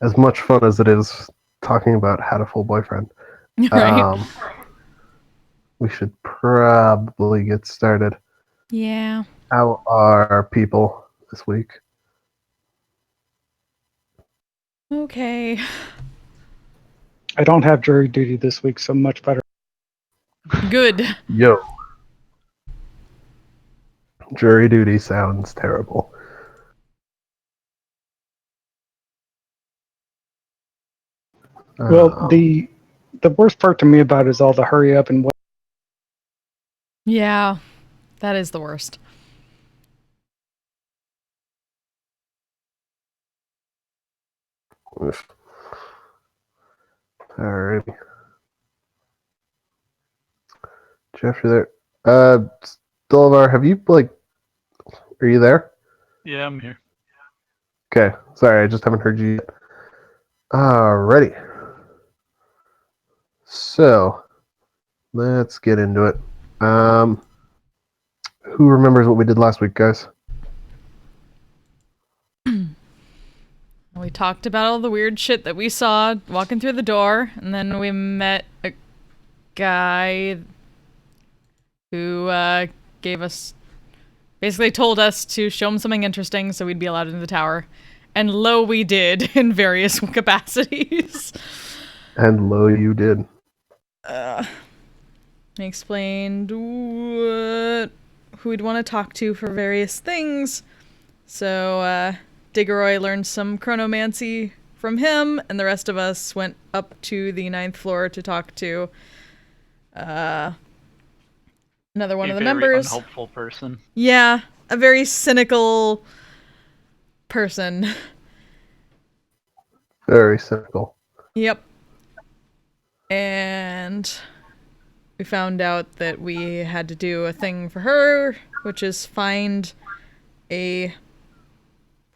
as much fun as it is talking about Hatoful Boyfriend, Right? um, we should probably get started. Yeah. How are people this week? Okay. I don't have jury duty this week, so much better. Good. Yo, jury duty sounds terrible. Well, Um, the worst part to me about it is all the hurry up and wait. Yeah. That is the worst. Alrighty. Jeff, you're there. Dolivar, have you, are you there? Yeah, I'm here. Okay, sorry, I just haven't heard you yet. Alrighty. So, let's get into it. Who remembers what we did last week, guys? We talked about all the weird shit that we saw walking through the door, and then we met a guy who gave us, basically told us to show him something interesting so we'd be allowed into the tower. And lo, we did in various capacities. And lo, you did. He explained who we'd want to talk to for various things. So, Diggeroy learned some chronomancy from him, and the rest of us went up to the ninth floor to talk to another one A of the very members. unhelpful person. Yeah, a very cynical person. Very cynical. Yep. And we found out that we had to do a thing for her, which is find a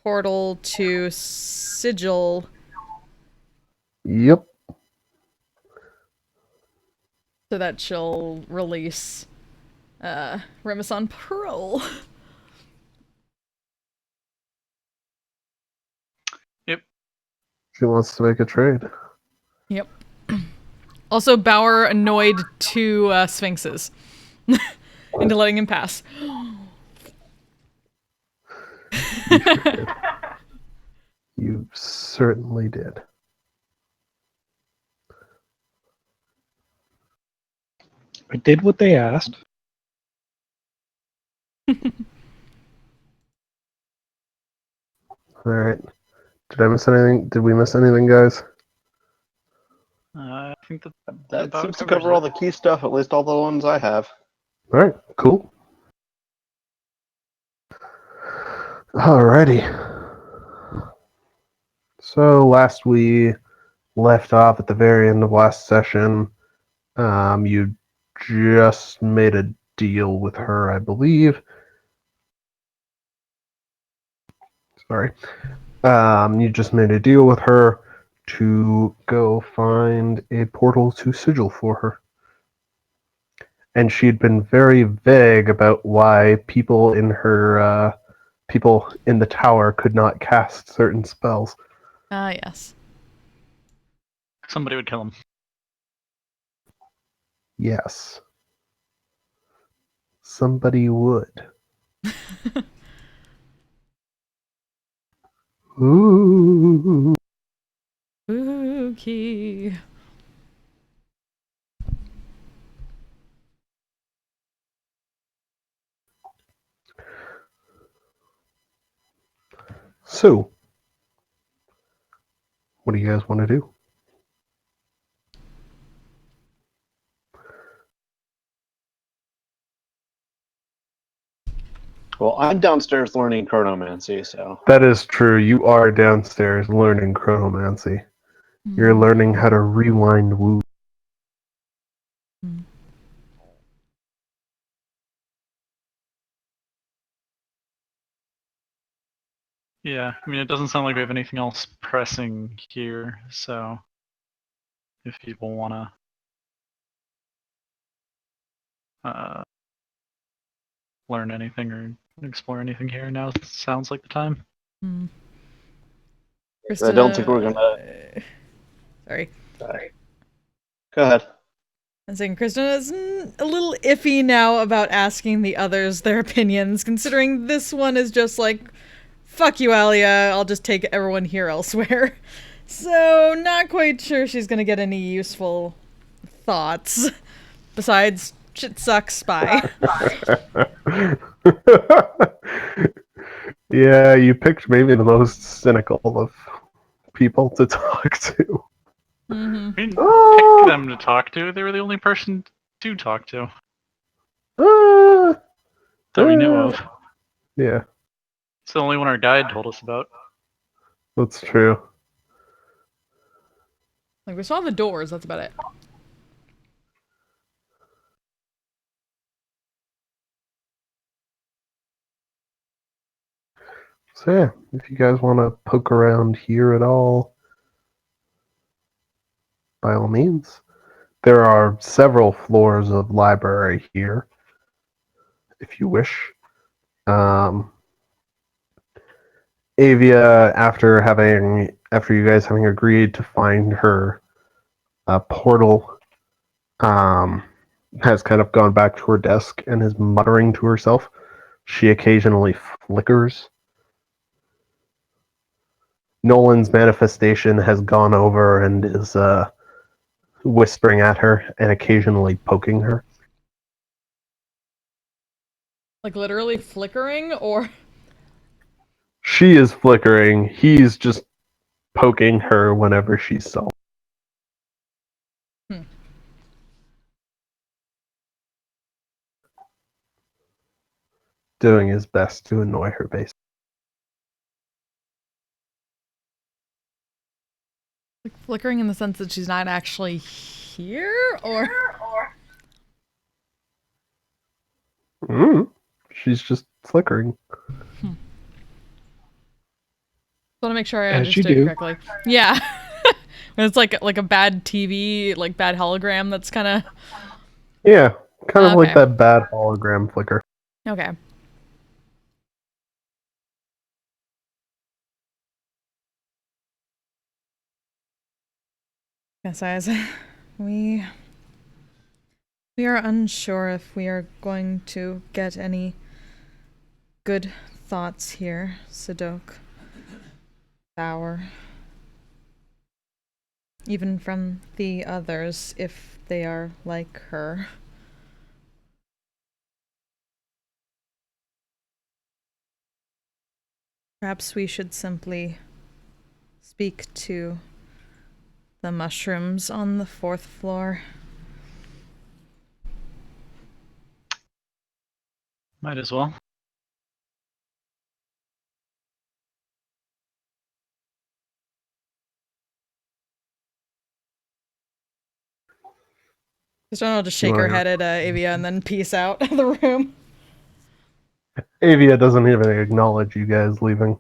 portal to Sigil Yep. so that she'll release Remus on parole. Yep. She wants to make a trade. Yep. Also, Bauer annoyed two Sphinxes into letting him pass. You sure did. You certainly did. I did what they asked. Alright. Did I miss anything? Did we miss anything, guys? I think that That about seems to covers cover all it. the key stuff, at least all the ones I have. Alright, cool. Alrighty. So last we left off at the very end of last session. You just made a deal with her, I believe. Sorry. You just made a deal with her to go find a portal to Sigil for her. And she'd been very vague about why people in the tower could not cast certain spells. Ah, yes. Somebody would kill him. Yes. Somebody would. Ooh. Spooky. So, what do you guys want to do? Well, I'm downstairs learning chronomancy, so That is true. You are downstairs learning chronomancy. You're learning how to rewind woo. Yeah, I mean, it doesn't sound like we have anything else pressing here, so if people want to learn anything or explore anything here, now sounds like the time. I don't think we're gonna. Sorry. Go ahead. I'm saying Kristen is a little iffy now about asking the others their opinions, considering this one is just like, fuck you, Alia, I'll just take everyone here elsewhere. So, not quite sure she's gonna get any useful thoughts. Besides, shit sucks, bye. Yeah, you picked maybe the most cynical of people to talk to. Mm-hmm. I mean, Ah, pick them to talk to. They were the only person to talk to ah, that we knew of. Yeah, It's the only one our guide told us about. that's true. Like, we saw the doors, that's about it. So yeah, if you guys want to poke around here at all, by all means. There are several floors of library here, if you wish. Avia, after you guys having agreed to find her portal, has kind of gone back to her desk and is muttering to herself. She occasionally flickers. Nolan's manifestation has gone over and is whispering at her and occasionally poking her. Like, literally flickering, or... She is flickering. He's just poking her whenever she's self. Hmm. Doing his best to annoy her, basically. Like, flickering in the sense that she's not actually here, or... She's just flickering. I want to make sure I As you understood do. correctly. Yeah. When it's like a bad TV, like bad hologram that's kind of... Yeah, kind of like Okay. that bad hologram flicker. Okay. Yes, guys. We are unsure if we are going to get any good thoughts here, Sadok. Bauer. Even from the others, if they are like her. Perhaps we should simply speak to the mushrooms on the 4th floor. Might as well. Just don't know, just shake her head at Avia and then peace out of the room. Avia doesn't even acknowledge you guys leaving.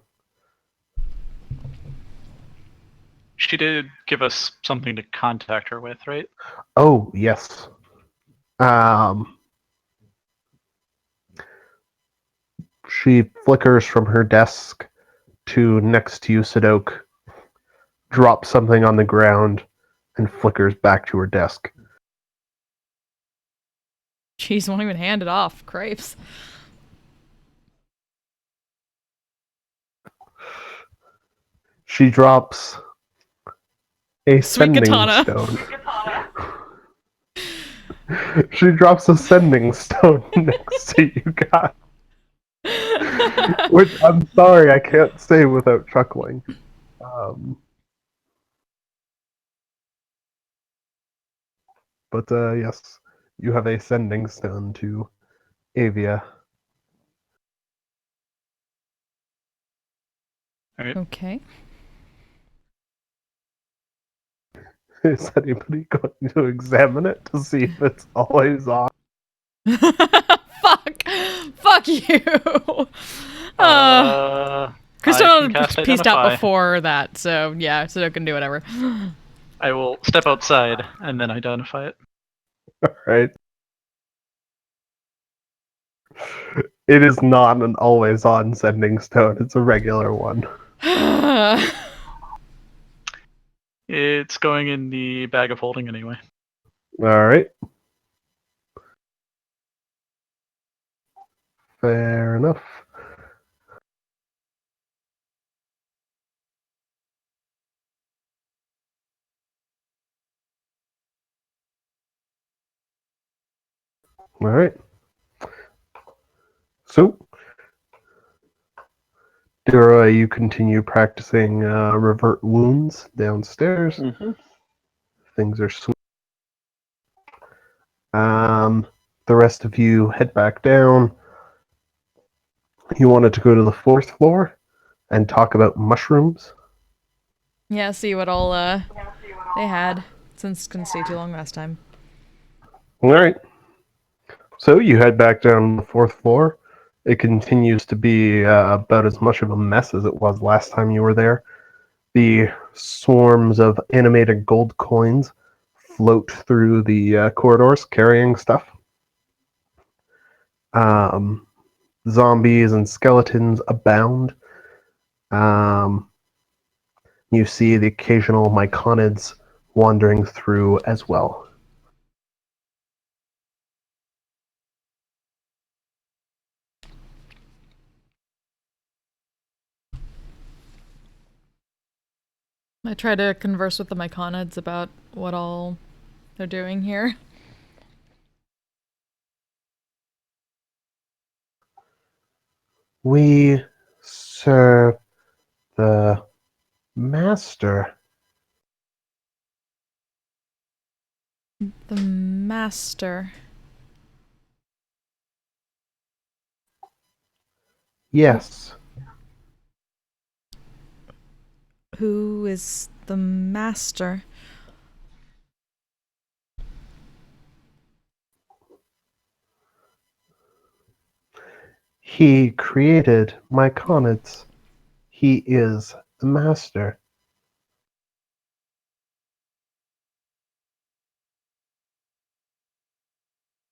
She did give us something to contact her with, right? Oh, yes. She flickers from her desk to next to you, Sadok, drops something on the ground, and flickers back to her desk. Jeez, won't even hand it off. Crepes. She drops a Sweet sending katana. stone. She drops a sending stone next to you guys. Which I'm sorry, I can't say without chuckling. But yes, you have a sending stone to Avia. Alright. Okay. Is anybody going to examine it to see if it's always on? Fuck! Fuck you! I Kristen can cast pieced out Identify. before that, so yeah, Sadok can do whatever. I will step outside and then identify it. Right? It is not an always on sending stone, it's a regular one. It's going in the bag of holding anyway. All right. Fair enough. All right. So, Dura, you continue practicing revert wounds downstairs. Mm-hmm. Things are sweet. The rest of you head back down. You wanted to go to the 4th floor and talk about mushrooms. Yeah, see what all they had, since couldn't stay too long last time. All right. So you head back down to the 4th floor. It continues to be about as much of a mess as it was last time you were there. The swarms of animated gold coins float through the corridors carrying stuff. Zombies and skeletons abound. You see the occasional myconids wandering through as well. I try to converse with the myconids about what all they're doing here. We serve the master. The master. Yes. Who is the master? He created myconids. He is the master.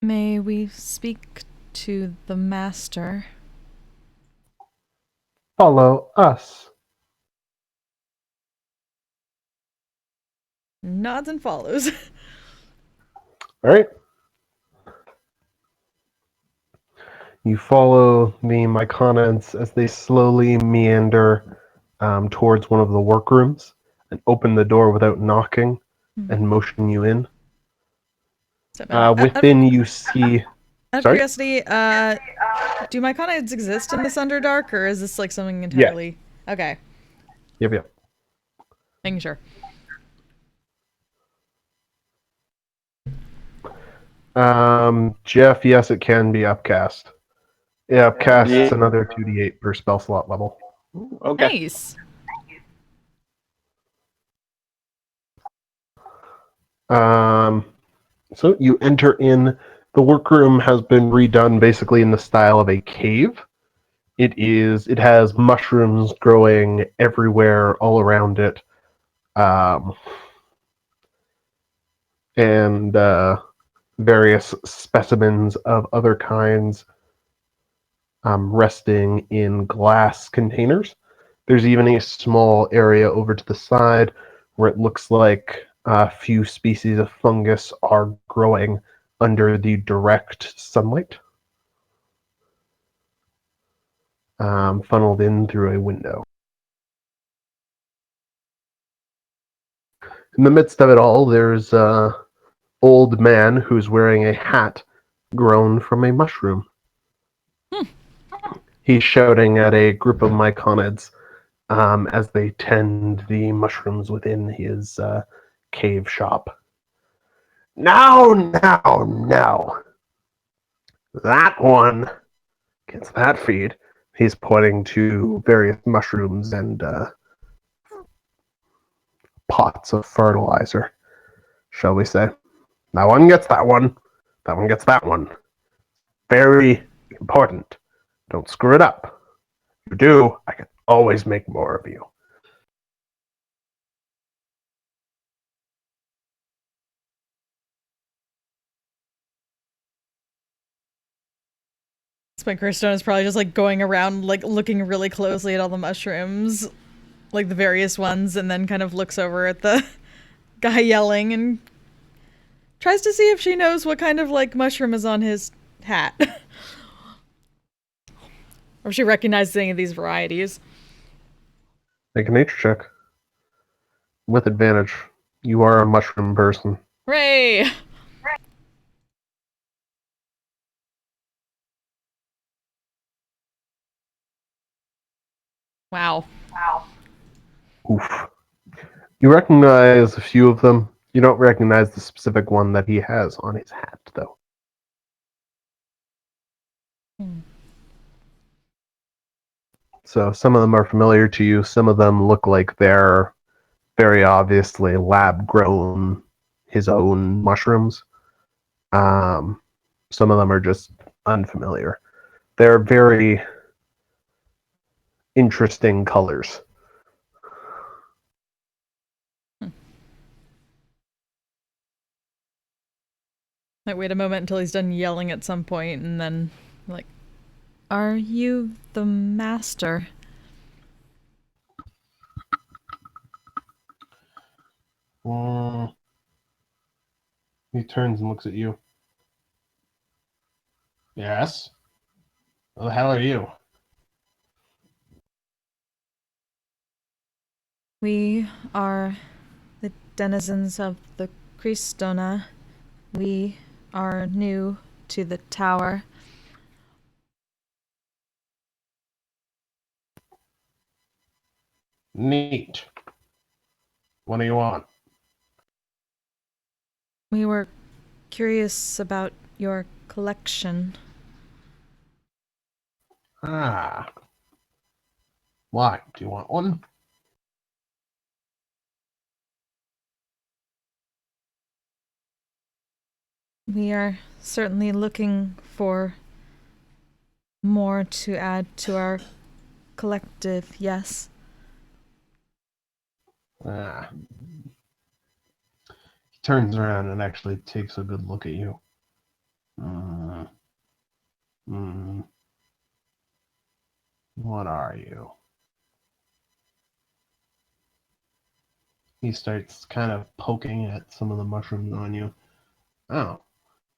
May we speak to the master? Follow us. Nods and follows. All right. You follow the myconids as they slowly meander towards one of the workrooms and open the door without knocking and motion you in. Within, you see. Out of Sorry? curiosity, do myconids exist in this Underdark, or is this like something Yeah. entirely? Okay, Yep. making sure. Jeff, yes, it can be upcast. Yeah, upcast Yeah. another 2d8 per spell slot level. Okay. Nice. So you enter in. The workroom has been redone basically in the style of a cave. It has mushrooms growing everywhere all around it, and various specimens of other kinds resting in glass containers. There's even a small area over to the side where it looks like a few species of fungus are growing under the direct sunlight, funneled in through a window. In the midst of it all, there's an old man who's wearing a hat grown from a mushroom. He's shouting at a group of myconids as they tend the mushrooms within his cave shop. Now! That one gets that feed. He's pointing to various mushrooms and pots of fertilizer, shall we say. That one gets that one. That one gets that one. Very important. Don't screw it up. If you do, I can always make more of you. Spike Stone is probably just like going around, like looking really closely at all the mushrooms, like the various ones, and then kind of looks over at the guy yelling and tries to see if she knows what kind of like mushroom is on his hat. Or if she recognizes any of these varieties. Make a nature check. With advantage. You are a mushroom person. Hooray! Wow. Oof. You recognize a few of them. You don't recognize the specific one that he has on his hat, though. So some of them are familiar to you. Some of them look like they're very obviously lab-grown, his own mushrooms. Some of them are just unfamiliar. They're very interesting colors. Might wait a moment until he's done yelling at some point, and then, like, are you the master? He turns and looks at you. Yes? Who the hell are you? We are the denizens of the Cristona. We are new to the tower. Neat. What do you want? We were curious about your collection. Ah. Why? Do you want one? We are certainly looking for more to add to our collective, yes. Ah. He turns around and actually takes a good look at you. What are you? He starts kind of poking at some of the mushrooms on you. Oh,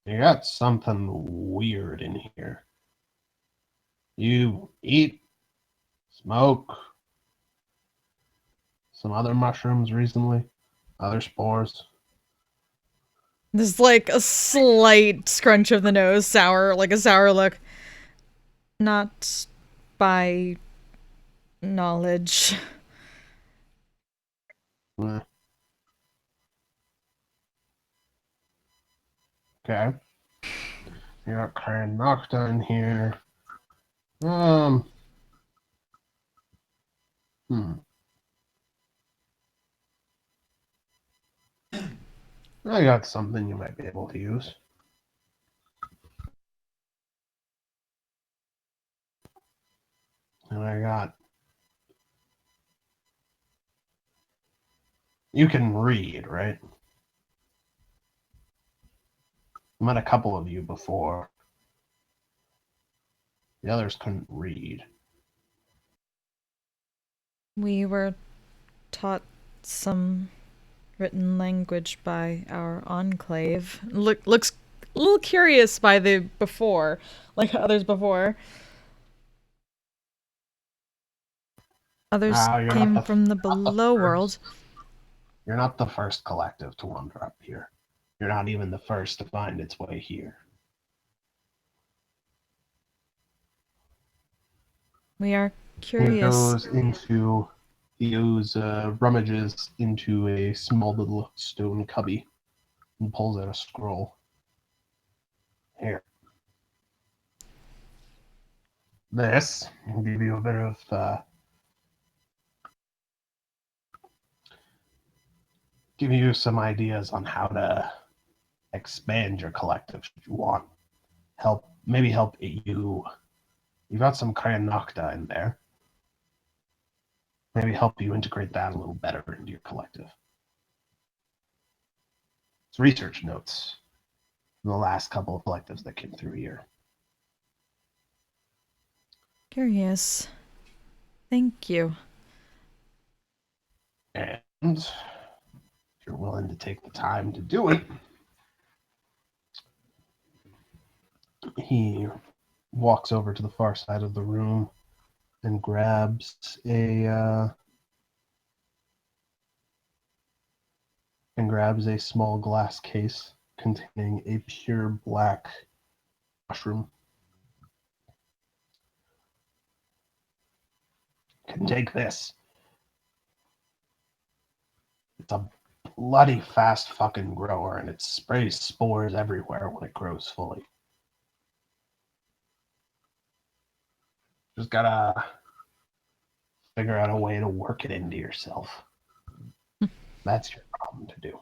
you got something weird in here. You eat, smoke, some other mushrooms recently? Other spores? There's like a slight scrunch of the nose, sour, like a sour look. Not by knowledge. Eh. Okay. You got Cran Nocta in here. Hmm. I got something you might be able to use. And I got. You can read, right? I met a couple of you before. The others couldn't read. We were taught some written language by our enclave. Looks a little curious by the before, like others before. Others You're came not the, from the not the below world. first. You're not the first collective to wander up here. You're not even the first to find its way here. We are He curious. rummages into a small little stone cubby and pulls out a scroll. Here. This will give you a bit of give you some ideas on how to expand your collective if you want. Maybe help you. You got some Cran Nocta in there. Maybe help you integrate that a little better into your collective. It's research notes from the last couple of collectives that came through here. Curious. Thank you. And if you're willing to take the time to do it. He walks over to the far side of the room and grabs a small glass case containing a pure black mushroom. Can take this. It's a bloody fast fucking grower, and it sprays spores everywhere when it grows fully. Just gotta figure out a way to work it into yourself. That's your problem to do.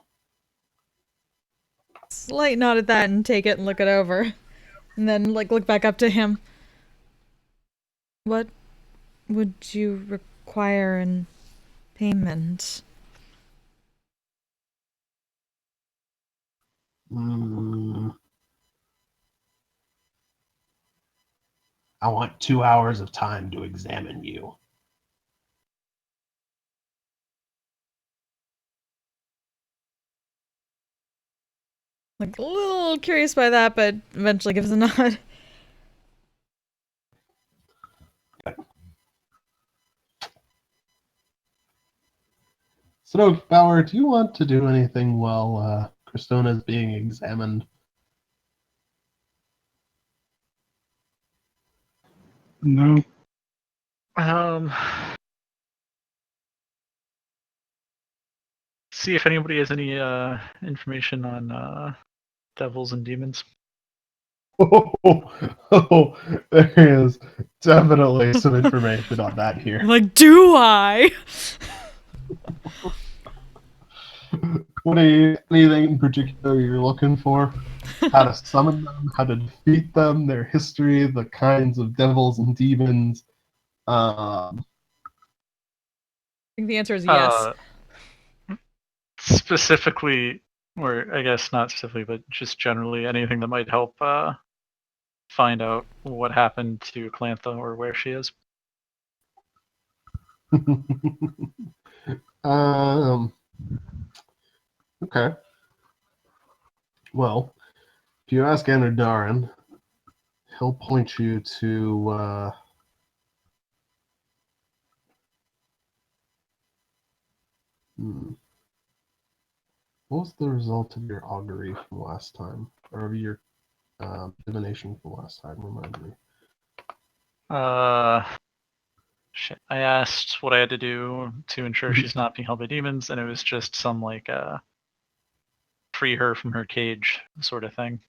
Slight nod at that and take it and look it over. And then, look back up to him. What would you require in payment? I want 2 hours of time to examine you. A little curious by that, but eventually gives a nod. So, Bauer, do you want to do anything while Christona is being examined? No. See if anybody has any information on devils and demons. Oh, there is definitely some information on that here. Do I? Anything in particular you're looking for? How to summon them, how to defeat them, their history, the kinds of devils and demons. I think the answer is yes. Specifically, or I guess not specifically, but just generally anything that might help find out what happened to Clantha or where she is. Okay. Well, if you ask Anadaran, he'll point you to what was the result of your augury from last time? Or of your divination from last time? Remind me. Shit. I asked what I had to do to ensure she's not being held by demons, and it was just some free her from her cage sort of thing.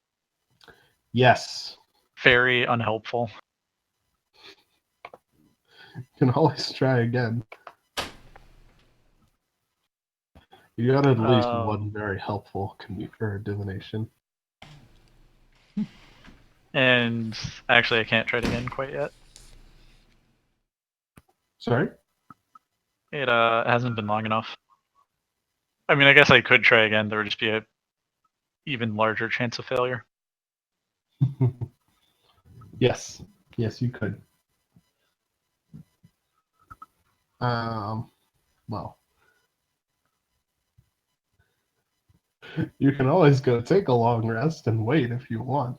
Yes. Very unhelpful. You can always try again. You got at least one very helpful for divination. And actually, I can't try it again quite yet. Sorry? It hasn't been long enough. I mean, I guess I could try again. There would just be a even larger chance of failure. Yes. Yes, you could. Well. You can always go take a long rest and wait if you want.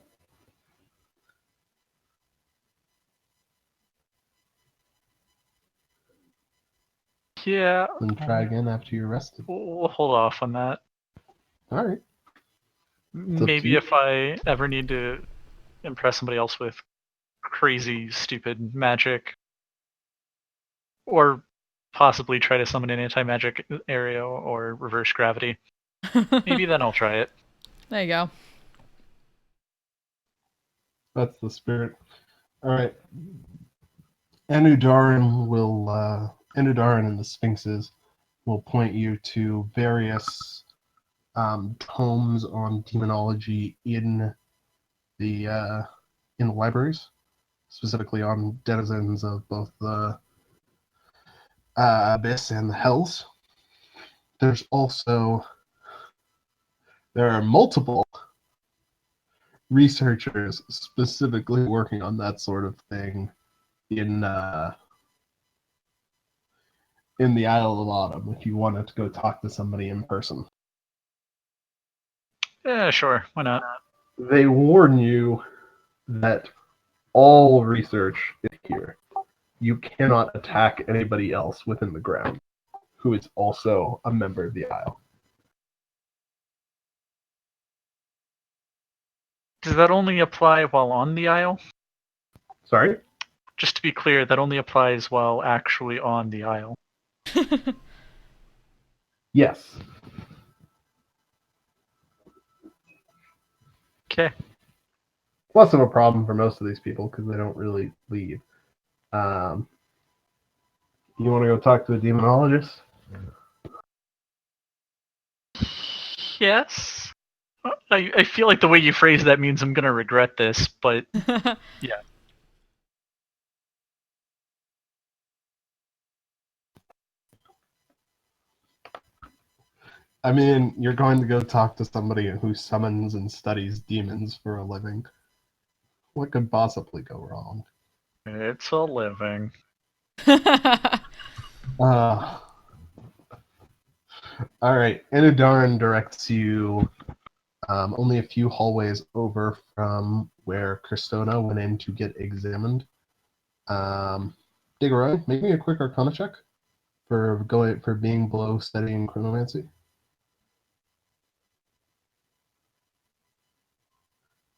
Yeah. And try again after you're rested. We'll hold off on that. Alright. Maybe if I ever need to impress somebody else with crazy, stupid magic, or possibly try to summon an anti-magic area or reverse gravity, maybe then I'll try it. There you go. That's the spirit. Alright. Anudaran and the Sphinxes will point you to various tomes on demonology in the libraries, specifically on denizens of both the Abyss and the Hells. There are multiple researchers specifically working on that sort of thing in the Isle of Autumn if you wanted to go talk to somebody in person. Yeah, sure. Why not? They warn you that all research is here. You cannot attack anybody else within the ground who is also a member of the Isle. Does that only apply while on the Isle? Sorry? Just to be clear, that only applies while actually on the Isle. Yes. Okay. Less of a problem for most of these people because they don't really leave. You want to go talk to a demonologist? Yes. I feel like the way you phrase that means I'm gonna regret this, but yeah. I mean, you're going to go talk to somebody who summons and studies demons for a living. What could possibly go wrong? It's a living. Uh, Alright, Inudaran directs you only a few hallways over from where Cristona went in to get examined. Diggeroy, make me a quick Arcana check for being below studying chronomancy.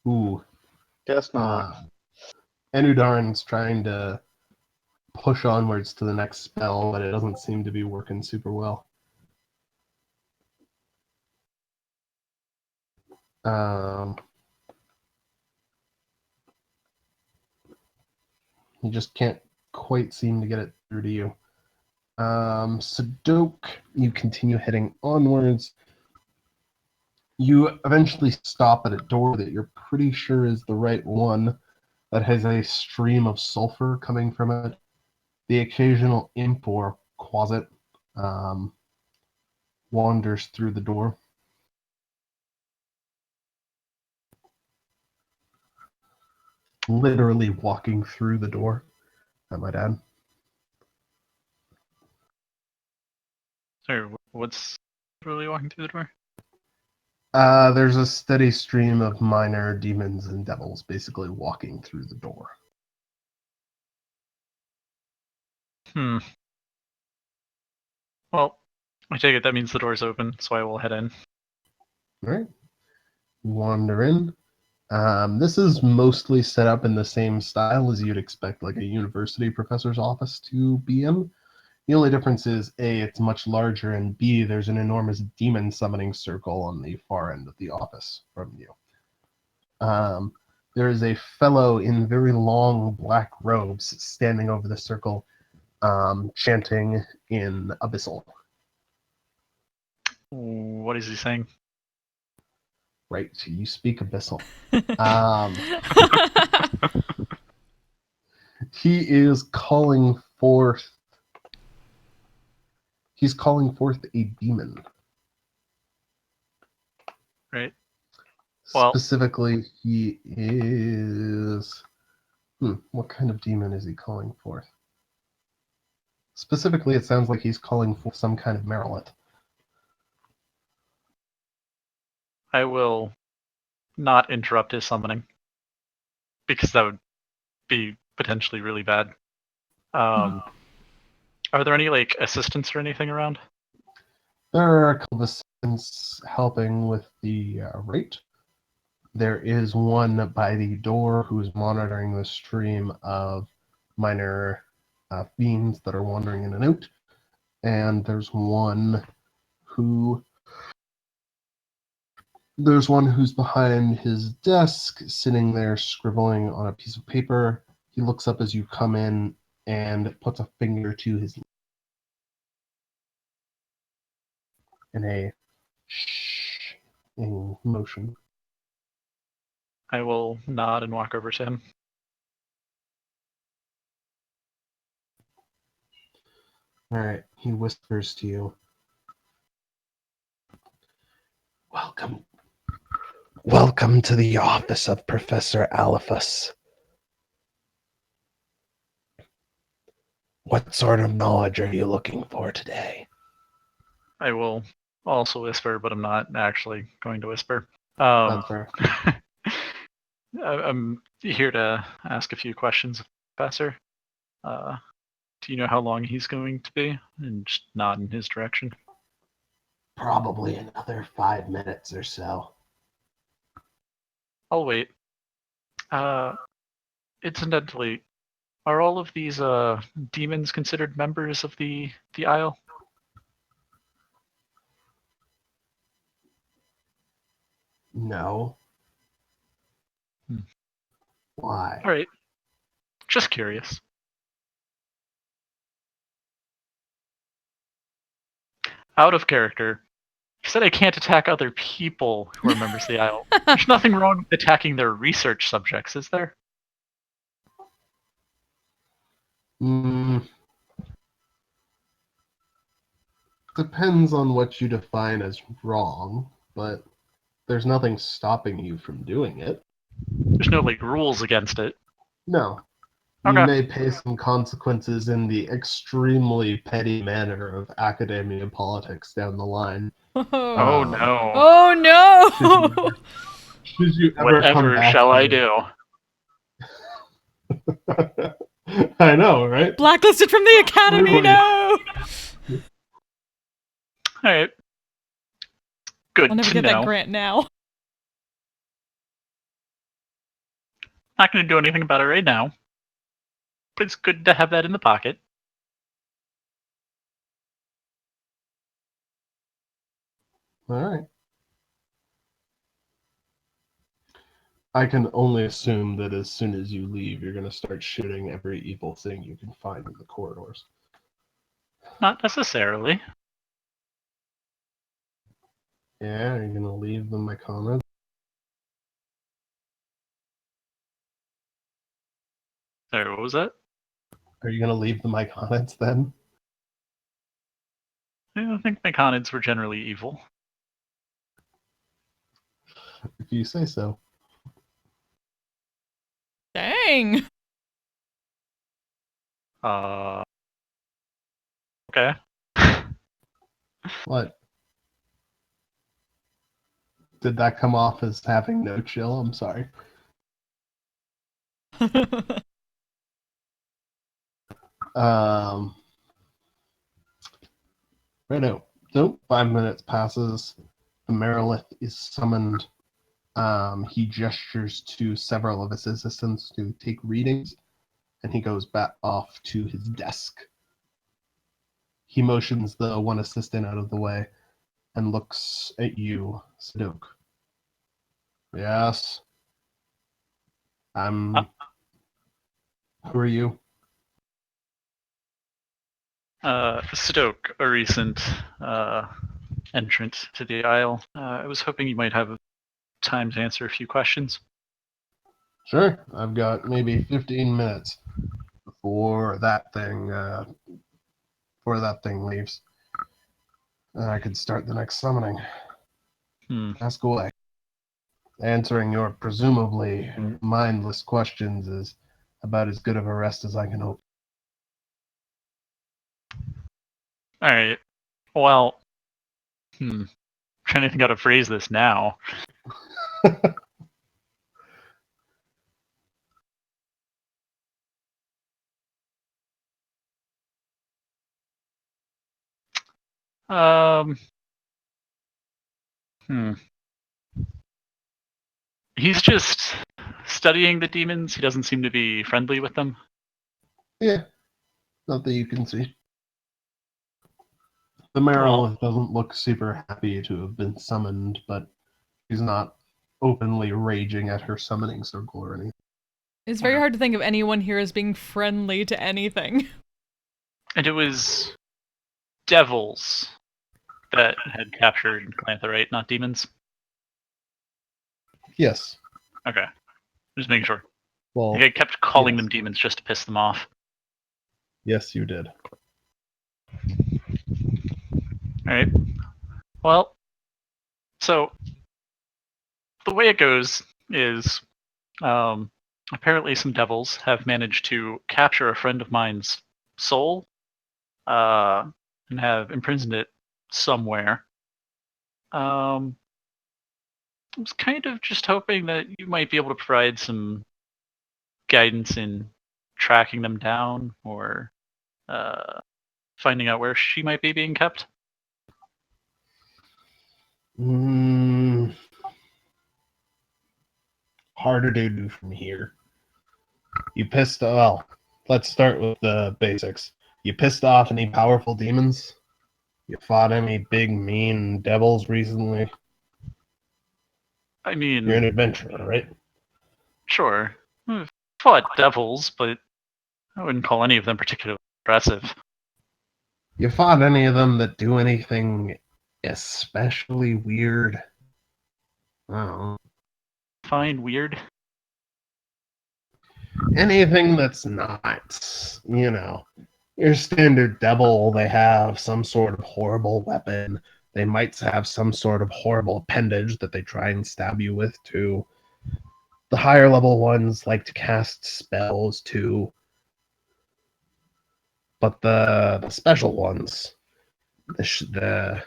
Ooh. Guess not. Enudaran's trying to push onwards to the next spell, but it doesn't seem to be working super well. You just can't quite seem to get it through to you. Sadok, you continue heading onwards. You eventually stop at a door that you're pretty sure is the right one that has a stream of sulfur coming from it. The occasional imp or quasit wanders through the door. Literally walking through the door, I might add. Sorry, what's really walking through the door? There's a steady stream of minor demons and devils basically walking through the door. Well, I take it that means the door's open, so I will head in. All right. Wander in. This is mostly set up in the same style as you'd expect like a university professor's office to be in. The only difference is A, it's much larger, and B, there's an enormous demon summoning circle on the far end of the office from you. There is a fellow in very long black robes standing over the circle, chanting in Abyssal. What is he saying? Right, so you speak Abyssal. He is calling forth. He's calling forth a demon. Right. Well, Specifically, he is. What kind of demon is he calling forth? Specifically, it sounds like he's calling for some kind of Marylet. I will not interrupt his summoning because that would be potentially really bad. Are there any like assistants or anything around? There are a couple of assistants helping with the rate. There is one by the door who's monitoring the stream of minor fiends that are wandering in and out. And there's one who's behind his desk, sitting there scribbling on a piece of paper. He looks up as you come in and puts a finger to his lip in a shh-ing motion. I will nod and walk over to him. All right, he whispers to you. Welcome to the office of Professor Aliphus. What sort of knowledge are you looking for today? I will also whisper, but I'm not actually going to whisper. That's fair. I'm here to ask a few questions, Professor. Do you know how long he's going to be? And just nod in his direction. Probably another 5 minutes or so. I'll wait. Incidentally, are all of these demons considered members of the Isle? No. Hmm. Why? All right. Just curious. Out of character. You said I can't attack other people who are members of the Isle. There's nothing wrong with attacking their research subjects, is there? Depends on what you define as wrong, but there's nothing stopping you from doing it. There's no like rules against it. No. You Okay. may pay some consequences in the extremely petty manner of academia politics down the line. Oh no. Oh no! Should you ever come Whatever back shall I here? do? I know, right? Blacklisted from the academy, Really? no! Alright. Good I'll never to get that know. grant now. Not going to do anything about it right now. But it's good to have that in the pocket. All right. I can only assume that as soon as you leave, you're going to start shooting every evil thing you can find in the corridors. Not necessarily. Yeah, are you going to leave them my comments? Sorry, what was that? Are you going to leave them my comments then? I don't think Mechanids were generally evil. If you say so. Dang! Okay. What? Did that come off as having no chill? I'm sorry. Right now. So 5 minutes passes. The Merilith is summoned. He gestures to several of his assistants to take readings, and he goes back off to his desk. He motions the one assistant out of the way and looks at you, Sadok. Yes. Who are you? Stoke, a recent entrant to the Isle. I was hoping you might have time to answer a few questions. Sure. I've got maybe 15 minutes before that thing leaves. And I could start the next summoning. Ask away. Answering your presumably mindless questions is about as good of a rest as I can hope. Alright. Well, trying to think how to phrase this now. He's just studying the demons. He doesn't seem to be friendly with them. Yeah, not that you can see. The Well, Merilith doesn't look super happy to have been summoned, but she's not openly raging at her summoning circle or anything. It's very hard to think of anyone here as being friendly to anything. and it was devils that had captured Glantha, right? Not demons? Yes. Okay. Just making sure. Well, I kept calling yes. them demons just to piss them off. Yes, you did. Alright. Well, so the way it goes is apparently some devils have managed to capture a friend of mine's soul and have imprisoned it somewhere. was kind of just hoping that you might be able to provide some guidance in tracking them down or finding out where she might be being kept. Harder to do from here. Well, let's start with the basics. You pissed off any powerful demons? You fought any big, mean devils recently? I mean, You're an adventurer, right? sure. I've fought devils, but I wouldn't call any of them particularly impressive. You fought any of them that do anything especially weird? I don't know. Fine, weird. Anything that's not, your standard devil. They have some sort of horrible weapon. They might have some sort of horrible appendage that they try and stab you with, too. The higher level ones like to cast spells, too. But the special ones, the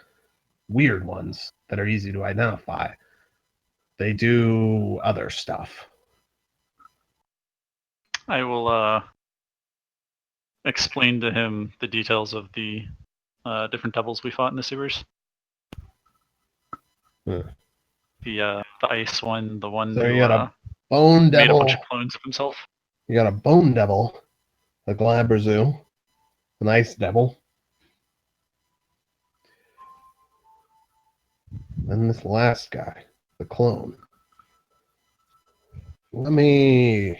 weird ones that are easy to identify, they do other stuff. I will explain to him the details of the different devils we fought in the sewers. Hmm. The ice one, the one So who you got a bone made a bunch devil. of clones of himself. You got a bone devil, a Glabrezu, an ice devil, and this last guy, the clone. He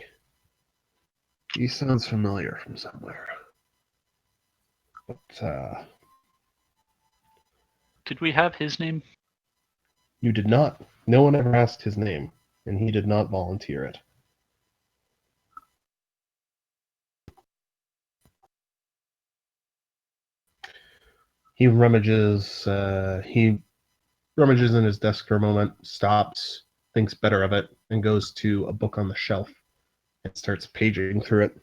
sounds familiar from somewhere. But Did we have his name? you did not. No one ever asked his name, and he did not volunteer it. He rummages in his desk for a moment, stops, thinks better of it, and goes to a book on the shelf and starts paging through it.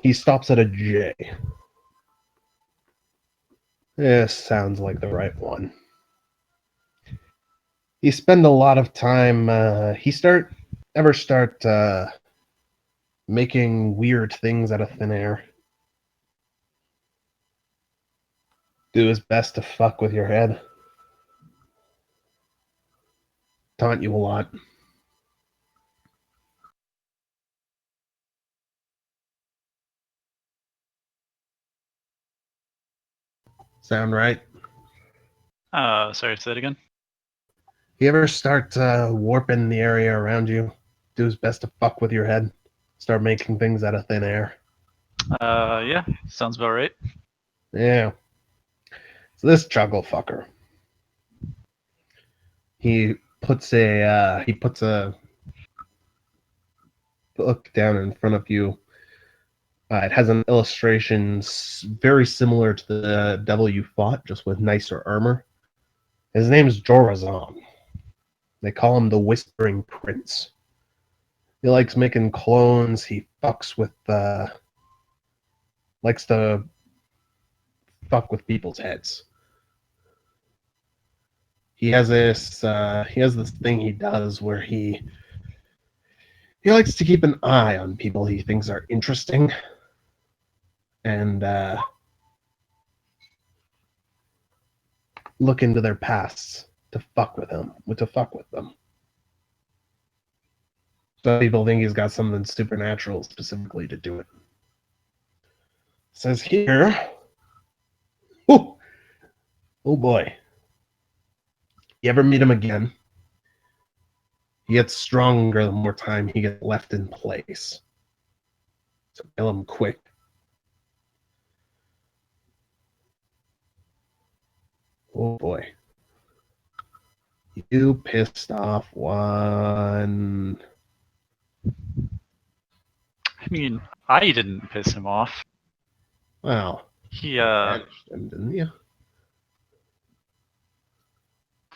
He stops at a J. This sounds like the right one. You spend a lot of time. Start making weird things out of thin air? Do his best to fuck with your head. Taunt you a lot. Sound right? Sorry, say that again. You ever start warping the area around you? Do his best to fuck with your head. Start making things out of thin air. Yeah, sounds about right. Yeah. So this juggle fucker. He puts a book down in front of you. It has an illustration very similar to the devil you fought, just with nicer armor. His name's Jorazan. They call him the Whispering Prince. He likes making clones. He likes to fuck with people's heads. He has this thing he does where he likes to keep an eye on people he thinks are interesting, and look into their pasts to fuck with them. Some people think he's got something supernatural specifically to do it. Says here, oh boy, you ever meet him again? He gets stronger the more time he gets left in place. So kill him quick. Oh boy. You pissed off one. I mean, I didn't piss him off. Well, He banished him, didn't you?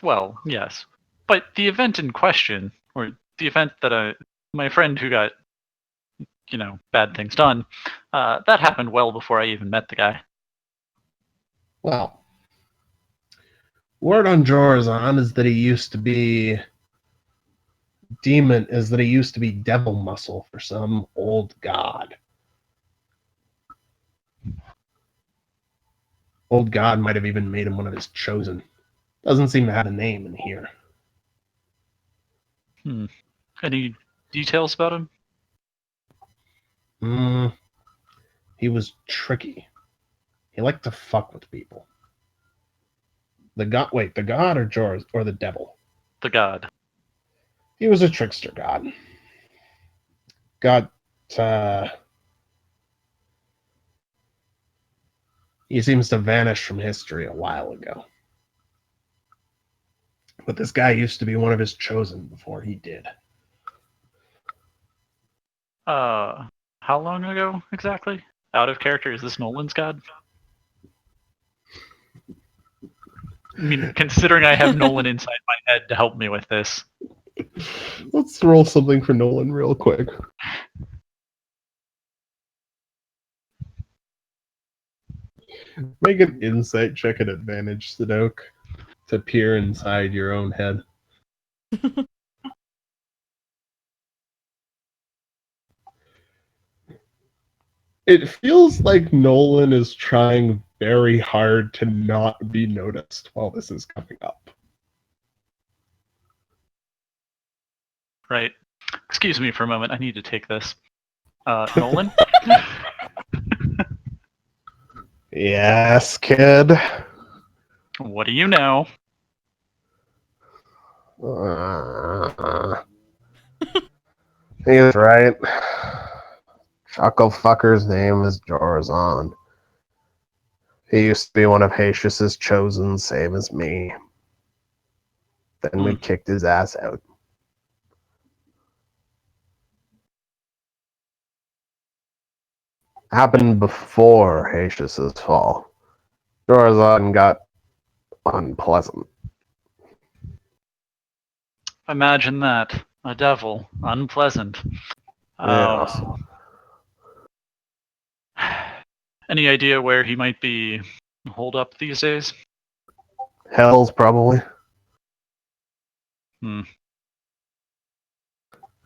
well, yes. But the event in question, or the event that my friend who got, bad things done, that happened well before I even met the guy. Well, Word on Jorazon is that he used to be devil muscle for some old god. Old god might have even made him one of his chosen. Doesn't seem to have a name in here. Any details about him? He was tricky. He liked to fuck with people. The god or Joraz or the devil? The god. He was a trickster god. He seems to vanish from history a while ago. But this guy used to be one of his chosen before he did. How long ago exactly? Out of character, is this Nolan's god? I mean, considering I have Nolan inside my head to help me with this. Let's roll something for Nolan real quick. Make an insight check at advantage, Sadok, to peer inside your own head. It feels like Nolan is trying very hard to not be noticed while this is coming up. Right. Excuse me for a moment. I need to take this. Nolan? Yes, kid. What do you know? He's right. Chuckle fucker's name is Jorazon. He used to be one of Haitius's chosen, same as me. Then we kicked his ass out. Happened before Haitius's fall. Jorazon got unpleasant. Imagine that. A devil. Unpleasant. Yes. Any idea where he might be holed up these days? Hells, probably. Hmm.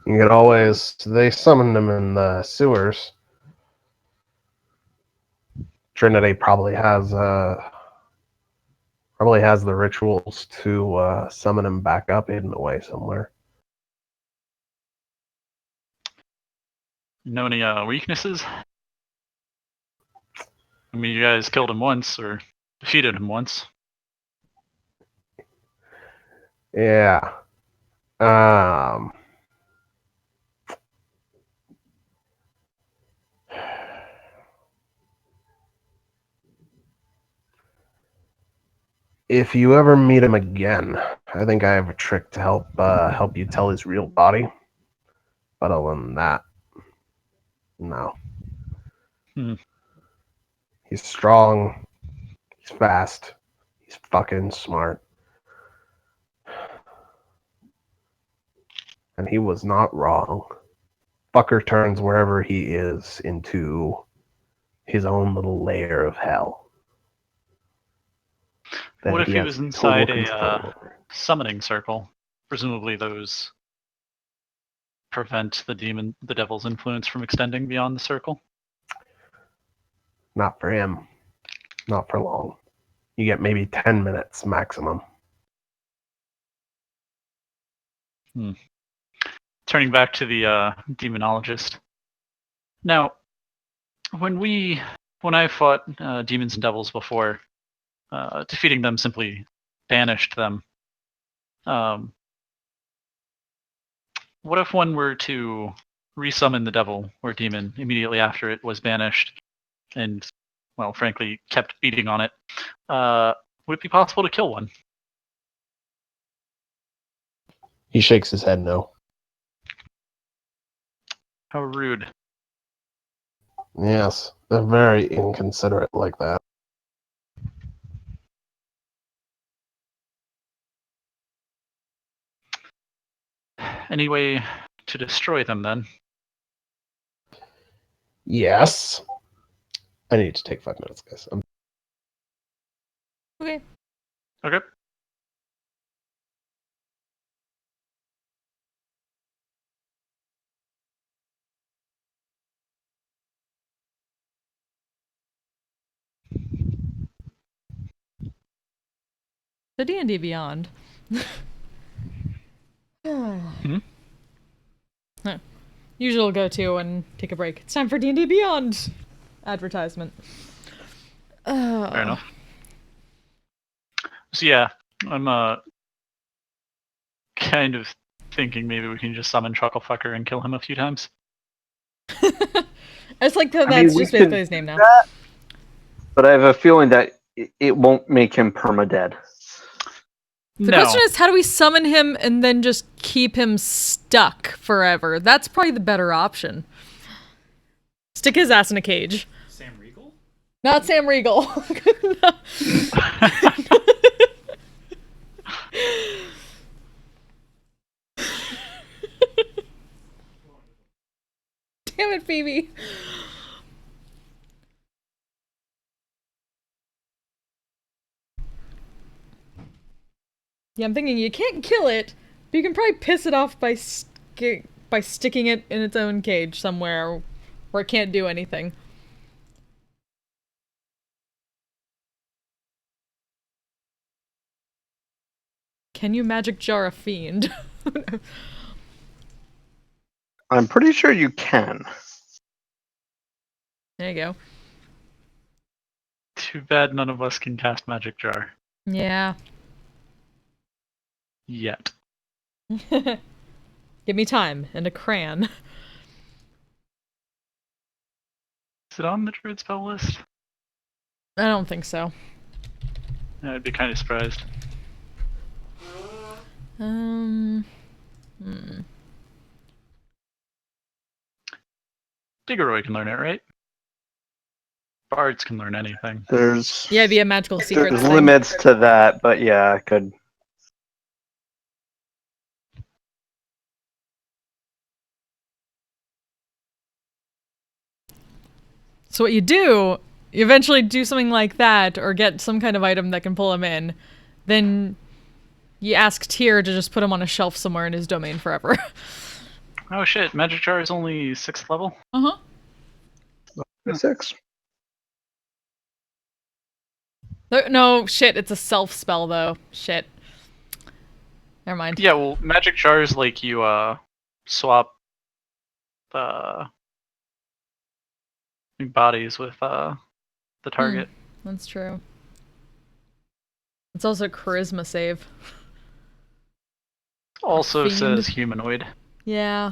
You could always. They summoned him in the sewers. Trinity probably has the rituals to summon him back up hidden away somewhere. Know any weaknesses? I mean, you guys killed him once, or defeated him once. Yeah. If you ever meet him again, I think I have a trick to help you tell his real body. But other than that, no. He's strong. He's fast. He's fucking smart. And he was not wrong. Fucker turns wherever he is into his own little layer of hell. What if he was inside a summoning circle? Presumably those prevent the devil's influence from extending beyond the circle. Not for him. Not for long. You get maybe 10 minutes maximum. Turning back to the demonologist. Now, when I fought demons and devils before, defeating them simply banished them. What if one were to resummon the devil or demon immediately after it was banished and, well, frankly, kept beating on it? Would it be possible to kill one? He shakes his head no. How rude. Yes, they're very inconsiderate like that. Any way to destroy them, then? Yes. I need to take 5 minutes, guys. Okay. Okay. The D&D Beyond. Huh. Usual go-to and take a break. It's time for D&D Beyond advertisement. Fair enough. So yeah, I'm kind of thinking maybe we can just summon Chucklefucker and kill him a few times. It's like that's mean, we just basically could his name now. do that, but I have a feeling that it won't make him permadead. The question is, how do we summon him and then just keep him stuck forever? That's probably the better option. Stick his ass in a cage. Sam Riegel? Not Sam Riegel. No. Damn it, Phoebe. Yeah, I'm thinking you can't kill it, but you can probably piss it off by sticking it in its own cage somewhere where it can't do anything. Can you magic jar a fiend? I'm pretty sure you can. There you go. Too bad none of us can cast Magic Jar Yeah. yet. Give me time and a crayon. Is it on the druid spell list? I don't think so. I'd be kind of surprised. Hmm. Diggeroy can learn it, right? Bards can learn anything. There's Yeah, it'd be a magical secret there's thing. limits to that, but yeah, I could. So what you do, you eventually do something like that, or get some kind of item that can pull him in. Then you ask Tyr to just put him on a shelf somewhere in his domain forever. Oh shit, Magic Jar is only 6th level? Uh-huh. 6. No, shit, it's a self spell though. Shit. Never mind. Yeah, well, Magic Jar is like you swap bodies with the target. That's true. It's also a charisma save. Also Fiend. says humanoid. Yeah.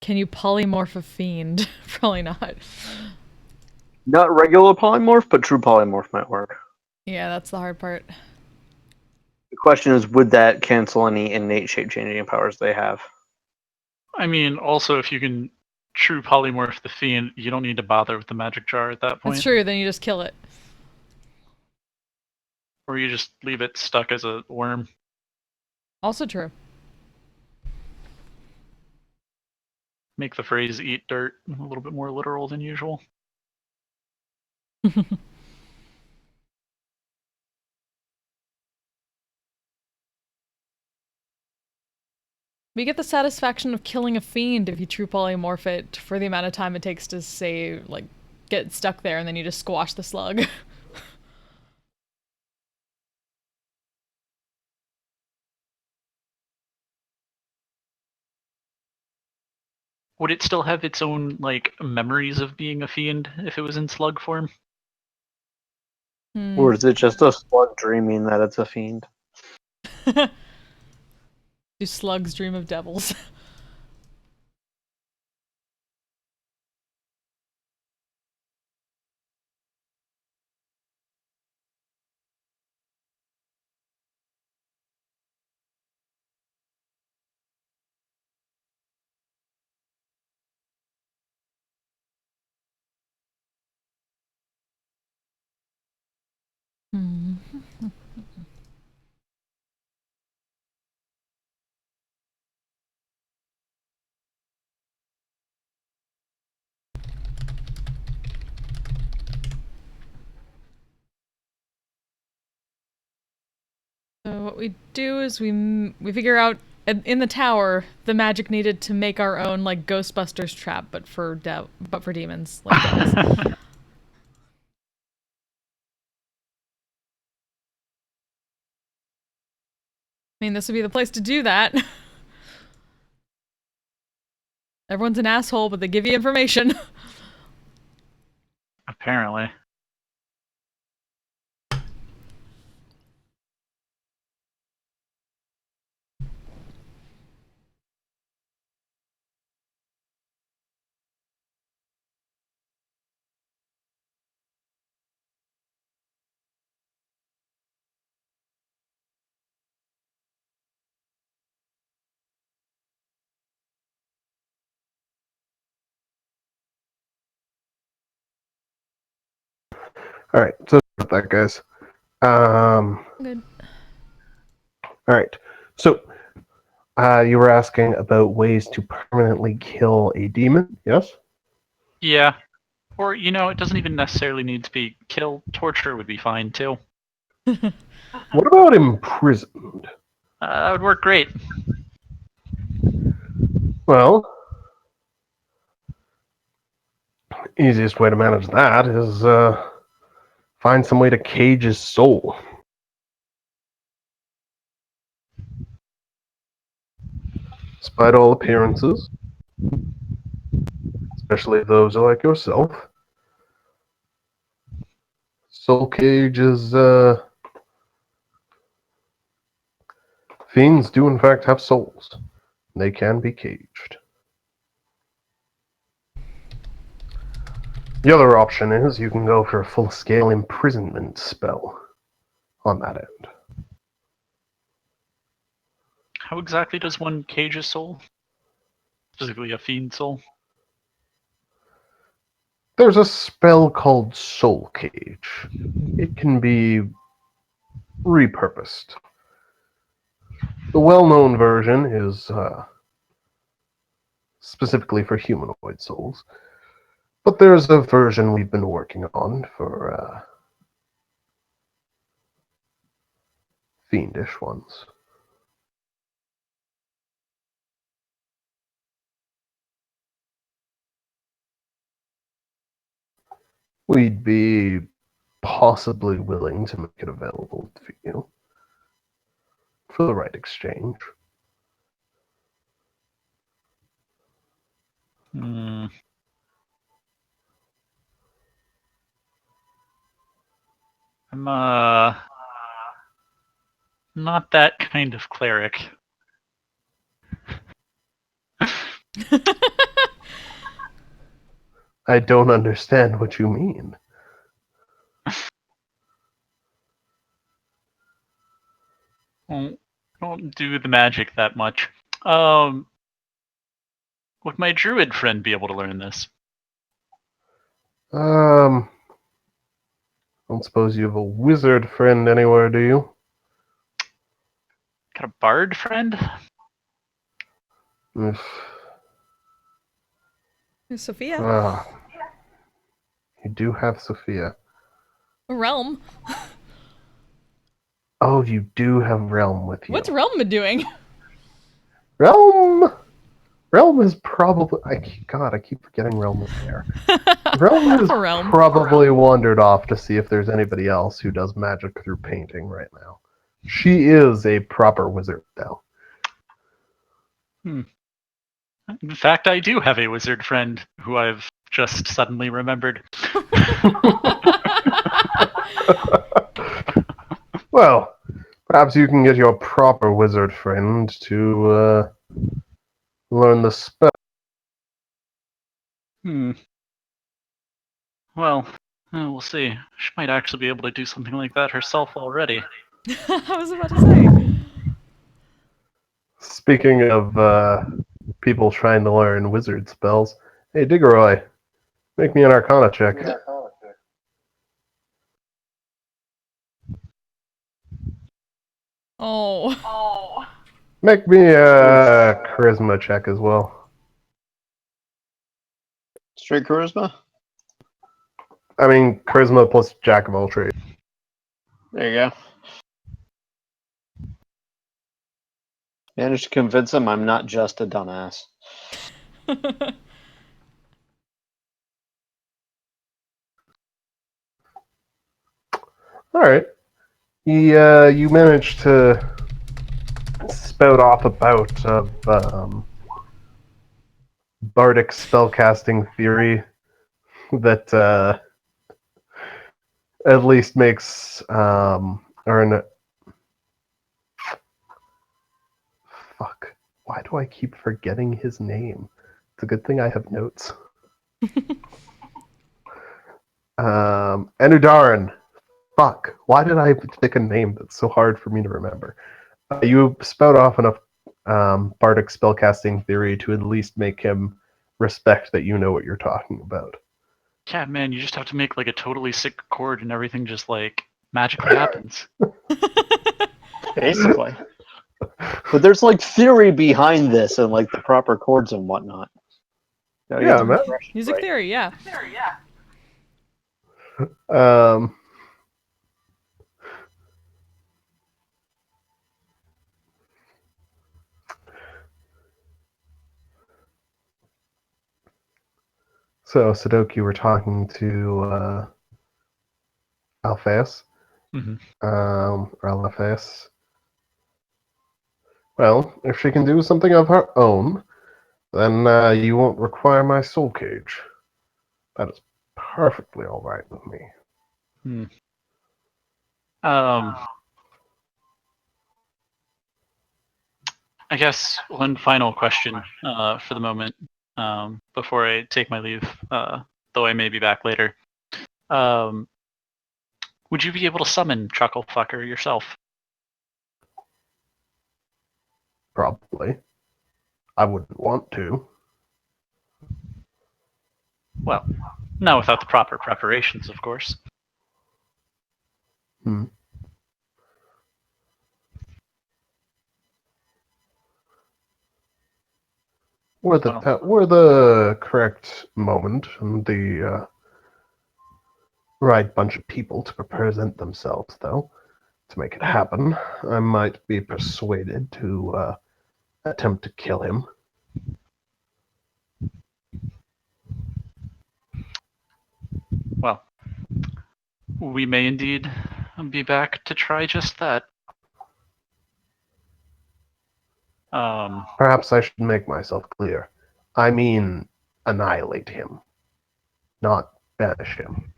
Can you polymorph a fiend? Probably not. Not regular polymorph, but true polymorph might work. Yeah, that's the hard part. The question is, would that cancel any innate shape-changing powers they have? I mean, also if you can true polymorph the fiend, you don't need to bother with the Magic Jar at that point. That's true, then you just kill it. Or you just leave it stuck as a worm. Also true. Make the phrase eat dirt a little bit more literal than usual. We get the satisfaction of killing a fiend if you true polymorph it for the amount of time it takes to, say, like, get stuck there and then you just squash the slug. Would it still have its own, like, memories of being a fiend if it was in slug form? Or is it just a slug dreaming that it's a fiend? Do slugs dream of devils? So what we do is we figure out in the tower the magic needed to make our own like Ghostbusters trap, but for demons like devils. mean, this would be the place to do that. Everyone's an asshole, but they give you information. Apparently. All right, so about that, guys. Good. All right, so you were asking about ways to permanently kill a demon, yes? Yeah. Or, it doesn't even necessarily need to be kill. Torture would be fine, too. What about imprisoned? That would work great. Well, easiest way to manage that is find some way to cage his soul. Despite all appearances, especially those like yourself, soul cage is fiends do in fact have souls. They can be caged. The other option is you can go for a full-scale imprisonment spell on that end. How exactly does one cage a soul? Specifically a fiend soul? There's a spell called Soul Cage. It can be repurposed. The well-known version is specifically for humanoid souls, but there's a version we've been working on for fiendish ones. We'd be possibly willing to make it available to you for the right exchange. Hmm. I'm, not that kind of cleric. I don't understand what you mean. Don't do the magic that much. Would my druid friend be able to learn this? Don't suppose you have a wizard friend anywhere, do you? Got a bard friend? If, Sophia? you do have Sophia. A realm. Oh, you do have Realm with you. What's Realm been doing? Realm is probably... I keep forgetting Realm is there. Realm has Realm. probably wandered off to see if there's anybody else who does magic through painting right now. She is a proper wizard, though. In fact, I do have a wizard friend who I've just suddenly remembered. Well, perhaps you can get your proper wizard friend to learn the spell. Well, we'll see. She might actually be able to do something like that herself already. I was about to say. Speaking of people trying to learn wizard spells, hey, Diggeroy, make me an Arcana check. Oh. Make me a Charisma check as well. Straight charisma? I mean, Charisma plus Jack of all trades. There you go. Managed to convince him I'm not just a dumbass. All right. You managed to spout off a bout of bardic spellcasting theory that at least makes fuck. Why do I keep forgetting his name? It's a good thing I have notes. Anudaran. Fuck. Why did I pick a name that's so hard for me to remember? You spout off enough bardic spellcasting theory to at least make him respect that you know what you're talking about. Yeah, man, you just have to make like a totally sick chord and everything just like magically happens. Basically. But there's like theory behind this and like the proper chords and whatnot. You know, you Yeah, have to man. express it Music right. theory, yeah. So, Sudoku, we're talking to Alphaeus. Mhm. Or Alphaeus. Well, if she can do something of her own, then you won't require my soul cage. That is perfectly all right with me. I guess one final question for the moment before I take my leave, though I may be back later. Would you be able to summon Chucklefucker yourself? Probably. I wouldn't want to. Well, not without the proper preparations, of course. Were the correct moment and the right bunch of people to present themselves, though, to make it happen, I might be persuaded to attempt to kill him. Well, we may indeed be back to try just that. Perhaps I should make myself clear. I mean, annihilate him, not banish him.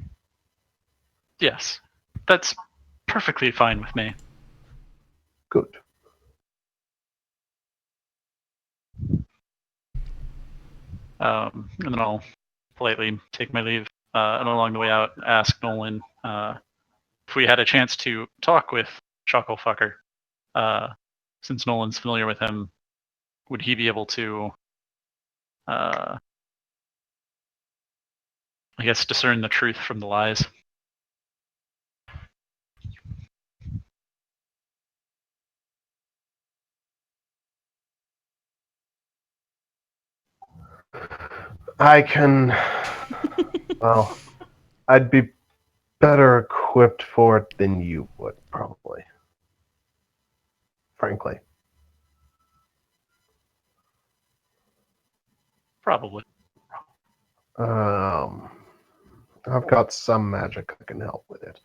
Yes, that's perfectly fine with me. Good. And then I'll politely take my leave, and along the way out, ask Nolan if we had a chance to talk with Chucklefucker. Since Nolan's familiar with him, would he be able to, I guess, discern the truth from the lies? I can. Well, I'd be better equipped for it than you would, probably. Frankly. Probably. I've got some magic that can help with it.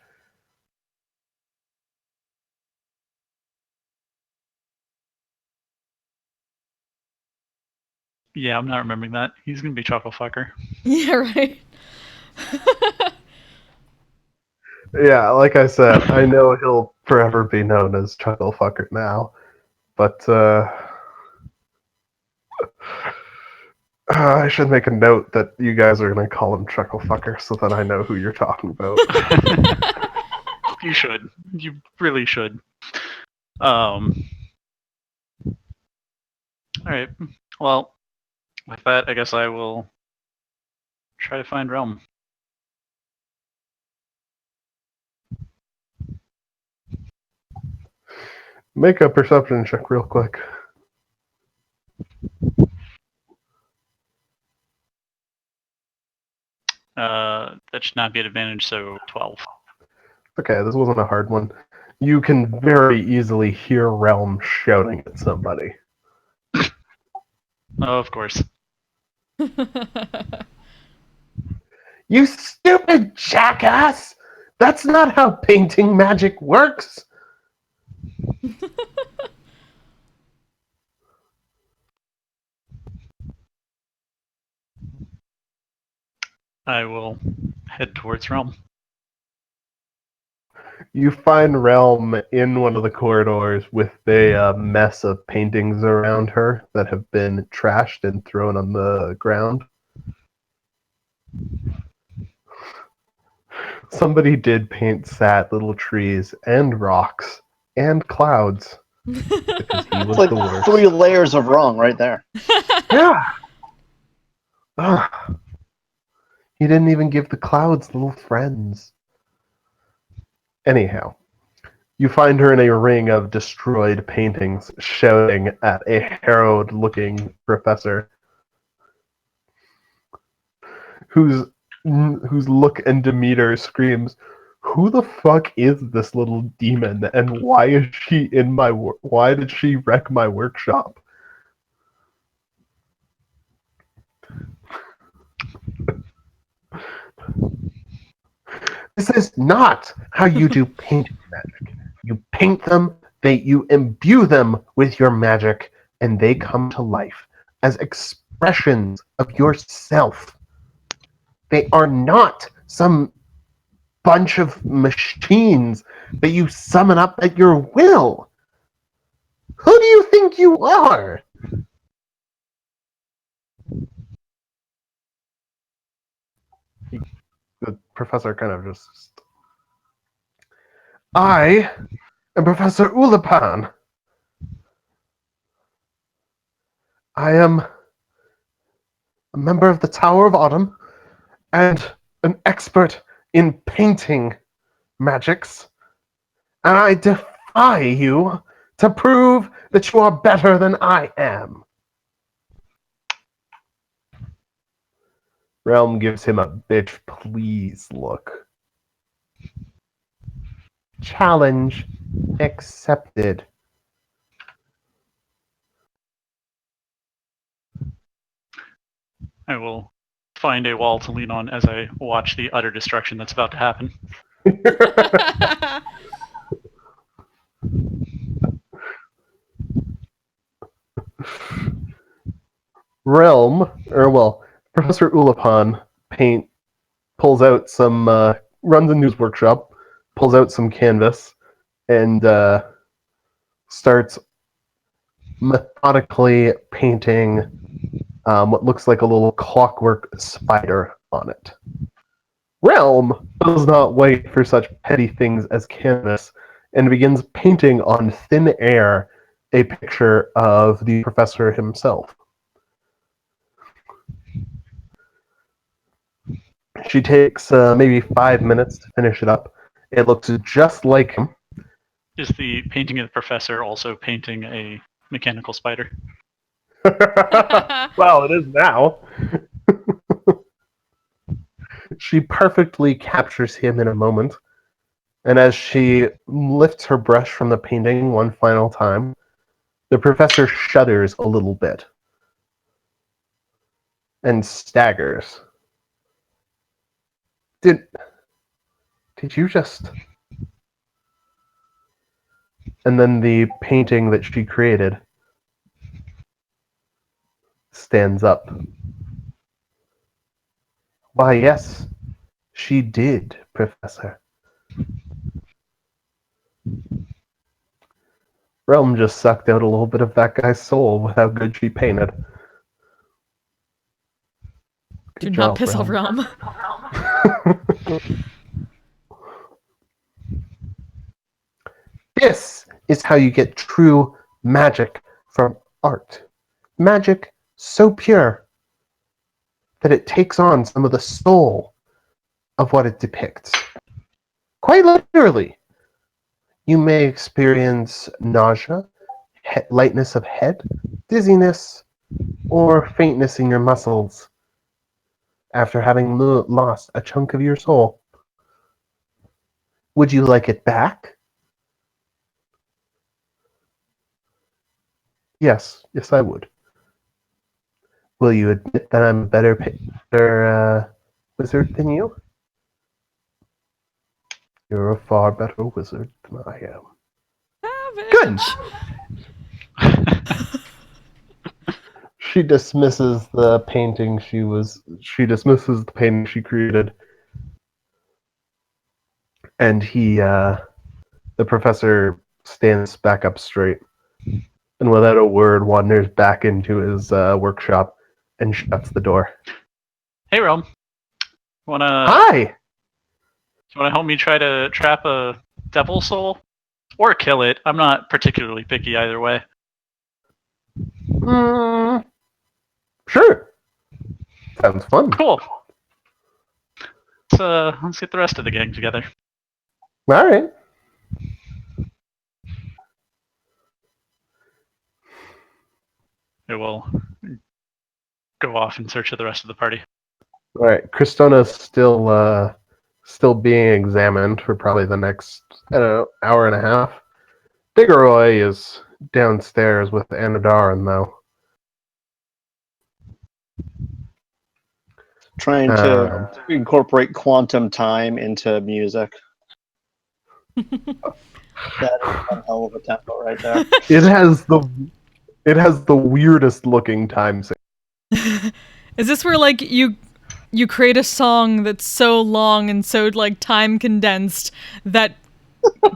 Yeah, I'm not remembering that. He's gonna be Chucklefucker. Yeah, right. Yeah, like I said, I know he'll forever be known as Chucklefucker now, but I should make a note that you guys are going to call him Chucklefucker so that I know who you're talking about. You should. You really should. Alright. Well, with that, I guess I will try to find Realm. Make a perception check real quick. That should not be an advantage, so 12. Okay, this wasn't a hard one. You can very easily hear Realm shouting at somebody. Oh, of course. You stupid jackass! That's not how painting magic works! I will head towards Realm. You find Realm in one of the corridors with a mess of paintings around her that have been trashed and thrown on the ground. Somebody did paint sad little trees and rocks and clouds because he was It's like the worst. 3 layers of wrong right there. Yeah. Ugh. He didn't even give the clouds little friends. Anyhow, you find her in a ring of destroyed paintings, shouting at a harrowed-looking professor whose look and demeanor screams, "Who the fuck is this little demon, and why is she in my why did she wreck my workshop?" This is not how you do painting magic. You paint them, you imbue them with your magic, and they come to life as expressions of yourself. They are not some bunch of machines that you summon up at your will. Who do you think you are? The professor kind of just... I am Professor Ulipan. I am a member of the Tower of Autumn and an expert in painting magics. And I defy you to prove that you are better than I am. Realm gives him a bitch please look. Challenge accepted. I will find a wall to lean on as I watch the utter destruction that's about to happen. Realm, or well, Professor Ulipan pulls out some, runs a news workshop, pulls out some canvas, and starts methodically painting what looks like a little clockwork spider on it. Realm does not wait for such petty things as canvas and begins painting on thin air a picture of the professor himself. She takes maybe 5 minutes to finish it up. It looks just like him. Is the painting of the professor also painting a mechanical spider? Well, it is now. She perfectly captures him in a moment, and as she lifts her brush from the painting one final time, the professor shudders a little bit and staggers. Did you just... And then the painting that she created stands up. Why, yes, she did, Professor. Realm just sucked out a little bit of that guy's soul with how good she painted. Do Good not job, piss off Realm. This is how you get true magic from art. Magic so pure that it takes on some of the soul of what it depicts. Quite literally, you may experience nausea, lightness of head, dizziness, or faintness in your muscles after having lost a chunk of your soul. Would you like it back? Yes, I would. Will you admit that I'm a better wizard than you? You're a far better wizard than I am. Good. Savage. she dismisses the painting she dismisses the painting she created, and the professor stands back up straight, and without a word wanders back into his workshop and shuts the door. Hey, Rome. Wanna Hi. help me try to trap a devil soul, or kill it? I'm not particularly picky either way. Sure. Sounds fun. Cool. Let's get the rest of the gang together. All right. It will go off in search of the rest of the party. All right. Kristona's still being examined for probably the next, I don't know, hour and a half. Diggeroy is downstairs with Anadaran, though. Trying to incorporate quantum time into music. That is one hell of a tempo right there. It has the weirdest looking time signature. Is this where like you create a song that's so long and so like time condensed that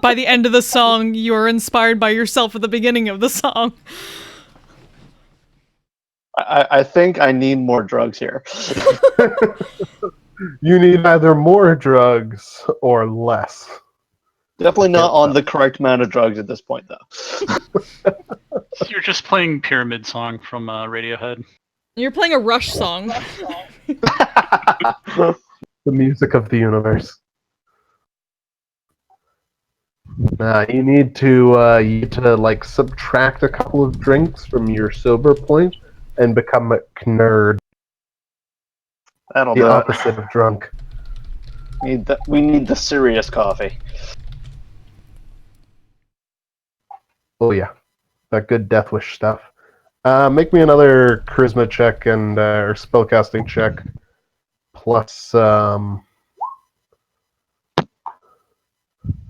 by the end of the song you're inspired by yourself at the beginning of the song? I think I need more drugs here. You need either more drugs or less. Definitely not on the correct amount of drugs at this point, though. You're just playing Pyramid Song from Radiohead. You're playing a Rush song. The music of the universe. You need to like subtract a couple of drinks from your sober point and become a nerd. That'll The do it. opposite of drunk. We need the serious coffee. Oh yeah, that good Death Wish stuff. Make me another charisma check and or spellcasting check, plus an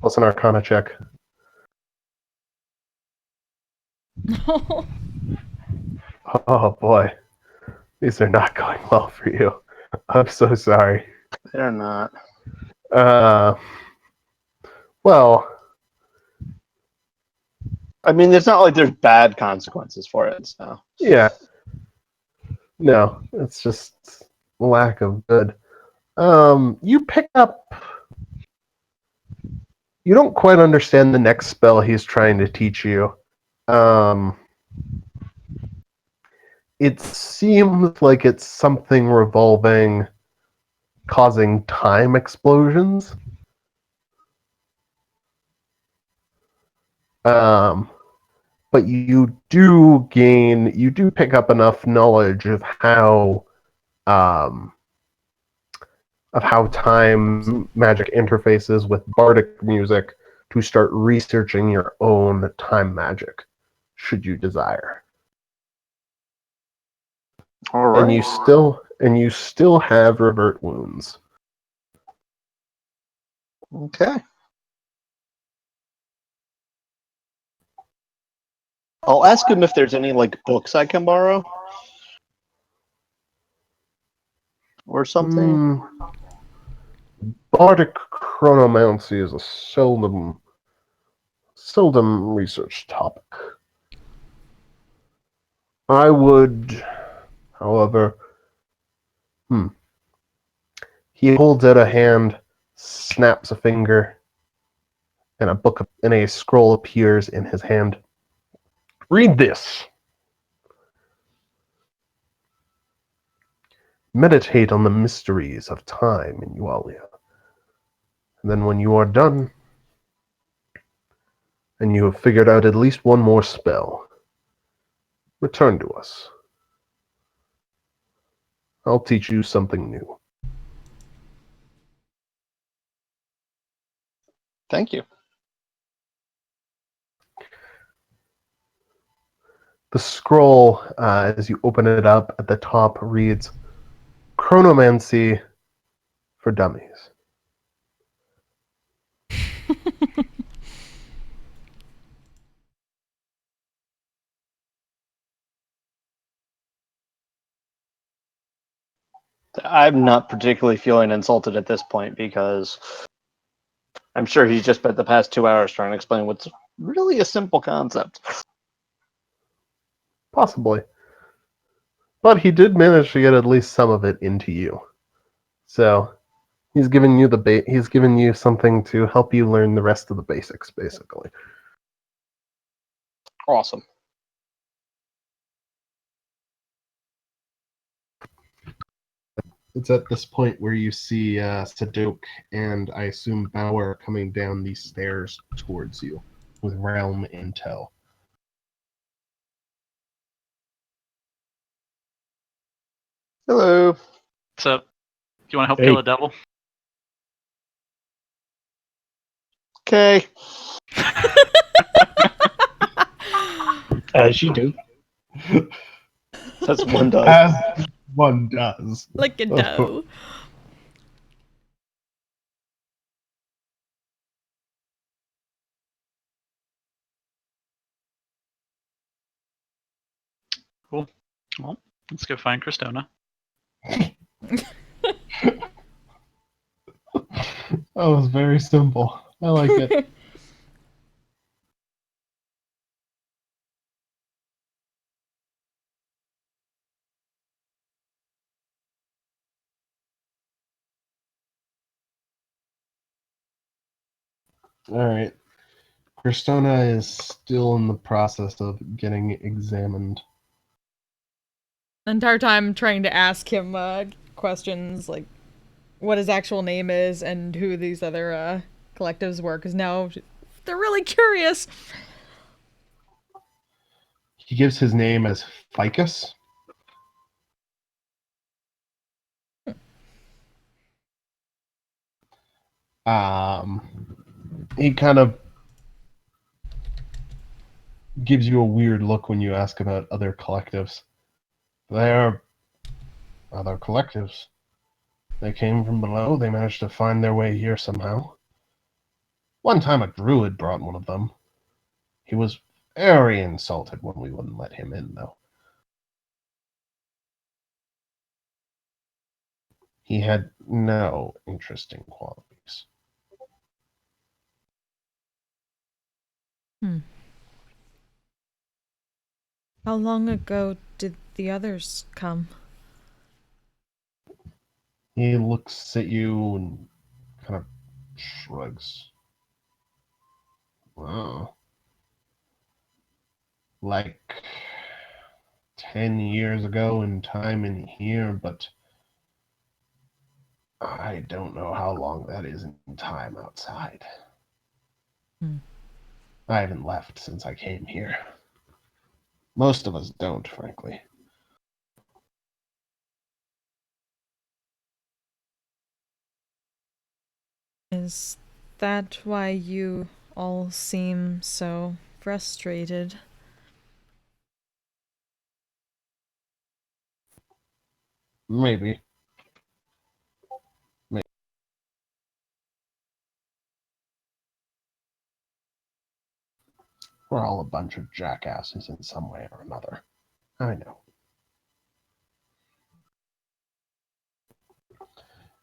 Arcana check. Oh boy, these are not going well for you. I'm so sorry. They're not. Well, I mean, it's not like there's bad consequences for it, so. yeah. No, it's just lack of good. You pick up. You don't quite understand the next spell he's trying to teach you. It seems like it's something causing time explosions. But you do pick up enough knowledge of how time magic interfaces with bardic music to start researching your own time magic, should you desire. All right. And you still have revert wounds. Okay. I'll ask him if there's any like books I can borrow or something. Bardic chronomancy is a seldom researched topic. I would, however, He holds out a hand, snaps a finger, and a scroll appears in his hand. Read this. Meditate on the mysteries of time in Yualia. And then when you are done, and you have figured out at least one more spell, return to us. I'll teach you something new. Thank you. The scroll, as you open it up at the top, reads Chronomancy for Dummies. I'm not particularly feeling insulted at this point because I'm sure he's just spent the past 2 hours trying to explain what's really a simple concept. Possibly. But he did manage to get at least some of it into you. So he's given you he's given you something to help you learn the rest of the basics, basically. Awesome. It's at this point where you see Sadok and I assume Bauer coming down these stairs towards you with Realm in tow. Hello. So, do you want to help Hey. kill a devil? Okay. As you do. That's one does. As one does. Like a Of course. dough. Cool. Well, let's go find Christona. That was very simple. I like it. All right. Christona is still in the process of getting examined. The entire time trying to ask him questions like what his actual name is and who these other collectives were, because now they're really curious. He gives his name as Ficus. He kind of gives you a weird look when you ask about other collectives. They are other collectives. They came from below. They managed to find their way here somehow. One time a druid brought one of them. He was very insulted when we wouldn't let him in, though. He had no interesting qualities. How long ago did the others come? He looks at you and kind of shrugs. Wow. Like 10 years ago in time in here, but I don't know how long that is in time outside. I haven't left since I came here. Most of us don't, frankly. Is that why you all seem so frustrated? Maybe. We're all a bunch of jackasses in some way or another. I know.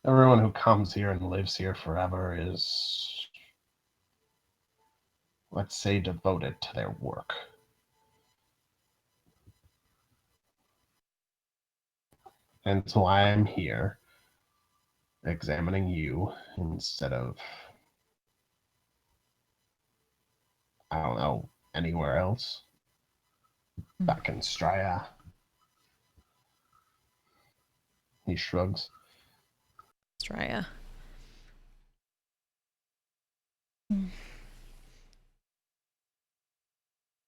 Everyone who comes here and lives here forever is, let's say, devoted to their work. And so I am here examining you instead of, I don't know, anywhere else. Back in Straya. He shrugs. Straya.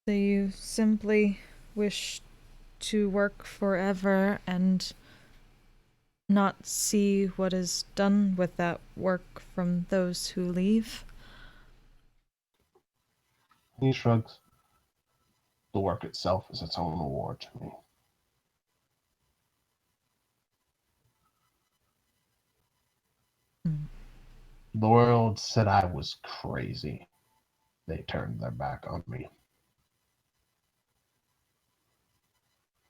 So you simply wish to work forever and not see what is done with that work from those who leave? He shrugs. The work itself is its own reward to me. The world said I was crazy. They turned their back on me.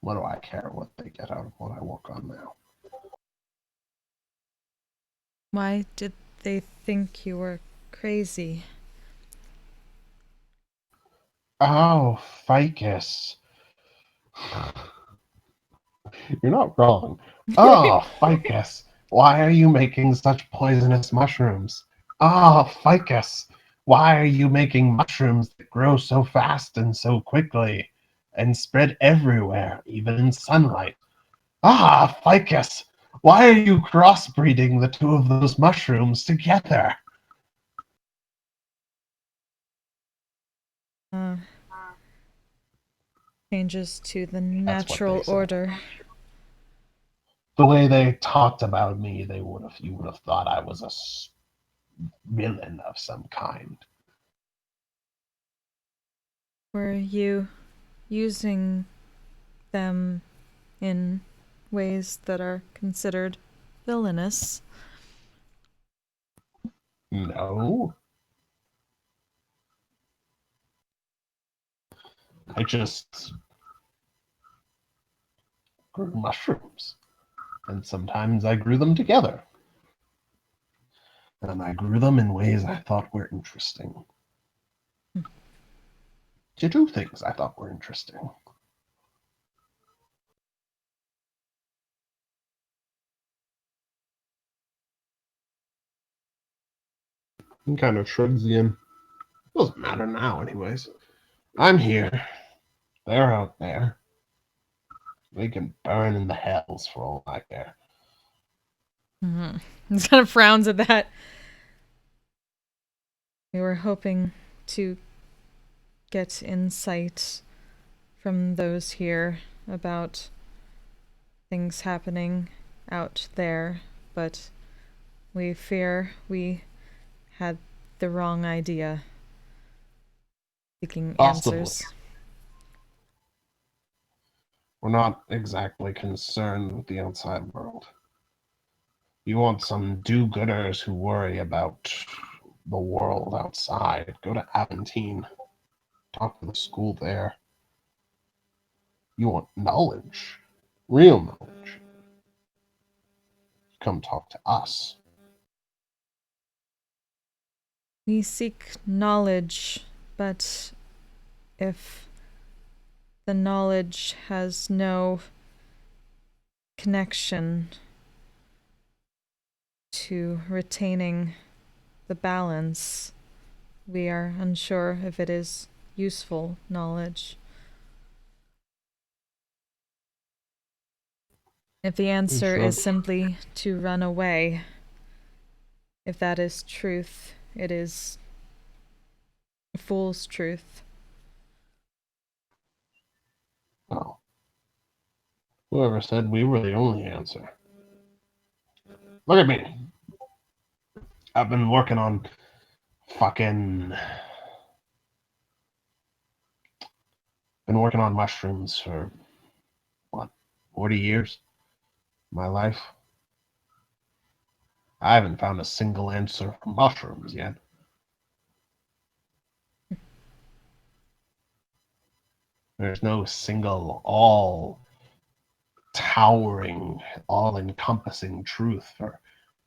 What do I care what they get out of what I work on now? Why did they think you were crazy? Oh, ficus. You're not wrong. Oh, ficus. Why are you making such poisonous mushrooms? Ah, ficus. Why are you making mushrooms that grow so fast and so quickly and spread everywhere, even in sunlight? Ah, ficus. Why are you crossbreeding the two of those mushrooms together? Changes to the That's what they natural said. order. The way they talked about me, you would have thought I was a villain of some kind. Were you using them in ways that are considered villainous? No. I just grew mushrooms. And sometimes I grew them together. And I grew them in ways I thought were interesting. To do things I thought were interesting. He kind of shrugs again. Doesn't matter now, anyways. I'm here. They're out there. They can burn in the hells for all I care. Mm-hmm. He kind of frowns at that. We were hoping to get insight from those here about things happening out there, but we fear we had the wrong idea. Seeking Possibly. answers. We're not exactly concerned with the outside world. You want some do-gooders who worry about the world outside. Go to Aventine. Talk to the school there. You want knowledge. Real knowledge. Come talk to us. We seek knowledge, but if the knowledge has no connection to retaining the balance, we are unsure if it is useful knowledge. If the answer is simply to run away, if that is truth, it is a fool's truth. Oh. Whoever said we were the only answer? Look at me. I've been working on mushrooms for, what, 40 years? My life. I haven't found a single answer for mushrooms yet. There's no single, all-towering, all-encompassing truth for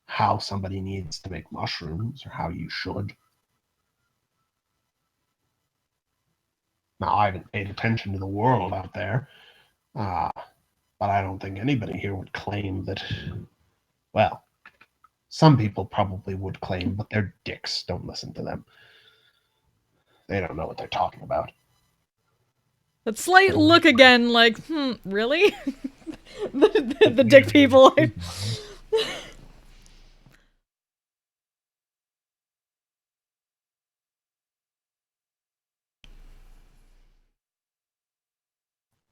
how somebody needs to make mushrooms or how you should. Now, I haven't paid attention to the world out there, but I don't think anybody here would claim that, well, some people probably would claim, but they're dicks. Don't listen to them. They don't know what they're talking about. That slight look again, like, really? the dick people.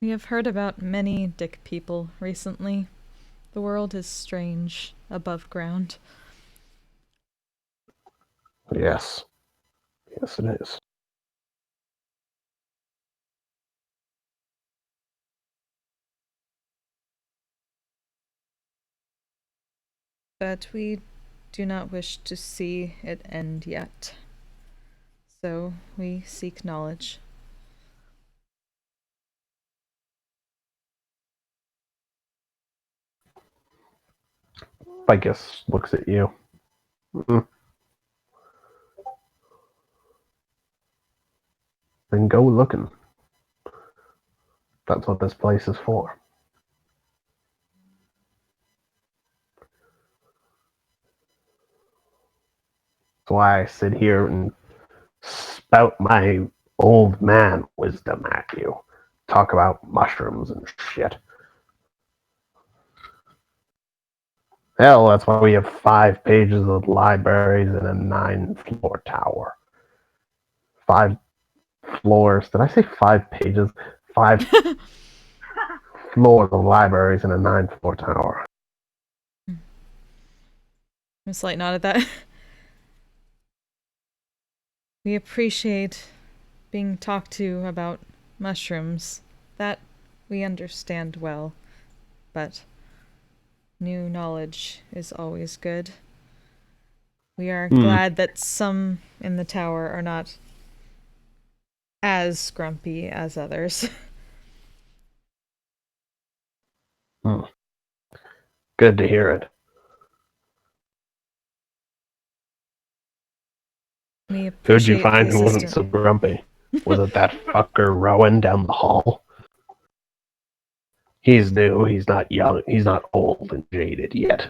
We have heard about many dick people recently. The world is strange above ground. Yes. Yes, it is. But we do not wish to see it end yet. So we seek knowledge. Ficus looks at you. Mm. Then go looking. That's what this place is for. That's why I sit here and spout my old man wisdom at you. Talk about mushrooms and shit. Hell, that's why we have 5 pages of libraries and a 9-floor tower. 5 floors. Did I say 5 pages? 5 floors of libraries and a 9-floor tower. A slight nod at that. We appreciate being talked to about mushrooms. That we understand well. But new knowledge is always good. We are glad that some in the tower are not as grumpy as others. Good to hear it. We Who'd you appreciate find the who wasn't assistance. so grumpy? Was it that fucker Rowan down the hall? He's new, he's not young, he's not old and jaded yet.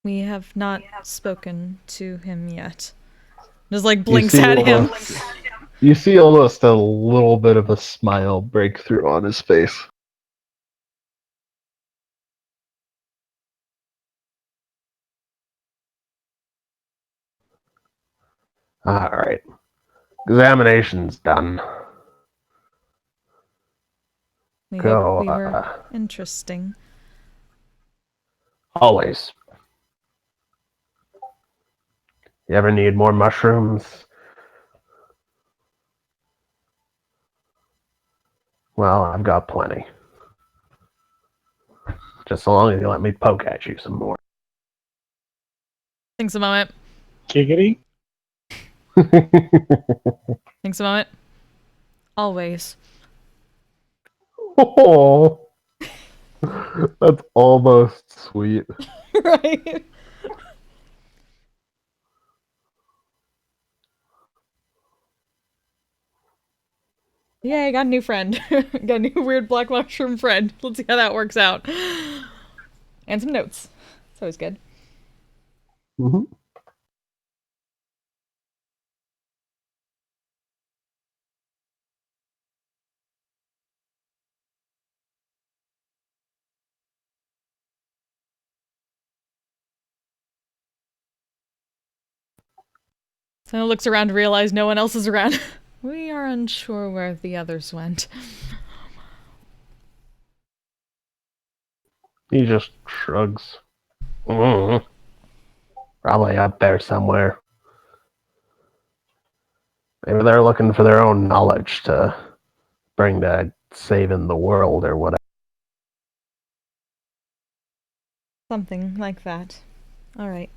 We have not spoken to him yet. Just like blinks at him. You see almost a little bit of a smile break through on his face. Alright. Examination's done. We Go, hope we were interesting. Always. You ever need more mushrooms? Well, I've got plenty. Just so long as you let me poke at you some more. Thanks a moment. Giggity. Thanks a moment. Always. Oh, that's almost sweet. Right? Yay, I got a new friend. Got a new weird black mushroom friend. Let's see how that works out. And some notes. It's always good. Mm-hmm. So looks around to realize no one else is around. We are unsure where the others went. He just shrugs. Probably up there somewhere. Maybe they're looking for their own knowledge to bring to saving the world or whatever. Something like that. Alright.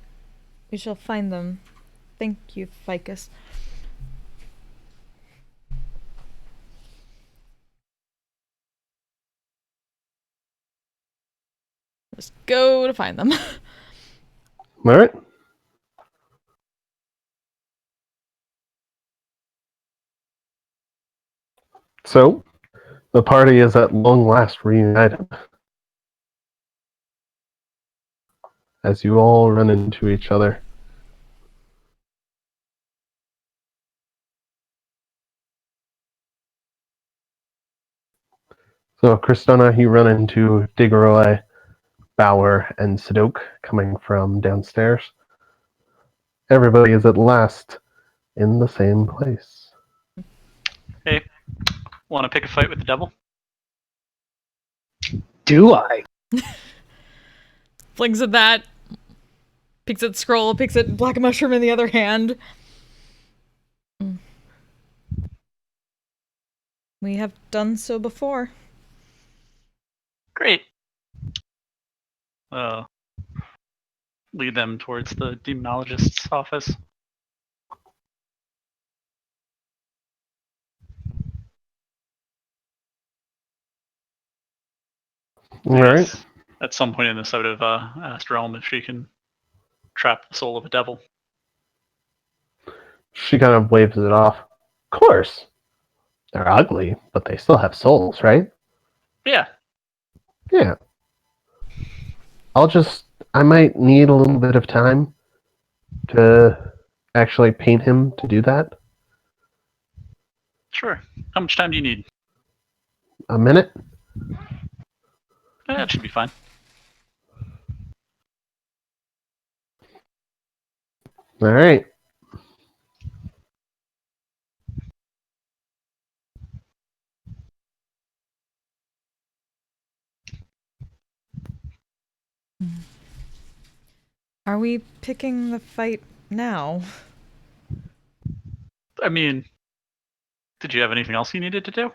We shall find them. Thank you, Ficus. Let's go to find them. Alright. So, the party is at long last reunited. As you all run into each other. So, Kristona, you run into Digoroy, Bauer, and Sadok coming from downstairs. Everybody is at last in the same place. Hey, want to pick a fight with the devil? Do I? Flings at that. Picks at scroll, picks at black mushroom in the other hand. We have done so before. Great. Lead them towards the demonologist's office. Alright. At some point in this, I would have asked Realm if she can trap the soul of a devil. She kind of waves it off. Of course. They're ugly, but they still have souls, right? Yeah. Yeah. I might need a little bit of time to actually paint him to do that. Sure. How much time do you need? A minute? That should be fine. All right. Are we picking the fight now? I mean, did you have anything else you needed to do?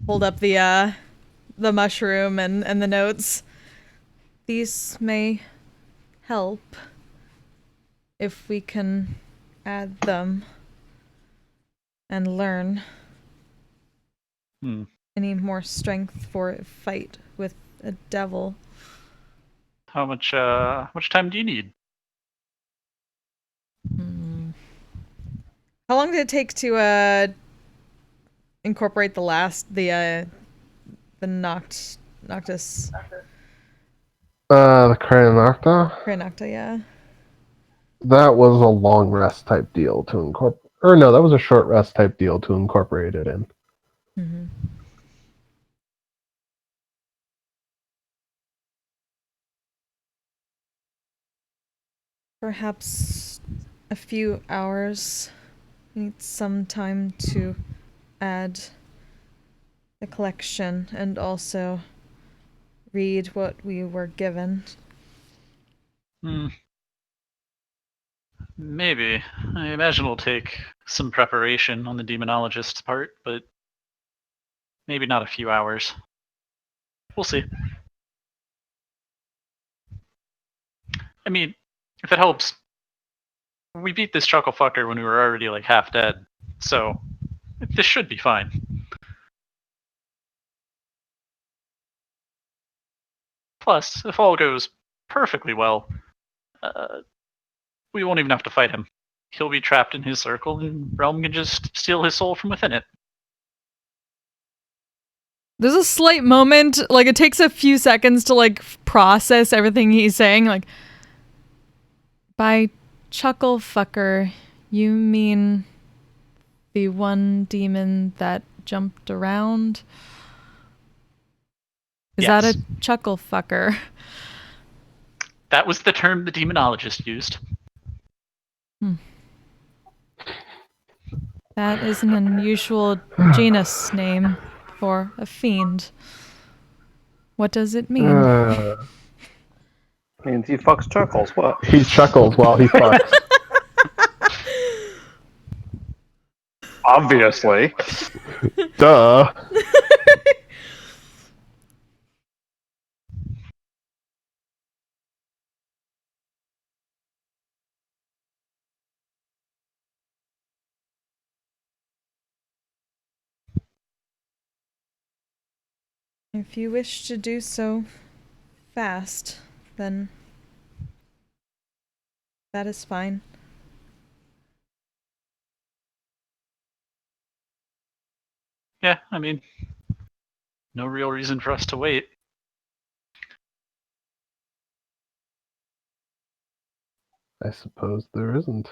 Hold up the mushroom and the notes. These may help if we can add them and learn Hmm. any more strength for a fight with a devil. How much time do you need? How long did it take to incorporate the Noctis The Kranakta? Nocta, yeah. That was a long rest type deal to incorporate. Or no, that was a short rest type deal to incorporate it in. Mm-hmm. Perhaps a few hours. We need some time to add the collection and also read what we were given. Maybe. I imagine it'll take some preparation on the demonologist's part, but maybe not a few hours. We'll see. I mean, if it helps, we beat this chuckle fucker when we were already like half dead, so this should be fine. Plus, if all goes perfectly well, we won't even have to fight him. He'll be trapped in his circle, and Realm can just steal his soul from within it. There's a slight moment, like it takes a few seconds to like process everything he's saying. Like, by chuckle fucker, you mean the one demon that jumped around? Is that Yes. a chuckle fucker? That was the term the demonologist used. That is an unusual genus name for a fiend. What does it mean? Means he fucks chuckles. What? He chuckles while he fucks. Obviously. Duh. If you wish to do so fast, then that is fine. Yeah, I mean, no real reason for us to wait. I suppose there isn't.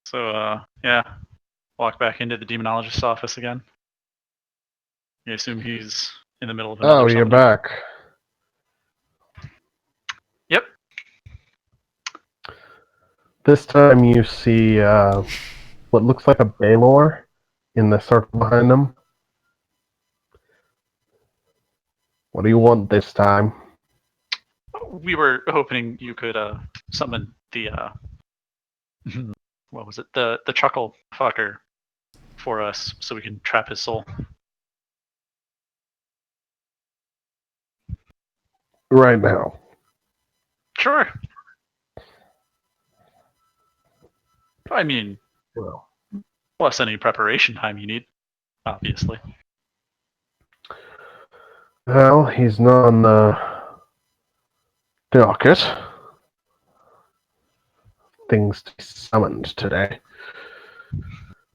So, yeah, walk back into the demonologist's office again. I assume he's in the middle of another Oh, you're summoning. back. Yep. This time you see what looks like a Baylor in the circle behind them. What do you want this time? We were hoping you could summon the what was it? The chuckle fucker for us so we can trap his soul. Right now. Sure. I mean, Well, Plus any preparation time you need, obviously. Well, he's not on the docket. Things to be summoned today.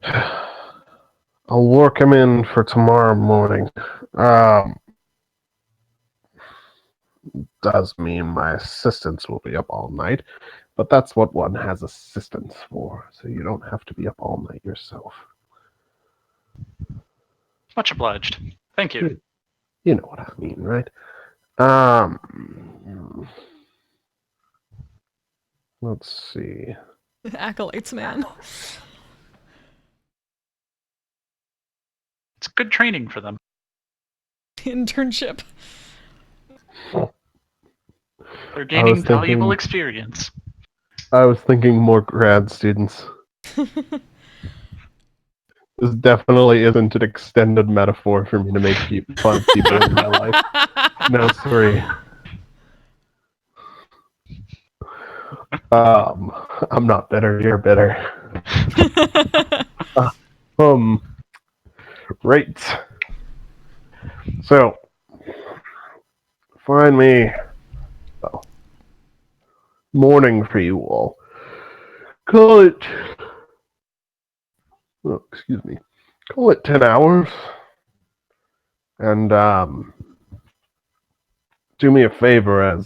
I'll work him in for tomorrow morning. Does mean my assistants will be up all night, but that's what one has assistants for, so you don't have to be up all night yourself. Much obliged. Thank you. You know what I mean, right? Let's see. Acolytes, man. It's good training for them. Internship. They're gaining thinking- valuable experience. I was thinking more grad students. This definitely isn't an extended metaphor for me to make fun of people in my life. No, sorry. I'm not bitter. You're bitter. Right. So, find me. Well, morning for you all. Call it. Oh, excuse me. Call it 10 hours. And, do me a favor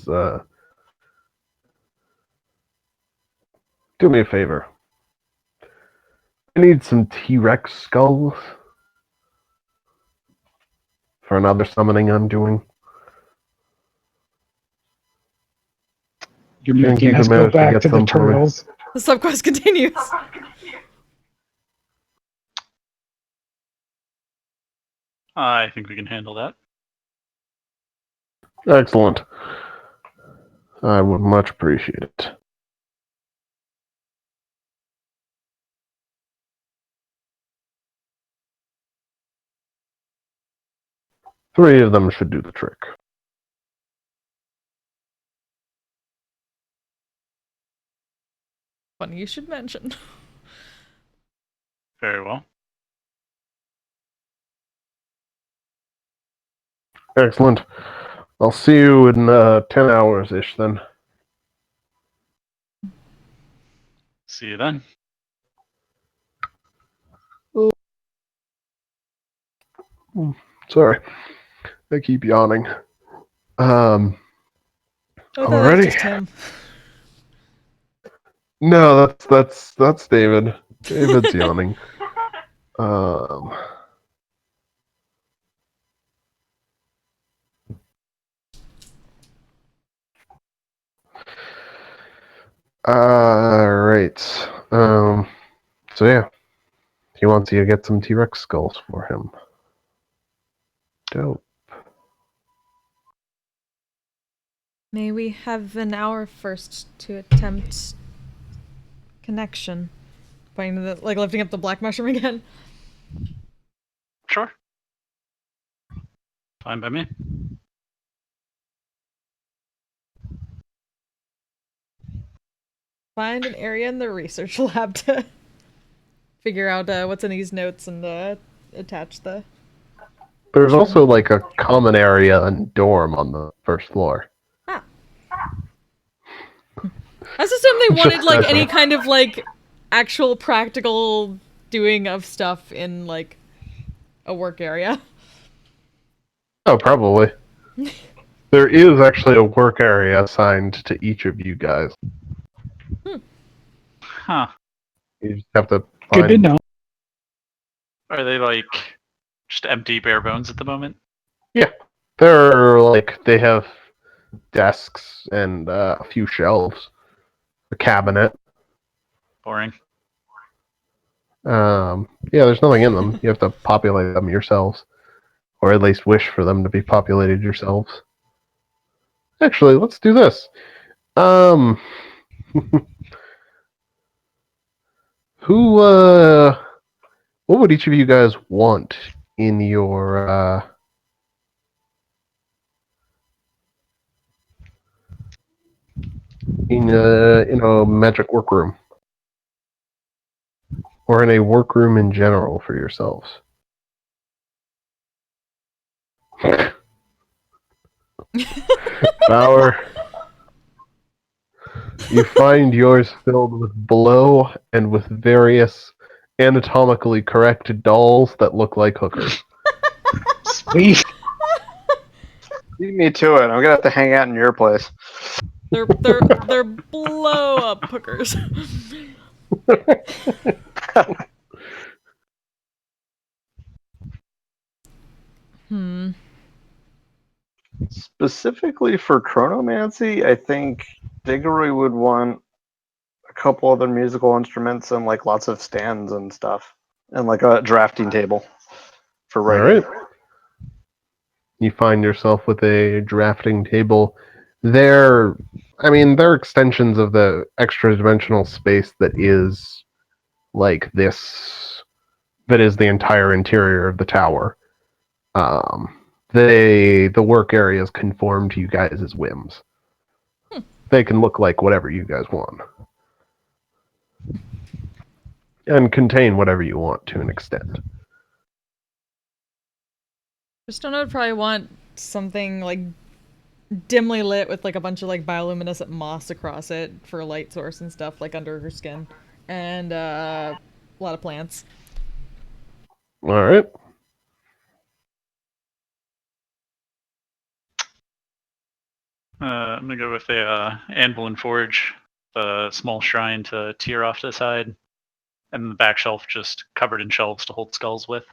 do me a favor. I need some T-Rex skulls for another summoning I'm doing. You're Think you making us can go manage to back get to the some for me? turtles. The subquest continues. I think we can handle that. Excellent. I would much appreciate it. Three of them should do the trick. Funny you should mention. Very well. Excellent. I'll see you in 10 hours-ish then. See you then. Sorry. I keep yawning. Oh, that was Alrighty. just him. No, that's David. David's yawning. Right. So yeah. He wants you to get some T-Rex skulls for him. Dope. May we have an hour first to attempt connection? Pointing to the, like, lifting up the black mushroom again. Sure. Fine by me. Find an area in the research lab to figure out what's in these notes and attach the... There's also like a common area and dorm on the first floor. Ah. I just assumed they wanted, like, any kind of, like, actual practical doing of stuff in, like, a work area. Oh, probably. There is actually a work area assigned to each of you guys. Huh. You just have to Good to find. know. Are they like just empty bare bones at the moment? They're like they have desks and a few shelves, a cabinet. Boring. Yeah, there's nothing in them. You have to populate them yourselves, or at least wish for them to be populated yourselves. Actually, let's do this. Who, what would each of you guys want in your, in a magic workroom? or in a workroom in general for yourselves? Bauer, you find yours filled with blow and with various anatomically correct dolls that look like hookers. Sweet. Beat me to it. I'm gonna have to hang out in your place. They're blow up hookers. Hmm. Specifically for chronomancy, I think Diggory would want a couple other musical instruments and like lots of stands and stuff, and like a drafting table for All writing. right. You find yourself with a drafting table. They're extensions of the extra dimensional space that is like this, that is the entire interior of the tower. The work areas conform to you guys' whims. They can look like whatever you guys want. And contain whatever you want to an extent. Just don't know. I'd probably want something like dimly lit with like a bunch of like bioluminescent moss across it for a light source and stuff, like under her skin, and a lot of plants. All right. I'm gonna go with a anvil and forge, a small shrine to tear off to the side, and the back shelf just covered in shelves to hold skulls with.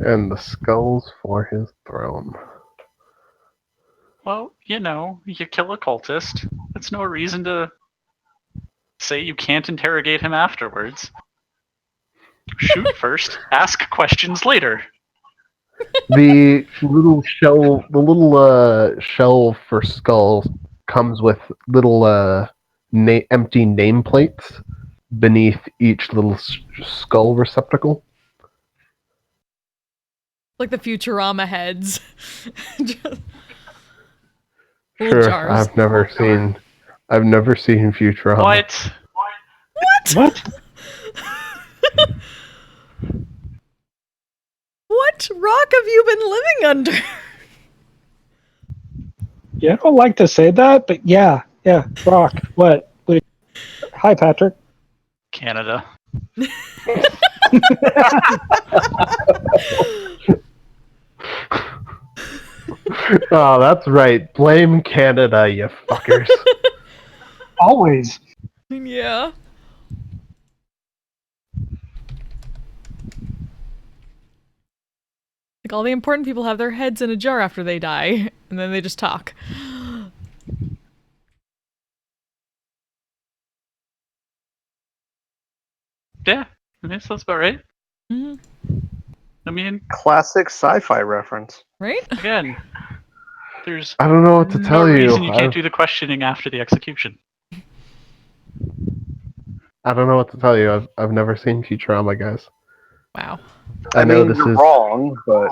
And the skulls for his throne. Well, you kill a cultist. That's no reason to say you can't interrogate him afterwards. Shoot first, ask questions later. The little shell for skulls comes with little empty nameplates beneath each little skull receptacle. Like the Futurama heads. Just little Sure, jars. I've never seen Futurama. What? What? What rock have you been living under? Yeah, I don't like to say that, but yeah, rock. What? Hi, Patrick. Canada. Oh, that's right. Blame Canada, you fuckers. Always. Yeah. Like all the important people have their heads in a jar after they die, and then they just talk. Yeah, that sounds about right. Mhm. I mean, Classic sci-fi reference. Right? again, there's I don't know what to no tell you. reason you can't do the questioning after the execution. I don't know what to tell you. I've never seen Futurama, guys. Wow. I know mean, this you're is wrong, but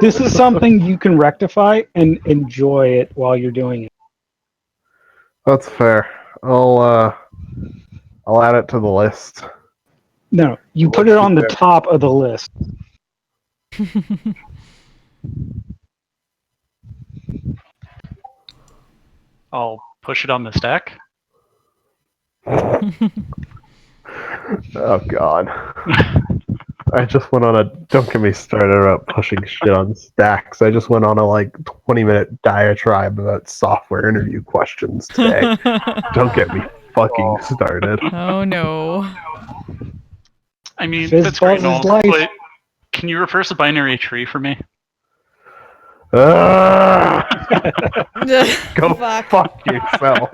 This is something you can rectify and enjoy it while you're doing it. That's fair. I'll add it to the list. No, you put it on the top of the list. I'll push it on the stack. Oh God. I just went on a, don't get me started about pushing shit on stacks. I just went on a 20-minute diatribe about software interview questions today. Don't get me fucking started. Oh no. I mean, Fizz that's great and Buzz's all, life. but can you reverse a binary tree for me? Ah! Go Fuck. fuck yourself.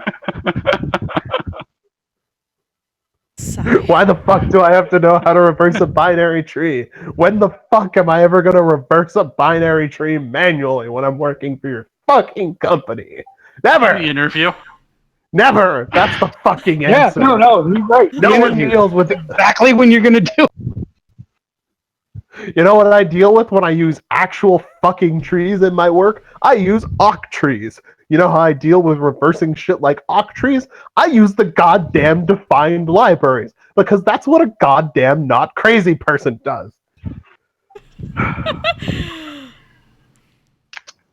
Sigh. Why the fuck do I have to know how to reverse a binary tree? When the fuck am I ever gonna reverse a binary tree manually when I'm working for your fucking company? Never! The interview. Never! That's the fucking Yeah, answer. no, you're right. No The one interview. deals with Exactly when you're gonna do it. You know what I deal with when I use actual fucking trees in my work? I use oak trees. You know how I deal with reversing shit like oak trees? I use the goddamn defined libraries because that's what a goddamn not crazy person does.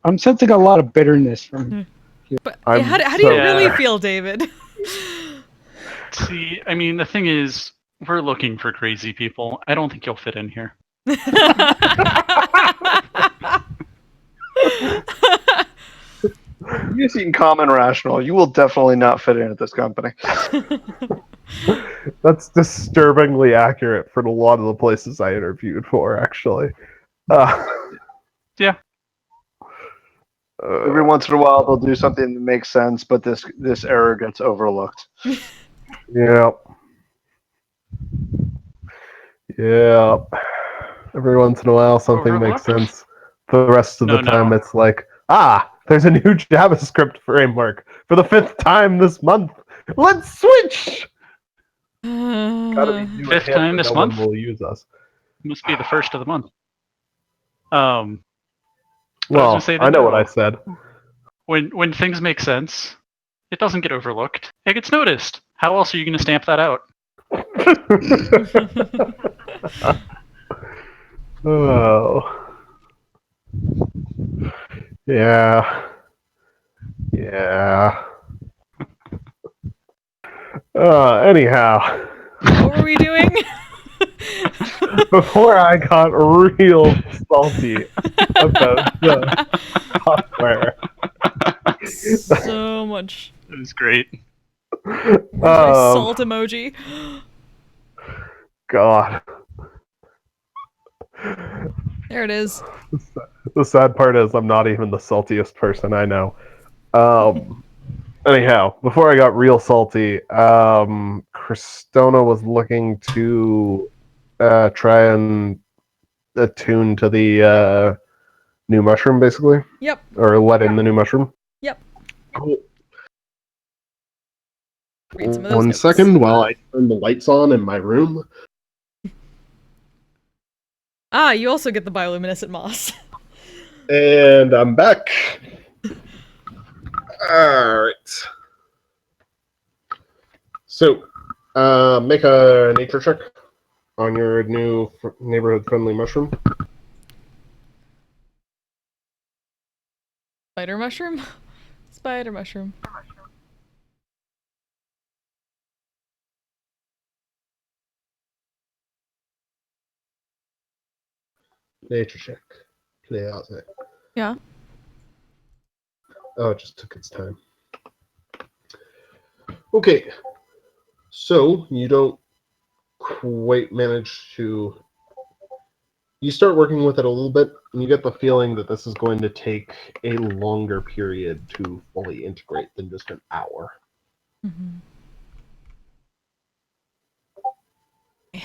I'm sensing a lot of bitterness from. But I'm how do so- you really Yeah. feel, David? See, I mean, the thing is, we're looking for crazy people. I don't think you'll fit in here. You seem calm and rational. You will definitely not fit in at this company. That's disturbingly accurate for a lot of the places I interviewed for, actually. Uh, Yeah. Every once in a while, they'll do something that makes sense, but this error gets overlooked. yeah. Yeah. Every once in a while, something makes Overlooked? sense. The rest of the No, time, no. it's like, there's a new JavaScript framework for the 5th time this month. Let's switch! Gotta be new Fifth at hand, time but this no one month? will use us. Must be the first of the month. But I was Well, gonna say I that know what no. I said. When things make sense, it doesn't get overlooked. It gets noticed. How else are you gonna stamp that out? Oh. Yeah. Yeah. Anyhow, What were we doing? before I got real salty about the software, So much. It was great. Where's my salt emoji? God. There it is. The sad part is I'm not even the saltiest person I know. Anyhow, before I got real salty, Cristona was looking to try and attune to the new mushroom, basically, Yep. or let in the new mushroom. Yep. Cool. Read some of those One notes. second while I turn the lights on in my room. You also get the bioluminescent moss. And I'm back. Alright. So, make a nature check on your new neighborhood-friendly mushroom. Spider mushroom? Spider mushroom. Nature check. Play out there. Yeah. Oh, it just took its time. Okay. So, you don't quite manage to... You start working with it a little bit, and you get the feeling that this is going to take a longer period to fully integrate than just an hour. Mm-hmm. Yeah.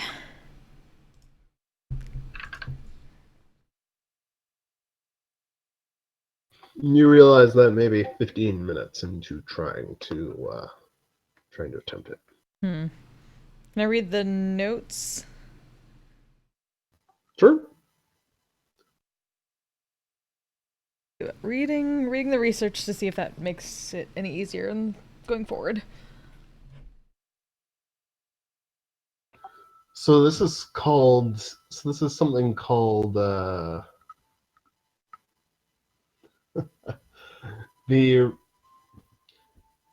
You realize that maybe 15 minutes into trying to attempt it. Can I read the notes? Sure. Reading the research to see if that makes it any easier in going forward. So this is called. So this is something called the.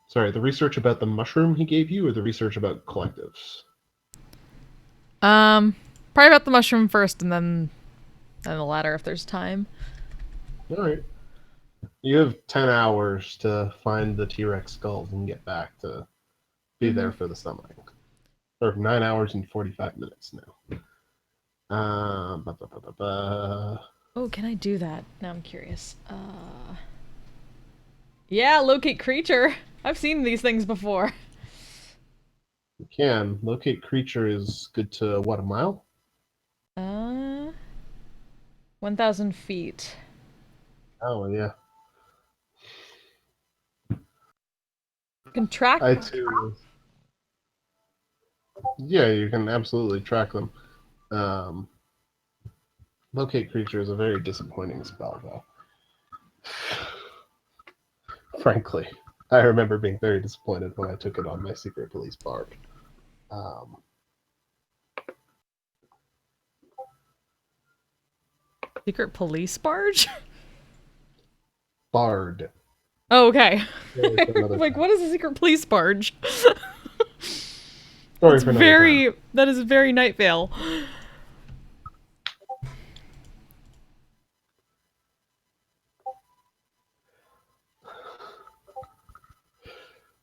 Sorry, the research about the mushroom he gave you, or the research about collectives. Probably about the mushroom first, and then the latter if there's time. All right. You have 10 hours to find the T-Rex skulls and get back to be there for the summoning. Or 9 hours and 45 minutes now. Oh, can I do that? Now I'm curious. Yeah, locate creature. I've seen these things before. You can. Locate creature is good to, what, a mile? 1,000 feet. Oh, yeah. You can track. I too. Yeah, you can absolutely track them. Locate creature is a very disappointing spell, though. frankly. I remember being very disappointed when I took it on my secret police bark. Secret police barge? Bard. Oh, okay. Story for another Like, time. what is a secret police barge? Story It's for another time. that is very Night Vale.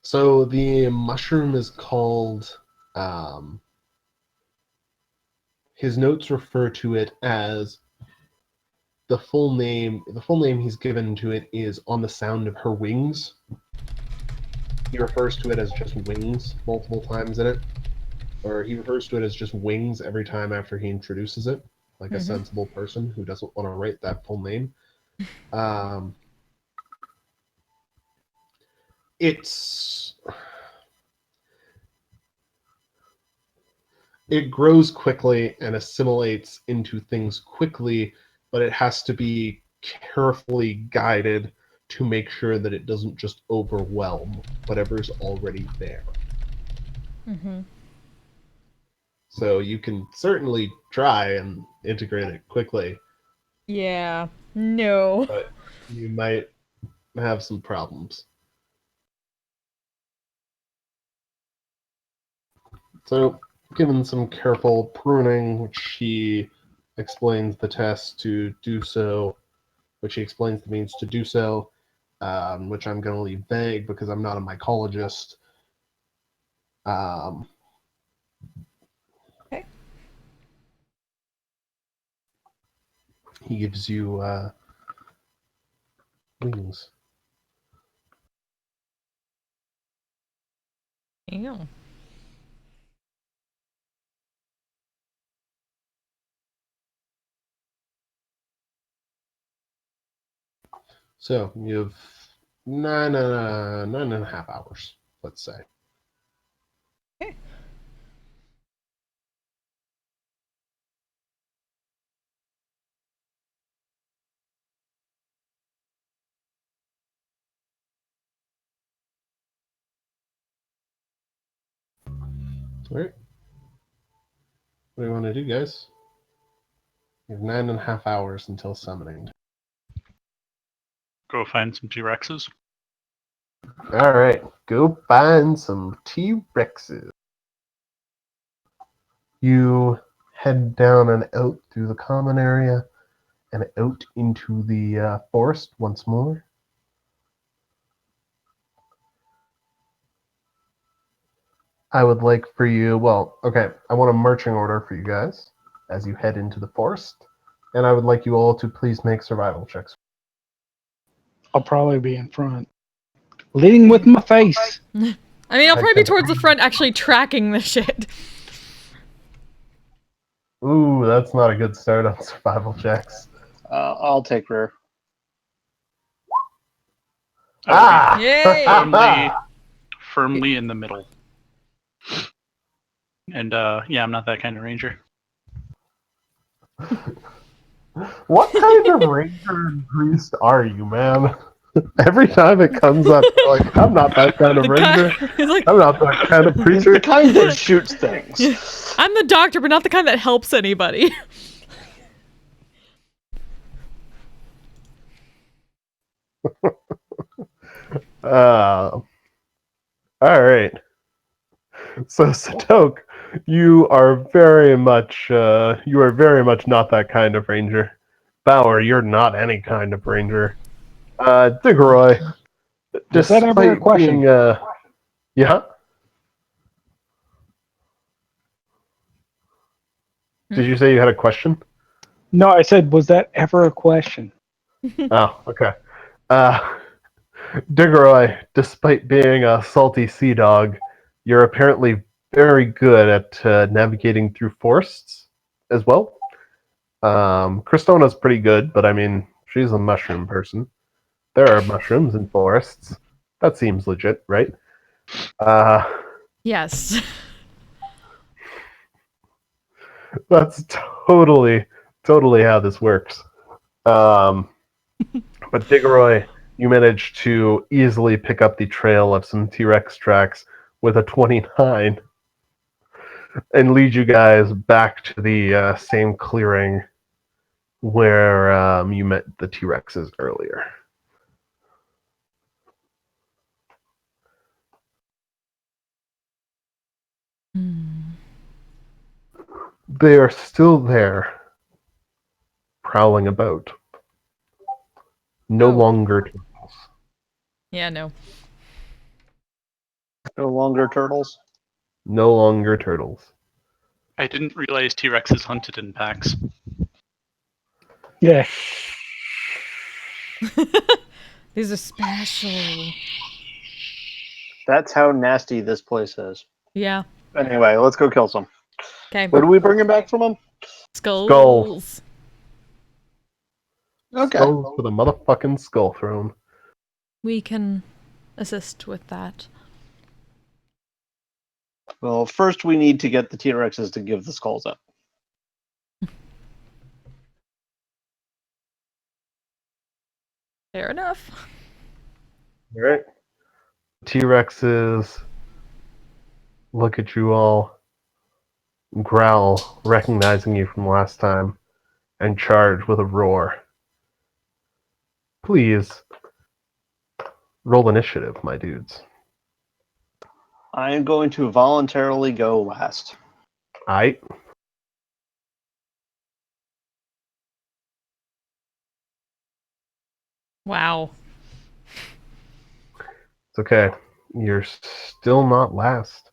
So the mushroom is called. His notes refer to it as the full name. The full name he's given to it is "On the Sound of Her Wings." He refers to it as just wings multiple times in it, or he refers to it as just wings every time after he introduces it, like a sensible person who doesn't want to write that full name. It grows quickly and assimilates into things quickly, but it has to be carefully guided to make sure that it doesn't just overwhelm whatever's already there. So you can certainly try and integrate it quickly, Yeah. No. but you might have some problems. So, given some careful pruning, which she explains the test to do so, which he explains the means to do so, which I'm going to leave vague because I'm not a mycologist. Okay. He gives you wings. Ew. So you have nine and a half hours, let's say. Okay. All right. What do you want to do, guys? You have 9.5 hours until summoning. Go find some T-Rexes. All right, go find some T-Rexes. You head down and out through the common area and out into the forest once more. I would like for you, I want a marching order for you guys as you head into the forest, and I would like you all to please make survival checks. I'll probably be in front, leading with my face. I mean, I'll probably be towards the front actually tracking the shit. Ooh, that's not a good start on survival checks. I'll take rear. Ah! Yay! Firmly in the middle. And yeah, I'm not that kind of ranger. What kind of ranger and priest are you, man? Every time it comes up, you're like, I'm not that kind of The ranger. guy is like, I'm not that kind of He's preacher. the kind that shoots things. I'm the doctor, but not the kind that helps anybody. All right. So Satok, you are very much not that kind of ranger. Bauer, you're not any kind of ranger. Digoroy, Was that ever a despite question? being yeah. Did you say you had a question? No, I said, was that ever a question? Oh, okay. Digoroy, despite being a salty sea dog, you're apparently very good at navigating through forests as well. Kristona's pretty good, but I mean, she's a mushroom person. There are mushrooms in forests. That seems legit, right? Yes. That's totally how this works. But Digoroy, You manage to easily pick up the trail of some T-Rex tracks with a 29 and lead you guys back to the same clearing where you met the T-Rexes earlier. They are still there, prowling about. No Oh. longer turtles. Yeah, no. No longer turtles. No longer turtles. I didn't realize T-Rexes hunted in packs. Yeah. These are special. That's how nasty this place is. Yeah. Anyway, let's go kill some. Okay. What do we bring him back from him? Skulls. Okay. Skulls for the motherfucking skull throne. We can assist with that. Well, first we need to get the T-Rexes to give the skulls up. Fair enough. Alright. T-Rexes look at you all, growl, recognizing you from last time, and charge with a roar. Please, roll initiative, my dudes. I am going to voluntarily go last. Aight. Wow. It's okay. You're still not last.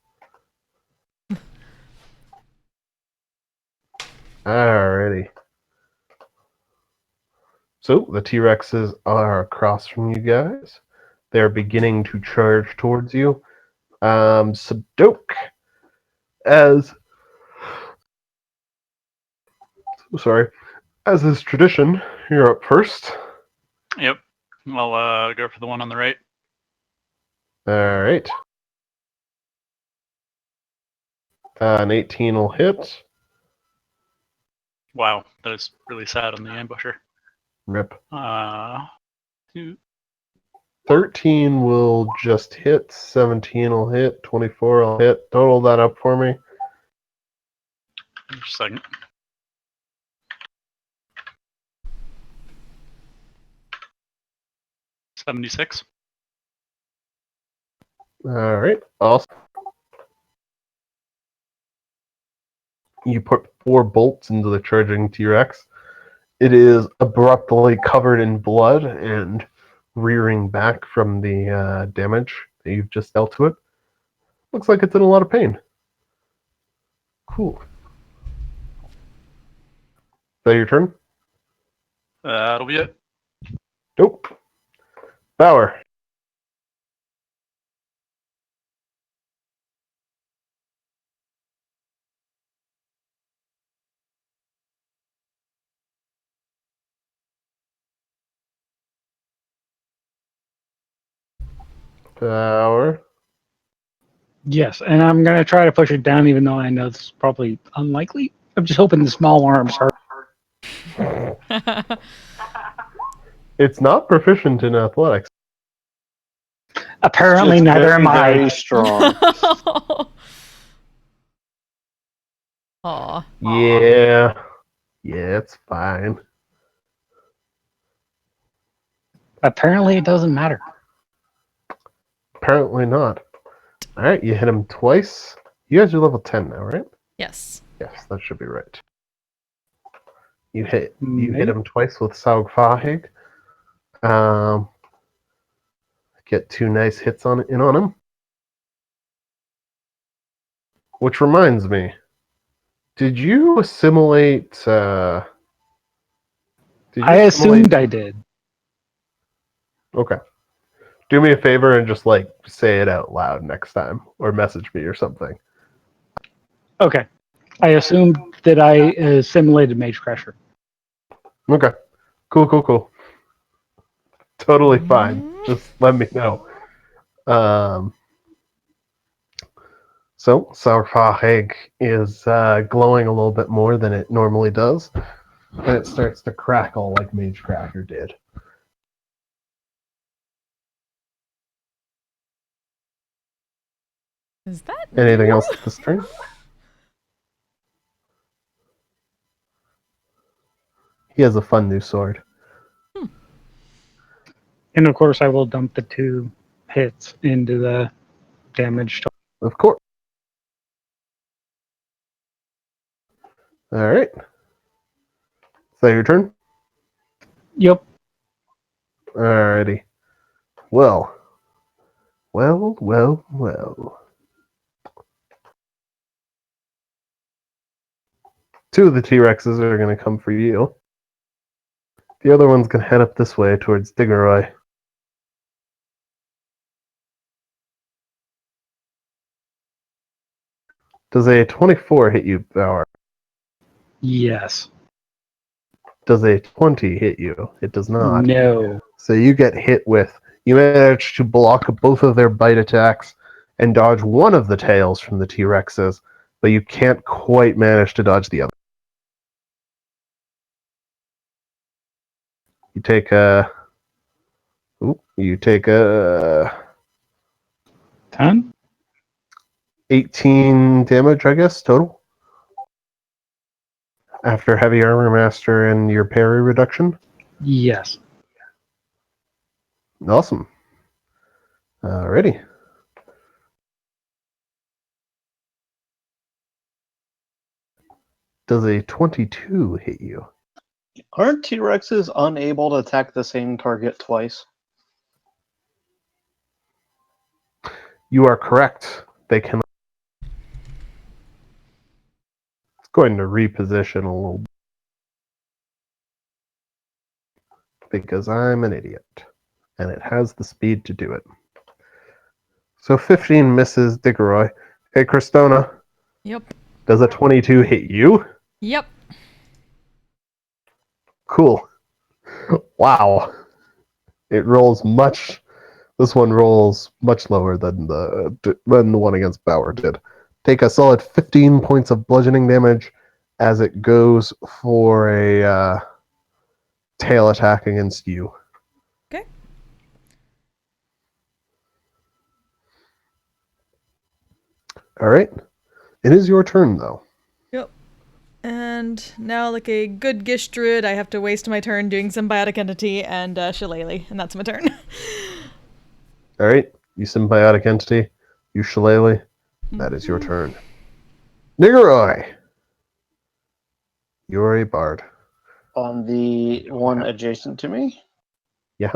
Alrighty. So, the T-Rexes are across from you guys. They're beginning to charge towards you. Sadok, as is tradition, you're up first. Yep. I'll go for the one on the right. Alright. An 18 will hit. Wow, that is really sad on the ambusher. Rip. 2. 13 will just hit. 17 will hit. 24 will hit. Total that up for me. Just a second. $76. Alright. Awesome. You put 4 bolts into the charging T-Rex. It is abruptly covered in blood and rearing back from the damage that you've just dealt to it. Looks like it's in a lot of pain. Cool. Is that your turn? That'll be it. Nope. Bauer. Bauer. Yes, and I'm gonna try to push it down, even though I know this is probably unlikely. I'm just hoping the small arms hurt. It's not proficient in athletics. Apparently, Just neither very, am I. very strong. Aw. Yeah. Yeah, it's fine. Apparently, it doesn't matter. Apparently not. Alright, you hit him twice. You guys are level 10 now, right? Yes. Yes, that should be right. You hit Maybe. him twice with Saug Fahig. Get 2 nice hits on him. Which reminds me, did you assimilate? I assumed I did. Okay. Do me a favor and just say it out loud next time, or message me or something. Okay. I assumed that I assimilated Mage Crusher. Okay. Cool. Totally fine. Just let me know. So Sarfaheg is glowing a little bit more than it normally does, and it starts to crackle like Mage Cracker did. Is that Anything new? else this turn? He has a fun new sword. And of course, I will dump the 2 hits into the damage. Of course. All right. Is that your turn? Yep. Alrighty. Well. Two of the T-Rexes are going to come for you. The other one's going to head up this way towards Diggeroy. Does a 24 hit you, Bauer? Yes. Does a 20 hit you? It does not. No. So you get hit with. You manage to block both of their bite attacks and dodge one of the tails from the T-Rexes, but you can't quite manage to dodge the other. You take a. You take a 10? 18 damage, I guess, total. After Heavy Armor Master and your parry reduction. Yes. Awesome. Alrighty. Does a 22 hit you? Aren't T-Rexes unable to attack the same target twice? You are correct. They can. It's going to reposition a little bit because I'm an idiot. And it has the speed to do it. So 15 misses Diggeroy. Hey, Cristona, Yep. does a 22 hit you? Yep. Cool. Wow. It rolls much. This one rolls much lower than the one against Bauer did. Take a solid 15 points of bludgeoning damage as it goes for a tail attack against you. Okay. All right. It is your turn, though. Yep. And now, like a good Gish druid, I have to waste my turn doing Symbiotic Entity and Shillelagh, and that's my turn. All right. You symbiotic entity. You Shillelagh. That is your turn. Niggeroy! You're a bard. On the one adjacent to me? Yeah.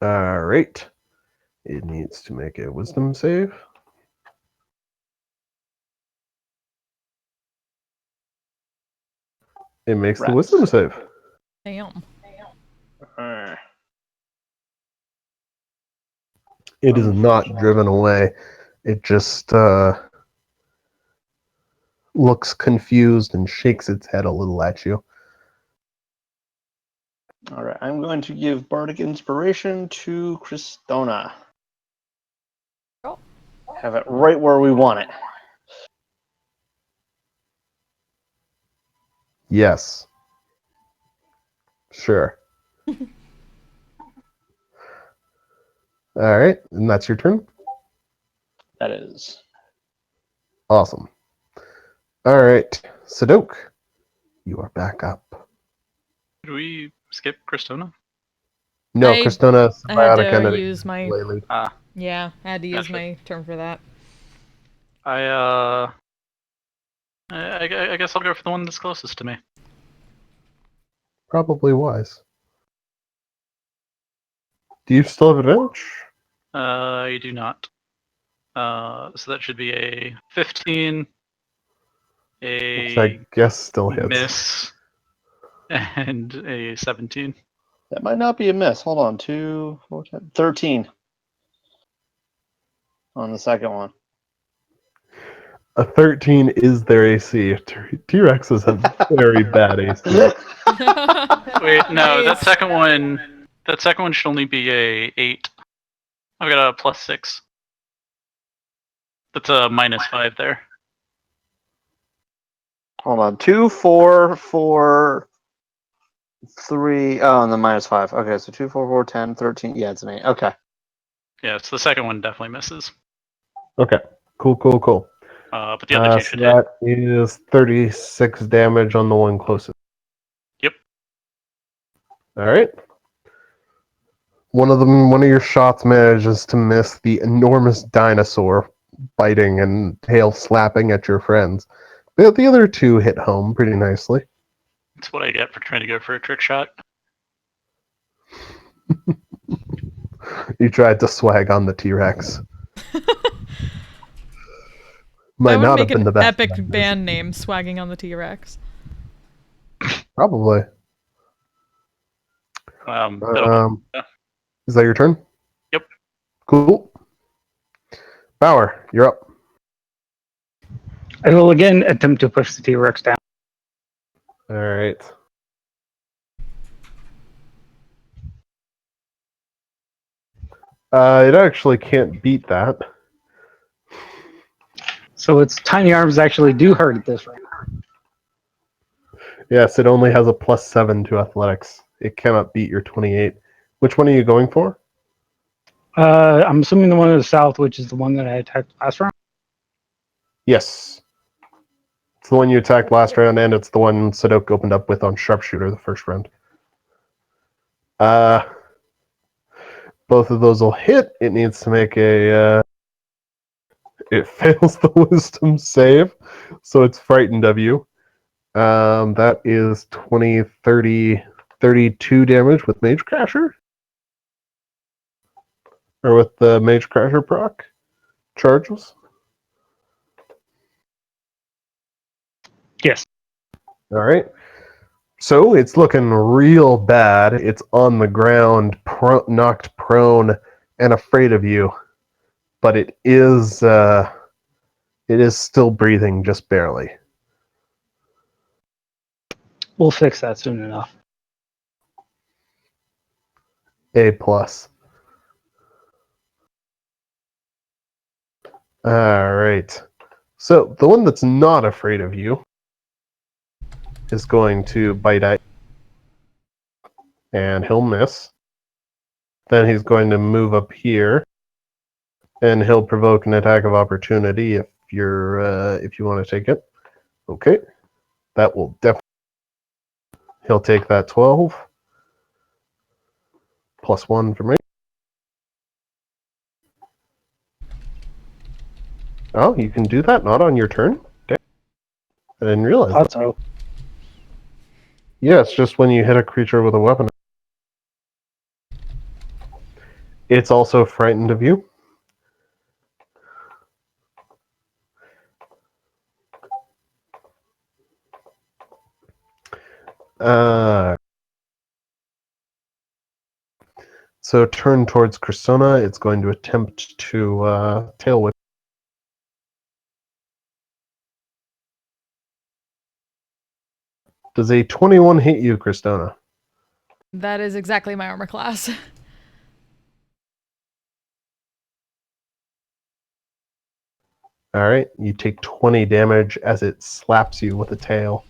All right. It needs to make a wisdom save. It makes the Rats. wisdom save. Damn. Uh, It is not driven away. It just looks confused and shakes its head a little at you. all right, I'm going to give Bardic Inspiration to Cristona. Oh. Have it right where we want it. Yes. Sure. All right. And that's your turn? That is. Awesome. All right. Sadok, you are back up. Did we skip Cristona? No, Cristona, I had symbiotic to entity. use my... Lately. Yeah, I had to use Gotcha. my turn for that. I guess I'll go for the one that's closest to me. Probably wise. Do you still have advantage? You do not. So that should be a 15, Which I a guess still hits. miss, and a 17. That might not be a miss. Hold on. 2, 4, 10, 13 on the second one. A 13 is their AC. T-Rexes have very bad AC. Wait, no, Nice. that second one should only be a 8. I've got a +6. That's a -5 there. Hold on. 2, 4, 4, 3. Oh, and then -5. Okay, so 2, 4, 4, 10, 13. Yeah, it's an 8. Okay. Yeah, so the second one definitely misses. Okay. Cool. But the other two So should hit. that is 36 damage on the one closest. Yep. All right. One of your shots manages to miss the enormous dinosaur biting and tail slapping at your friends. But the other two hit home pretty nicely. That's what I get for trying to go for a trick shot. You tried to swag on the T-Rex. Might That would not make have been an the best. epic ideas. band name, Swagging on the T-Rex. Probably. That'll be, Is that your turn? Yep. Cool. Bauer, you're up. I will again attempt to push the T-Rex down. All right. It actually can't beat that. So its tiny arms actually do hurt at this rate. Yes, it only has a +7 to athletics. It cannot beat your 28. Which one are you going for? I'm assuming the one to the south, which is the one that I attacked last round. Yes. It's the one you attacked last round, and it's the one Sadok opened up with on Sharpshooter the first round. Both of those will hit. It needs to make a... it fails the wisdom save, so it's frightened of you. That is 20, 30, 32 damage with Mage Crasher? Or with the Mage Crasher proc charges? Yes. All right. So it's looking real bad. It's on the ground, knocked prone, and afraid of you. But it is still breathing, just barely. We'll fix that soon enough. A plus. All right. So the one that's not afraid of you is going to bite at you, and he'll miss. Then he's going to move up here, and he'll provoke an attack of opportunity if you want to take it. Okay, that will definitely. He'll take that 12 +1 for me. Oh, you can do that? Not on your turn? Damn. I didn't realize that. Thought so. Yeah, it's just when you hit a creature with a weapon. It's also frightened of you. So turn towards Cressona. It's going to attempt to tail whip. Does a 21 hit you, Cressona? That is exactly my armor class. All right, you take 20 damage as it slaps you with a tail.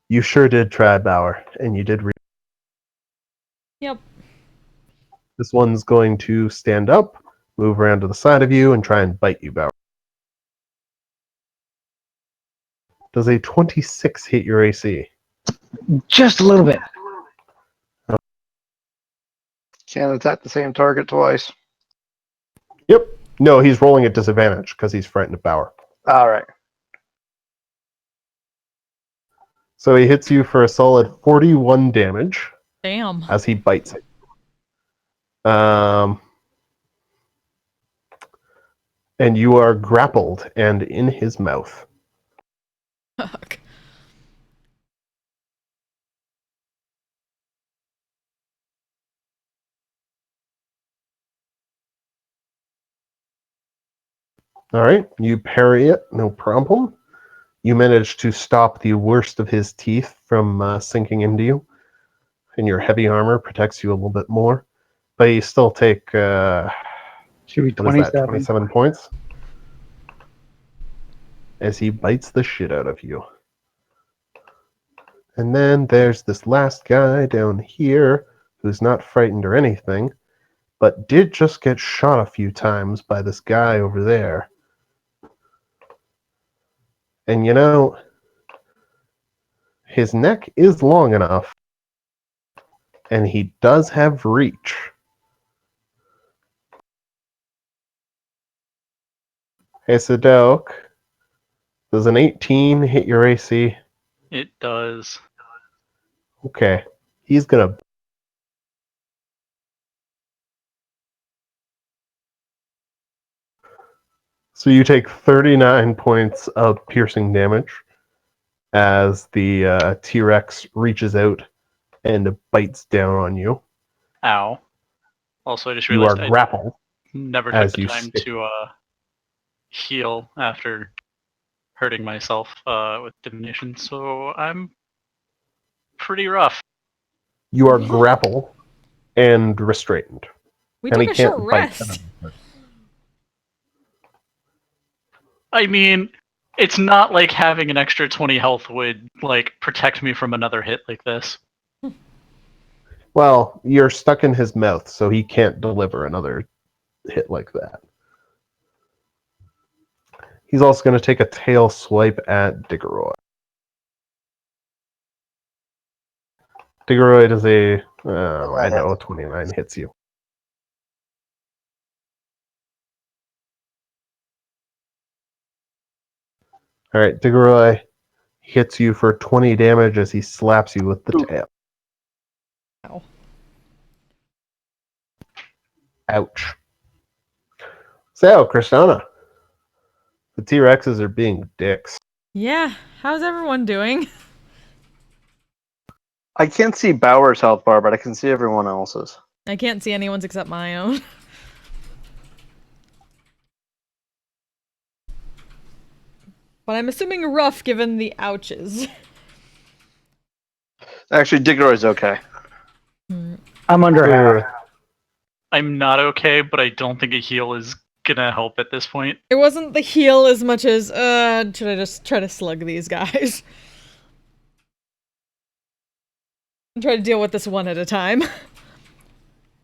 You sure did try, Bauer, and you did. Yep. This one's going to stand up, move around to the side of you, and try and bite you, Bauer. Does a 26 hit your AC? Just a little bit. Can't attack the same target twice. Yep. No, he's rolling at disadvantage because he's frightened of Bauer. All right. So he hits you for a solid 41 damage Damn. as he bites it. And you are grappled and in his mouth. Fuck. All right, you parry it, no problem. You manage to stop the worst of his teeth from sinking into you, and your heavy armor protects you a little bit more. But you still take, Should be what is that, 27. 27 points? As he bites the shit out of you. And then there's this last guy down here who's not frightened or anything, but did just get shot a few times by this guy over there. And you know, his neck is long enough, and he does have reach. Hey, Sadok, does an 18 hit your AC? It does. Okay, he's gonna. So you take 39 points of piercing damage as the T-Rex reaches out and bites down on you. Ow. Also, I just You are realized I grappled never took as the you time stick. to heal after hurting myself with divination, so I'm pretty rough. You are grappled and restrained. We And took he a short can't bite rest. another. I mean, it's not like having an extra 20 health would like protect me from another hit like this. Well, you're stuck in his mouth, so he can't deliver another hit like that. He's also going to take a tail swipe at Diggeroy. Diggeroy does I know, 29 hits you. Alright, Diggeroy hits you for 20 damage as he slaps you with the tail. Ow. Ouch. So, Kristana, the T-Rexes are being dicks. Yeah, how's everyone doing? I can't see Bauer's health bar, but I can see everyone else's. I can't see anyone's except my own. But I'm assuming rough given the ouches. Actually, Diggeroy's okay. I'm under half. Diggeroy, I'm not okay, but I don't think a heal is gonna help at this point. It wasn't the heal as much as, should I just try to slug these guys? And try to deal with this one at a time.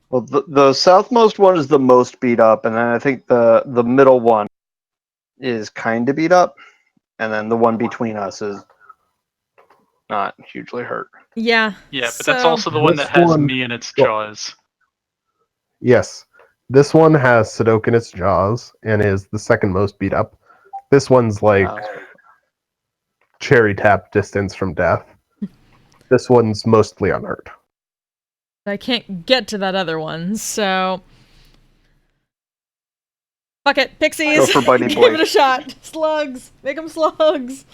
Well, the southmost one is the most beat up, and then I think the middle one is kind of beat up, and then the one between us is not hugely hurt. Yeah. Yeah, but that's also the one that This has one- me in its well- jaws. Yes. This one has Sadok in its jaws and is the second most beat up. This one's like cherry tap distance from death. This one's mostly unhurt. I can't get to that other one, so... Fuck it, pixies! Go for Bitey Give Blade. it a shot! Slugs! Make them slugs!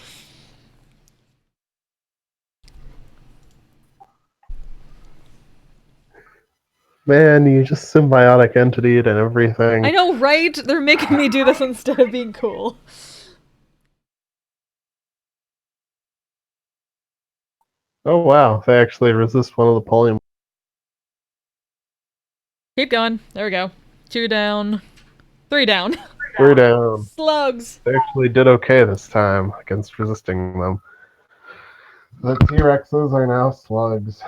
Man, you just symbiotic entity and everything. I know, right? They're making me do this instead of being cool. Oh wow, they actually resist one of the polymorphs. Keep going. There we go. 2 down. 3 down. 3 down. Slugs! They actually did okay this time against resisting them. The T-Rexes are now slugs.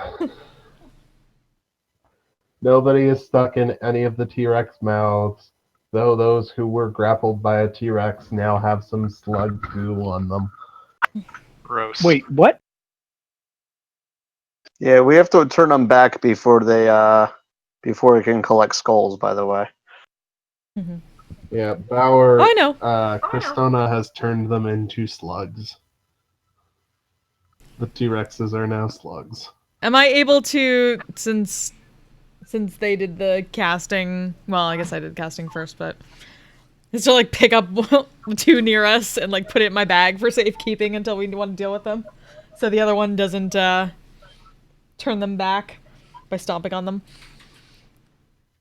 Nobody is stuck in any of the T-Rex mouths, though those who were grappled by a T-Rex now have some slug goo on them. Gross. Wait, what? Yeah, we have to turn them back before we can collect skulls. By the way, Yeah, Bauer, Oh, I know. Kristona has turned them into slugs. The T-Rexes are now slugs. Am I able to, since they did the casting, well, I guess I did casting first, but is to like pick up 2 near us and like put it in my bag for safekeeping until we want to deal with them, so the other one doesn't turn them back by stomping on them.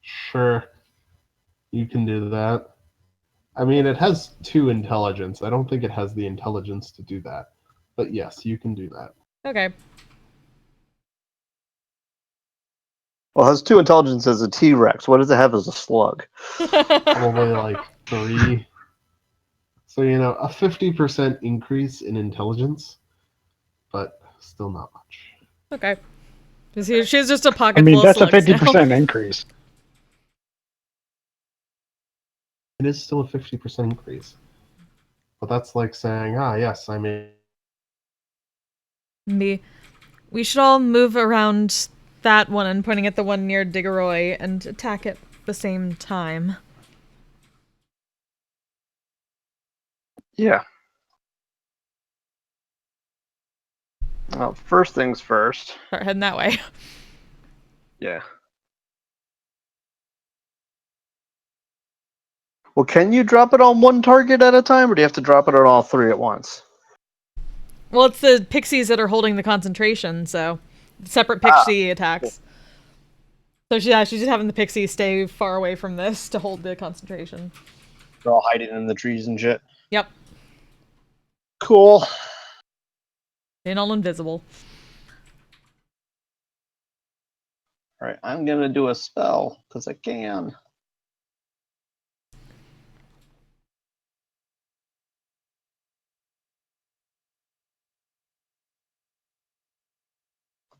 Sure, you can do that. I mean, it has 2 intelligence. I don't think it has the intelligence to do that. But yes, you can do that. Okay. well, it has 2 intelligence as a T-Rex. What does it have as a slug? Probably like 3. So, you know, a 50% increase in intelligence, but still not much. Okay. She's just a pocket I mean, full that's a of slugs now. 50% increase. It is still a 50% increase. But that's like saying, yes, I mean. We should all move around that one and pointing at the one near Diggeroy and attack at the same time. Yeah. Well, first things first. Start heading that way. Yeah. Well, can you drop it on one target at a time, or do you have to drop it on all three at once? Well, it's the pixies that are holding the concentration, so separate pixie attacks. So she's just having the pixies stay far away from this to hold the concentration. They're all hiding in the trees and shit. Yep. Cool. Being all invisible. All right, I'm gonna do a spell because I can.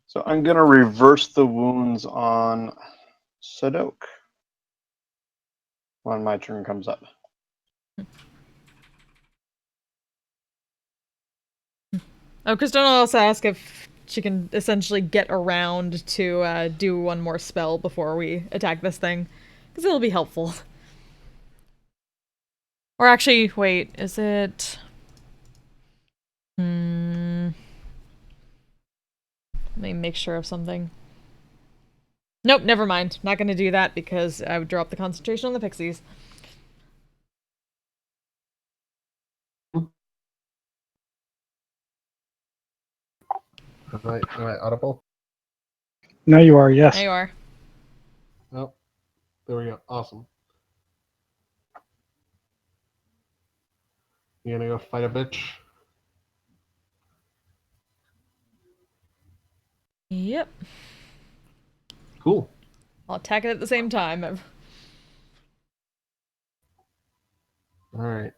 So I'm gonna reverse the wounds on Sadok when my turn comes up. Oh, Kristen will also ask if she can essentially get around to do one more spell before we attack this thing. Because it'll be helpful. Or actually, wait, is it... Let me make sure of something. Nope, never mind. Not gonna do that because I would drop the concentration on the pixies. Am I audible? Now you are, yes. There you are. Oh, there we go. Awesome. You gonna go fight a bitch? Yep. Cool. I'll attack it at the same time. All right.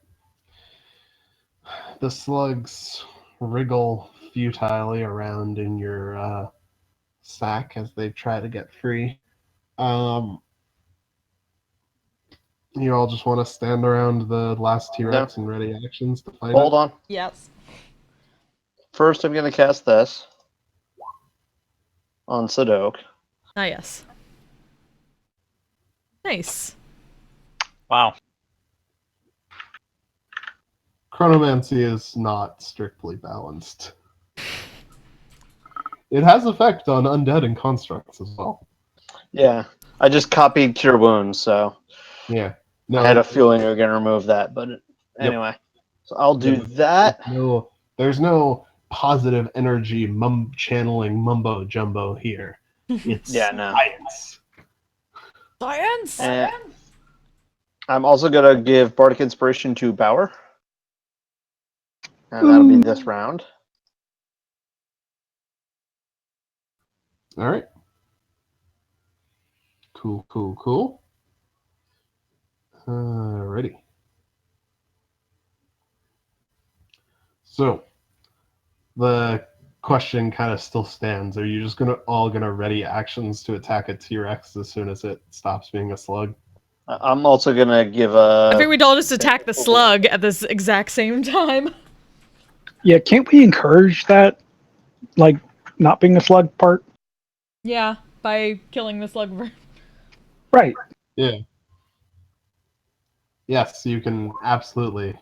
The slugs wriggle futilely around in your sack as they try to get free. You all just want to stand around the last T-Rex and ready actions to fight Hold it? on. Yes. First, I'm gonna cast this on Sadok. Ah, yes. Nice. Wow. Chronomancy is not strictly balanced. It has effect on undead and constructs as well. Yeah, I just copied Cure Wounds, so Yeah. No, I had a feeling you were gonna remove that, but anyway. So I'll do that. There's no positive energy channeling mumbo jumbo here. It's Yeah, no. science. Science! And I'm also gonna give Bardic Inspiration to Bauer, and that'll be this round. All right. Cool. Ready. So, the question kind of still stands. Are you just gonna ready actions to attack a T-Rex as soon as it stops being a slug? I'm also gonna give I a. think we'd all just attack the slug at this exact same time. Yeah, can't we encourage that? Like, not being a slug part? Yeah, by killing the slug. Right. Yeah. Yes, you can absolutely.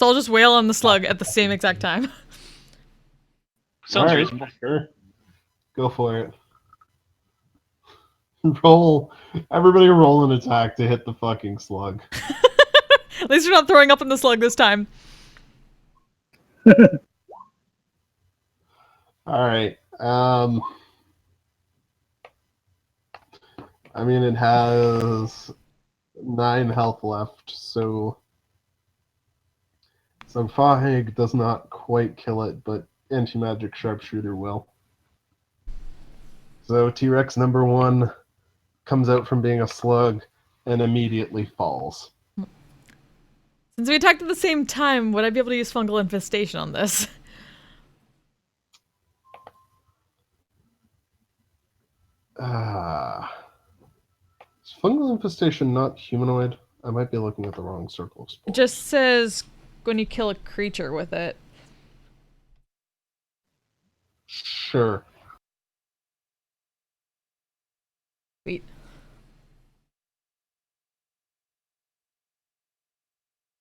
So I'll just wail on the slug at the same exact time. Sounds All right, reasonable. sure. Go for it. Roll. Everybody roll an attack to hit the fucking slug. At least we're not throwing up in the slug this time. All right. I mean, it has 9 health left, so Fahig does not quite kill it, but anti-magic sharpshooter will. So T-Rex number 1 comes out from being a slug and immediately falls. Since we attacked at the same time, would I be able to use fungal infestation on this? Is fungal infestation not humanoid? I might be looking at the wrong circle of It spores. just says when you kill a creature with it. Sure. Sweet.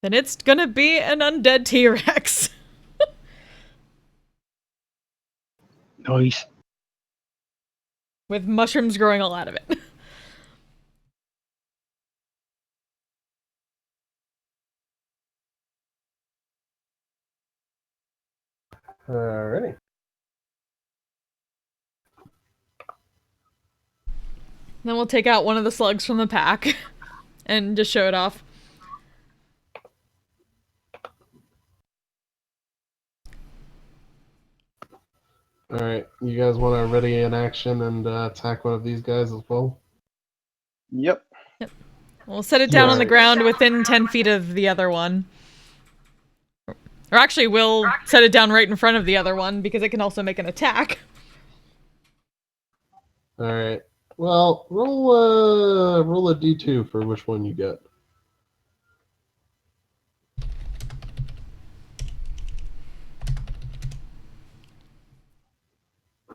Then it's gonna be an undead T-Rex. Nice. With mushrooms growing all out of it. Alrighty. Then we'll take out one of the slugs from the pack and just show it off. Alright, you guys want to ready in action and attack one of these guys as well? Yep. We'll set it down on the Yes. ground within 10 feet of the other one. Or actually, we'll set it down right in front of the other one because it can also make an attack. Alright. Well, roll a d2 for which one you get.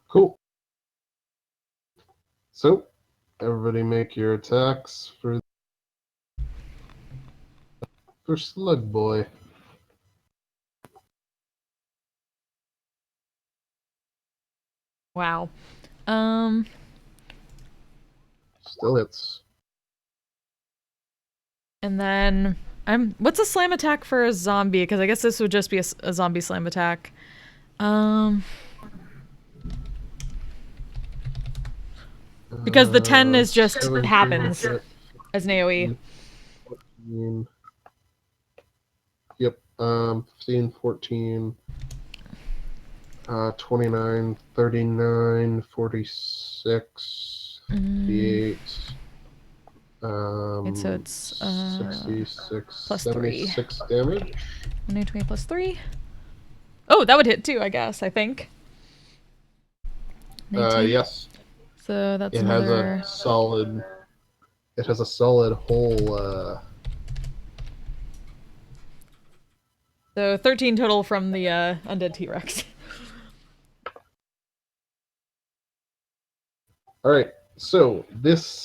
Cool. So, everybody make your attacks for Slug Boy. Wow. Still hits. And then what's a slam attack for a zombie? Because I guess this would just be a zombie slam attack. Because the 10 is just 17 happens hit, as an AoE. 14. Yep. 15, 14. 29, 39, 46, 58. Okay, so it's 66, plus 3. 76 damage. 120 plus 3. Oh, that would hit too, I guess, I think. 19. Yes. So that's It another... has a solid whole, So 13 total from the undead T-Rex. Alright, so this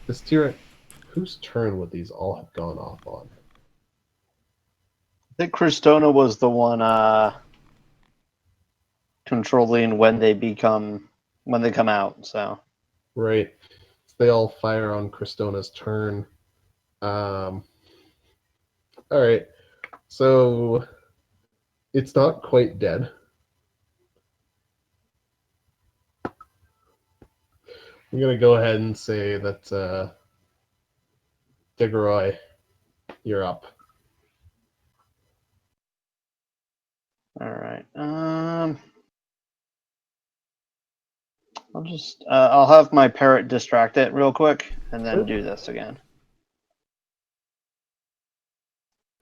T-Rex, whose turn would these all have gone off on? I think Cristona was the one controlling when they come out. So Right. They all fire on Cristona's turn. Alright, so it's not quite dead. I'm gonna go ahead and say that Diggeroy, you're up. all right. I'll have my parrot distract it real quick and then do this again.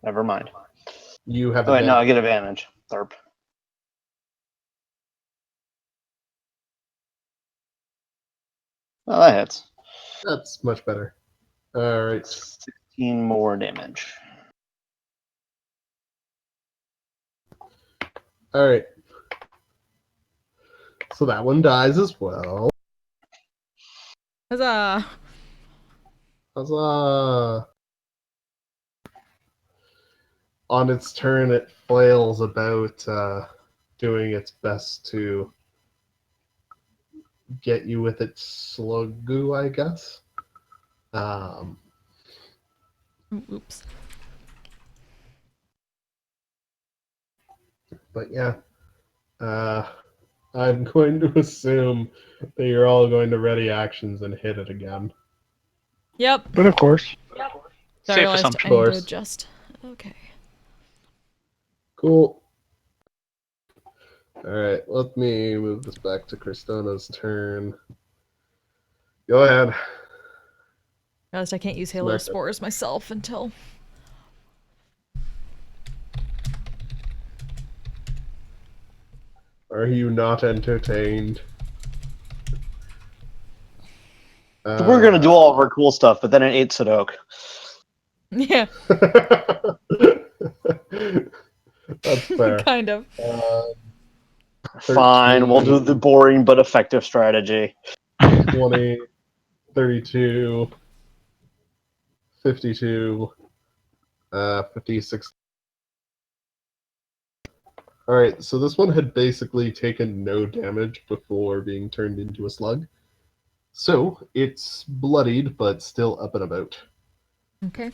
Never mind. You have Oh wait, no, I advantage. get advantage. Therp. Well, that hits. That's much better. Alright. 16 more damage. Alright. So that one dies as well. Huzzah! Huzzah! On its turn, it flails about, doing its best to get you with its slug goo, I guess. Oops. But yeah, I'm going to assume that you're all going to ready actions and hit it again. Yep. But of course, I Safe realized assumption. I need to Course. adjust. Okay. Cool. Alright, let me move this back to Cristona's turn. Go ahead. Realized I can't use Halo Smack it. Spores myself until... Are you not entertained? We're gonna do all of our cool stuff, but then it ate Sadok. Yeah, That's fair. kind of. Fine, we'll do the boring but effective strategy. 20, 32, 52, 56. Alright, so this one had basically taken no damage before being turned into a slug. So, it's bloodied, but still up and about. Okay.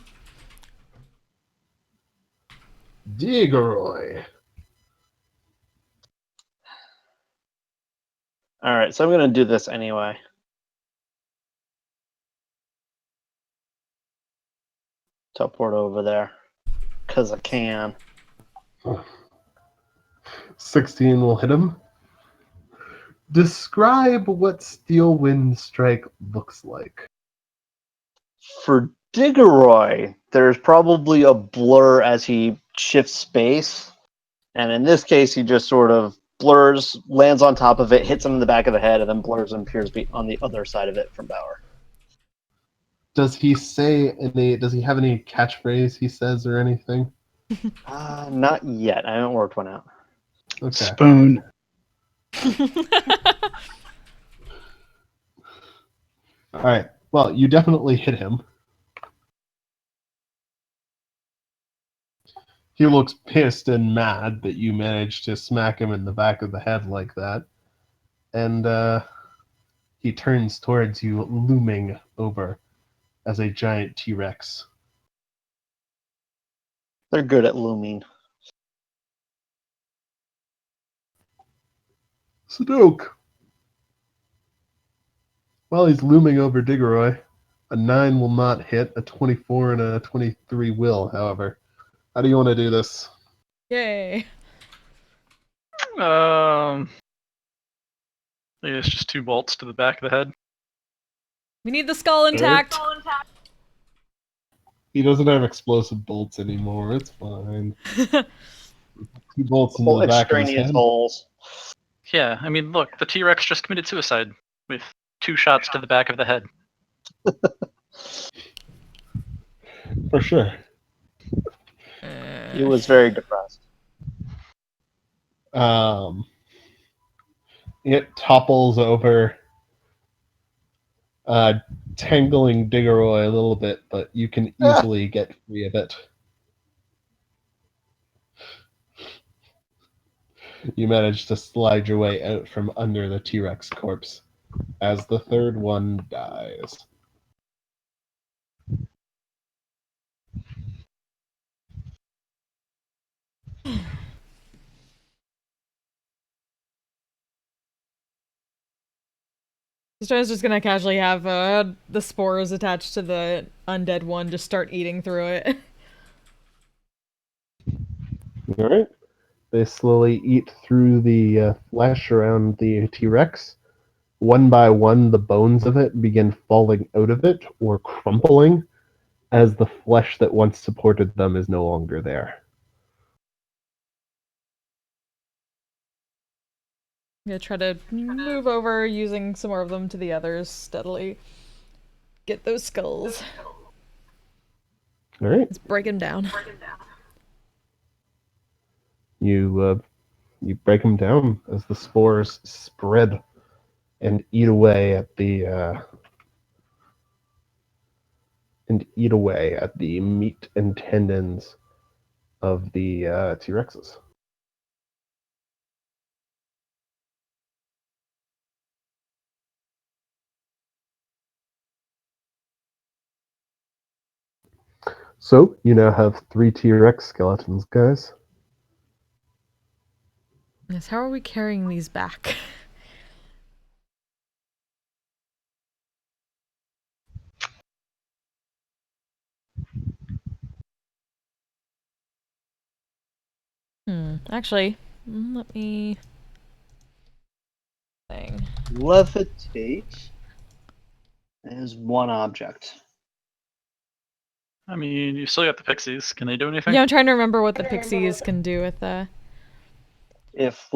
Digoroy. Alright, so I'm gonna do this anyway. Teleport over there. Because I can. 16 will hit him. Describe what Steel Wind Strike looks like. For Digoroy, there's probably a blur as he shifts space. And in this case, he just sort of blurs, lands on top of it, hits him in the back of the head, and then blurs and appears on the other side of it from Bauer. Does he say any? Does he have any catchphrase he says or anything? Not yet. I haven't worked one out. Okay. Spoon. All right. Well, you definitely hit him. He looks pissed and mad that you managed to smack him in the back of the head like that. And he turns towards you, looming over as a giant T-Rex. They're good at looming. Sadok. While he's looming over Digoroy, a 9 will not hit, a 24 and a 23 will, however. How do you want to do this? Yay. I think it's just 2 bolts to the back of the head. We need the skull intact. He doesn't have explosive bolts anymore. It's fine. 2 bolts into Whole the back of his extraneous head. holes. Yeah, I mean, look, the T-Rex just committed suicide with 2 shots to the back of the head. For sure. He was very depressed. It topples over, tangling Digoroy a little bit, but you can easily get free of it. You manage to slide your way out from under the T-Rex corpse as the third one dies. I was just gonna casually have the spores attached to the undead one just start eating through it. All right. They slowly eat through the flesh around the T-Rex. One by one, the bones of it begin falling out of it or crumpling as the flesh that once supported them is no longer there. I'm gonna try to move over using some more of them to the others steadily. Get those skulls. All right. Let's break them down. You break them down as the spores spread and eat away at the meat and tendons of the T-Rexes. So you now have 3 T-Rex skeletons, guys. Yes, how are we carrying these back? Actually, let me... thing. Levitate is one object. I mean, you still got the pixies. Can they do anything? Yeah, I'm trying to remember what the pixies can do with the... If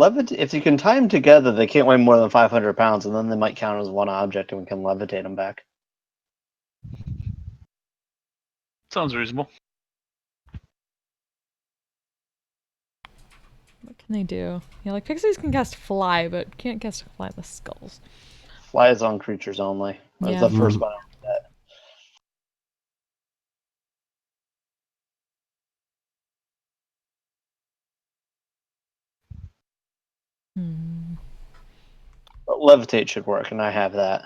you can tie them together, they can't weigh more than 500 pounds, and then they might count as one object, and we can levitate them back. Sounds reasonable. What can they do? Yeah, like pixies can cast fly, but can't cast fly with skulls. Flies on creatures only. That was Yeah. the first one. Hmm. But levitate should work, and I have that.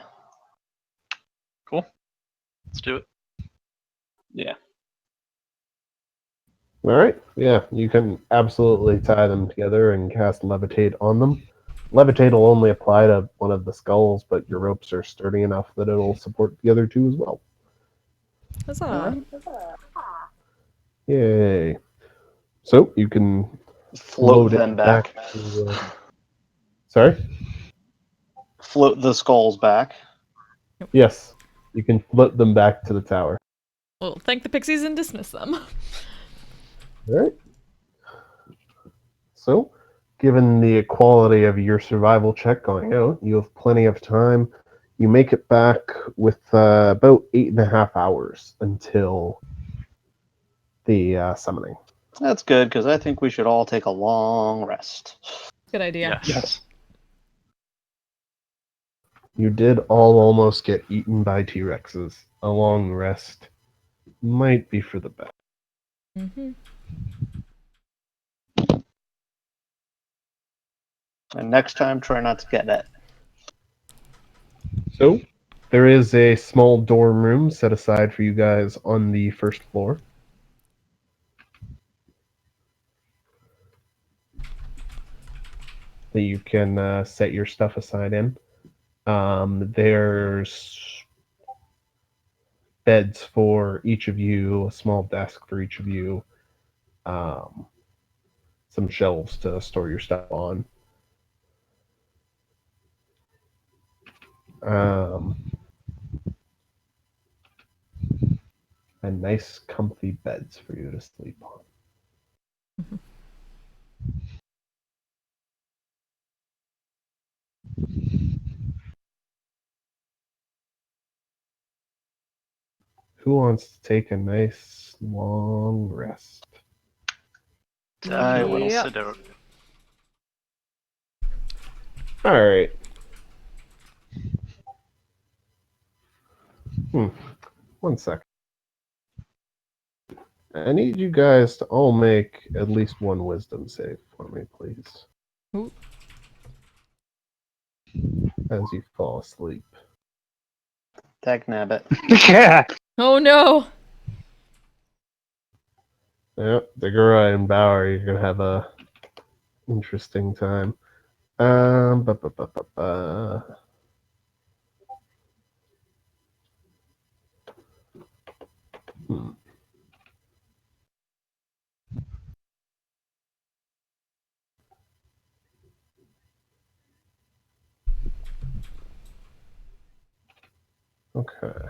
Cool. Let's do it. Yeah. All right. Yeah, you can absolutely tie them together and cast levitate on them. Levitate will only apply to one of the skulls, but your ropes are sturdy enough that it'll support the other two as well. Huzzah. Yay! So you can Float float them it back. to. Sorry. Float the skulls back. Yes, you can float them back to the tower. Well, thank the pixies and dismiss them. All right. So, given the equality of your survival check going out, you have plenty of time. You make it back with about 8.5 hours until the summoning. That's good, because I think we should all take a long rest. Good idea. Yes. You did all almost get eaten by T-Rexes. A long rest might be for the best. Mm-hmm. And next time, try not to get it. So, there is a small dorm room set aside for you guys on the first floor. That you can set your stuff aside in. There's beds for each of you, a small desk for each of you, some shelves to store your stuff on. And nice, comfy beds for you to sleep on. Who wants to take a nice, long rest? I will. Yep. Sit out. All right. One sec. I need you guys to all make at least one wisdom save for me, please. Ooh. As you fall asleep. Tag nabbit. Yeah. Oh no! Yep, Degura and Bauer, you're gonna have a interesting time. Ba, ba, ba, ba, ba. Hmm. Okay.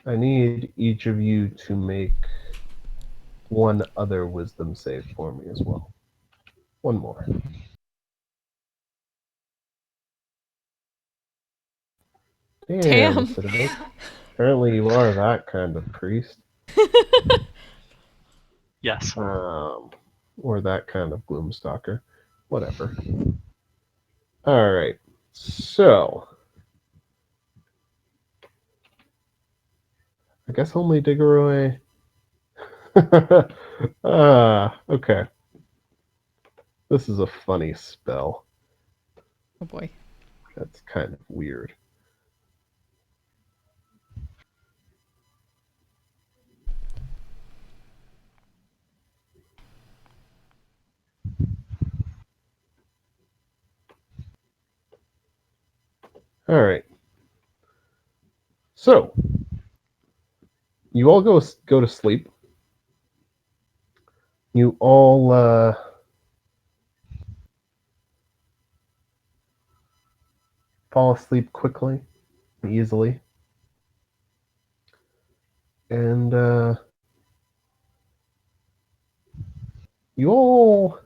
I need each of you to make one other wisdom save for me as well. One more. Damn. Citadel. Apparently you are that kind of priest. Yes. Or that kind of gloomstalker. Whatever. Alright. So I guess only Diggeroy. Okay. This is a funny spell. Oh boy. That's kind of weird. Alright. So, you all go to sleep. You all fall asleep quickly and easily. And you all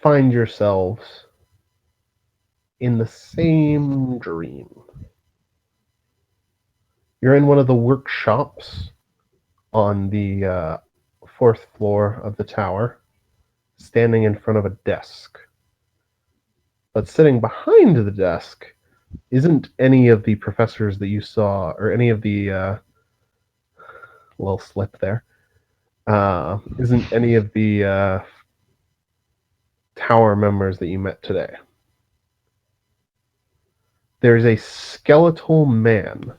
find yourselves in the same dream. You're in one of the workshops on the fourth floor of the tower, standing in front of a desk. But sitting behind the desk isn't any of the professors that you saw, or any of the little slip there. Isn't any of the tower members that you met today. There's a skeletal man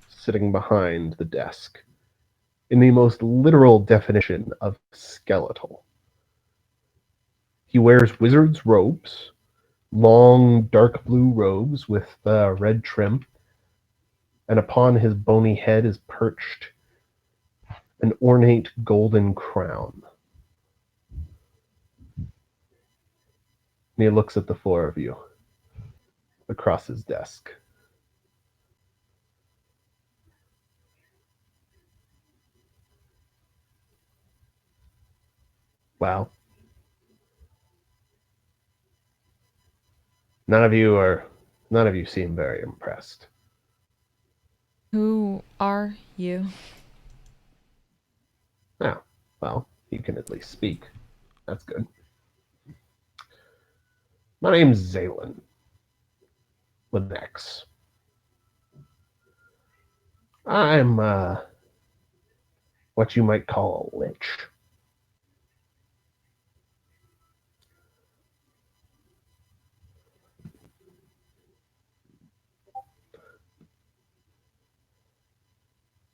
sitting behind the desk, in the most literal definition of skeletal. He wears wizard's robes, long dark blue robes with red trim, and upon his bony head is perched an ornate golden crown. And he looks at the four of you across his desk. Well, none of you seem very impressed. Who are you? Now, well, you can at least speak. That's good. My name's Zalen, with an X. I'm what you might call a lich.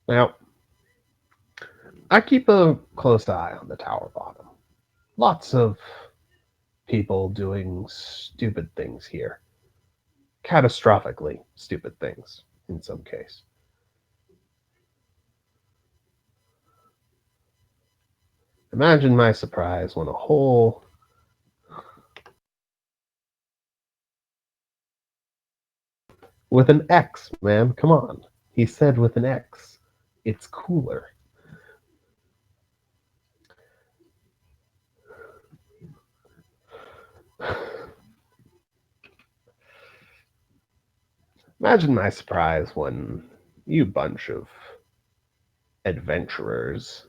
Now, I keep a close eye on the tower bottom. Lots of people doing stupid things here. Catastrophically stupid things, in some case. Imagine my surprise when a whole with an X, man, come on. He said with an X. It's cooler. Imagine my surprise when you bunch of adventurers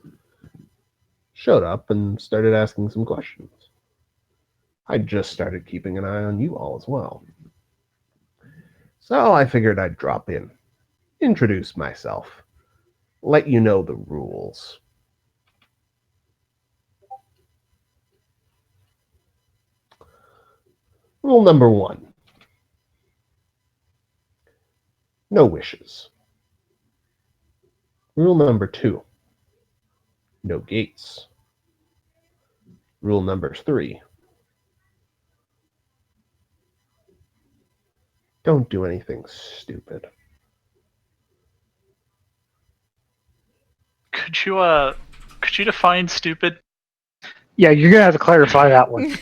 showed up and started asking some questions. I just started keeping an eye on you all as well. So I figured I'd drop in, introduce myself, let you know the rules. Rule number 1. No wishes. Rule number 2. No gates. Rule number 3. Don't do anything stupid. Could you define stupid? Yeah, you're gonna have to clarify that one.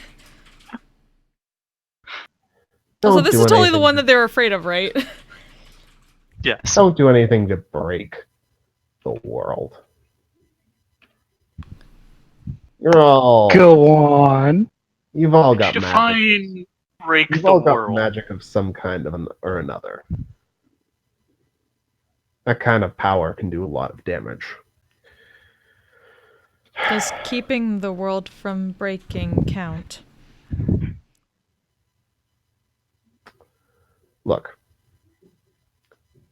Also, Don't this do is totally the anything one that they're afraid of, right? Yes. Don't do anything to break the world. You're all. Go on. You've all Could you got magic. define break You've the all got world? magic of some kind or another. That kind of power can do a lot of damage. Does keeping the world from breaking count? Look,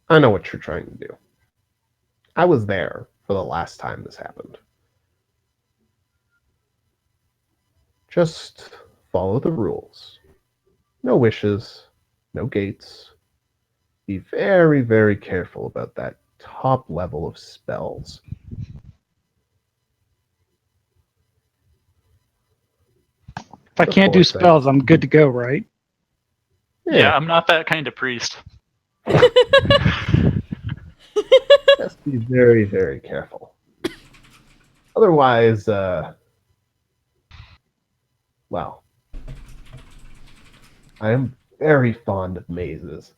I know what you're trying to do. I was there for the last time this happened. Just follow the rules. No wishes, no gates. Be very, very careful about that top level of spells. If I can't do spells, I'm good to go, right? Yeah, I'm not that kind of priest. Just be very, very careful. Otherwise, well, I am very fond of mazes,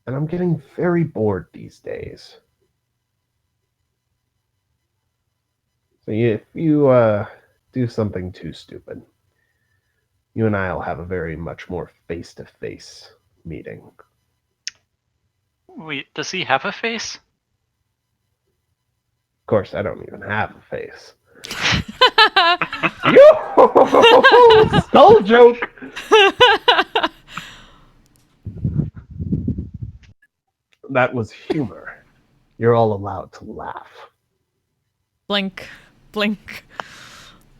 and I'm getting very bored these days. So if you do something too stupid, you and I will have a very much more face-to-face meeting. Wait, does he have a face? course, I don't even have a face. Yo! Skull joke! That was humor. You're all allowed to laugh. Blink. Blink.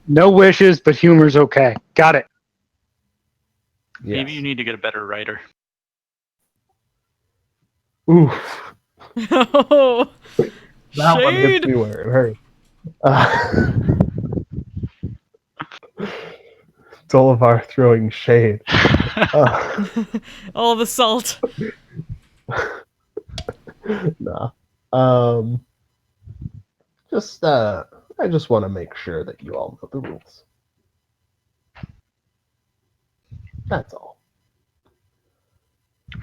No wishes, but humor's okay. Got it. Yes. Maybe you need to get a better writer. Oof. Oh, That one hits shade. me where it hurts. Dolivar throwing shade. All the salt. Nah. I just want to make sure that you all know the rules. That's all.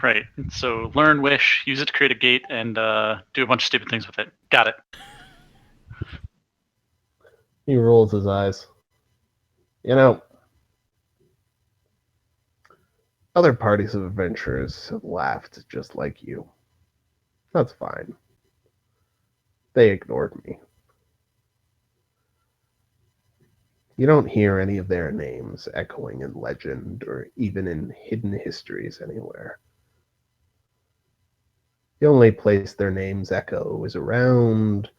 Right. So learn wish, use it to create a gate, and do a bunch of stupid things with it. Got it. He rolls his eyes. You know, other parties of adventurers have laughed just like you. That's fine. They ignored me. You don't hear any of their names echoing in legend or even in hidden histories anywhere. The only place their names echo is around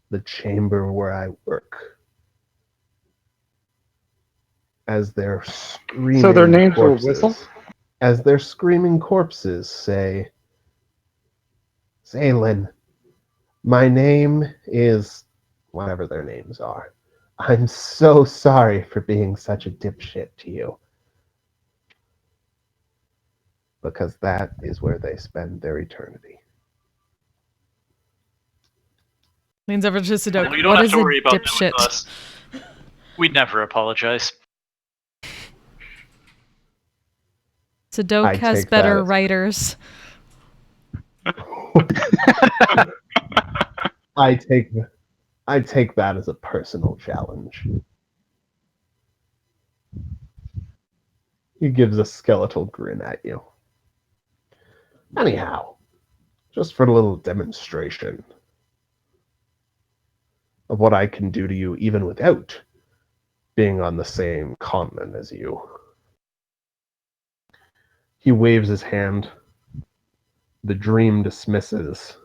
the chamber where I work. As their screaming So their names were corpses, Whistle? as their screaming corpses say, Zaylin, my name is whatever their names are. I'm so sorry for being such a dipshit to you. Because that is where they spend their eternity. Leans over to Sudoku. Well, you don't What have is to a worry about that dipshit? with us. We'd never apologize. Sudoku I has take better that as- writers. I take that as a personal challenge. He gives a skeletal grin at you. Anyhow, just for a little demonstration of what I can do to you even without being on the same continent as you. He waves his hand. The dream dismisses.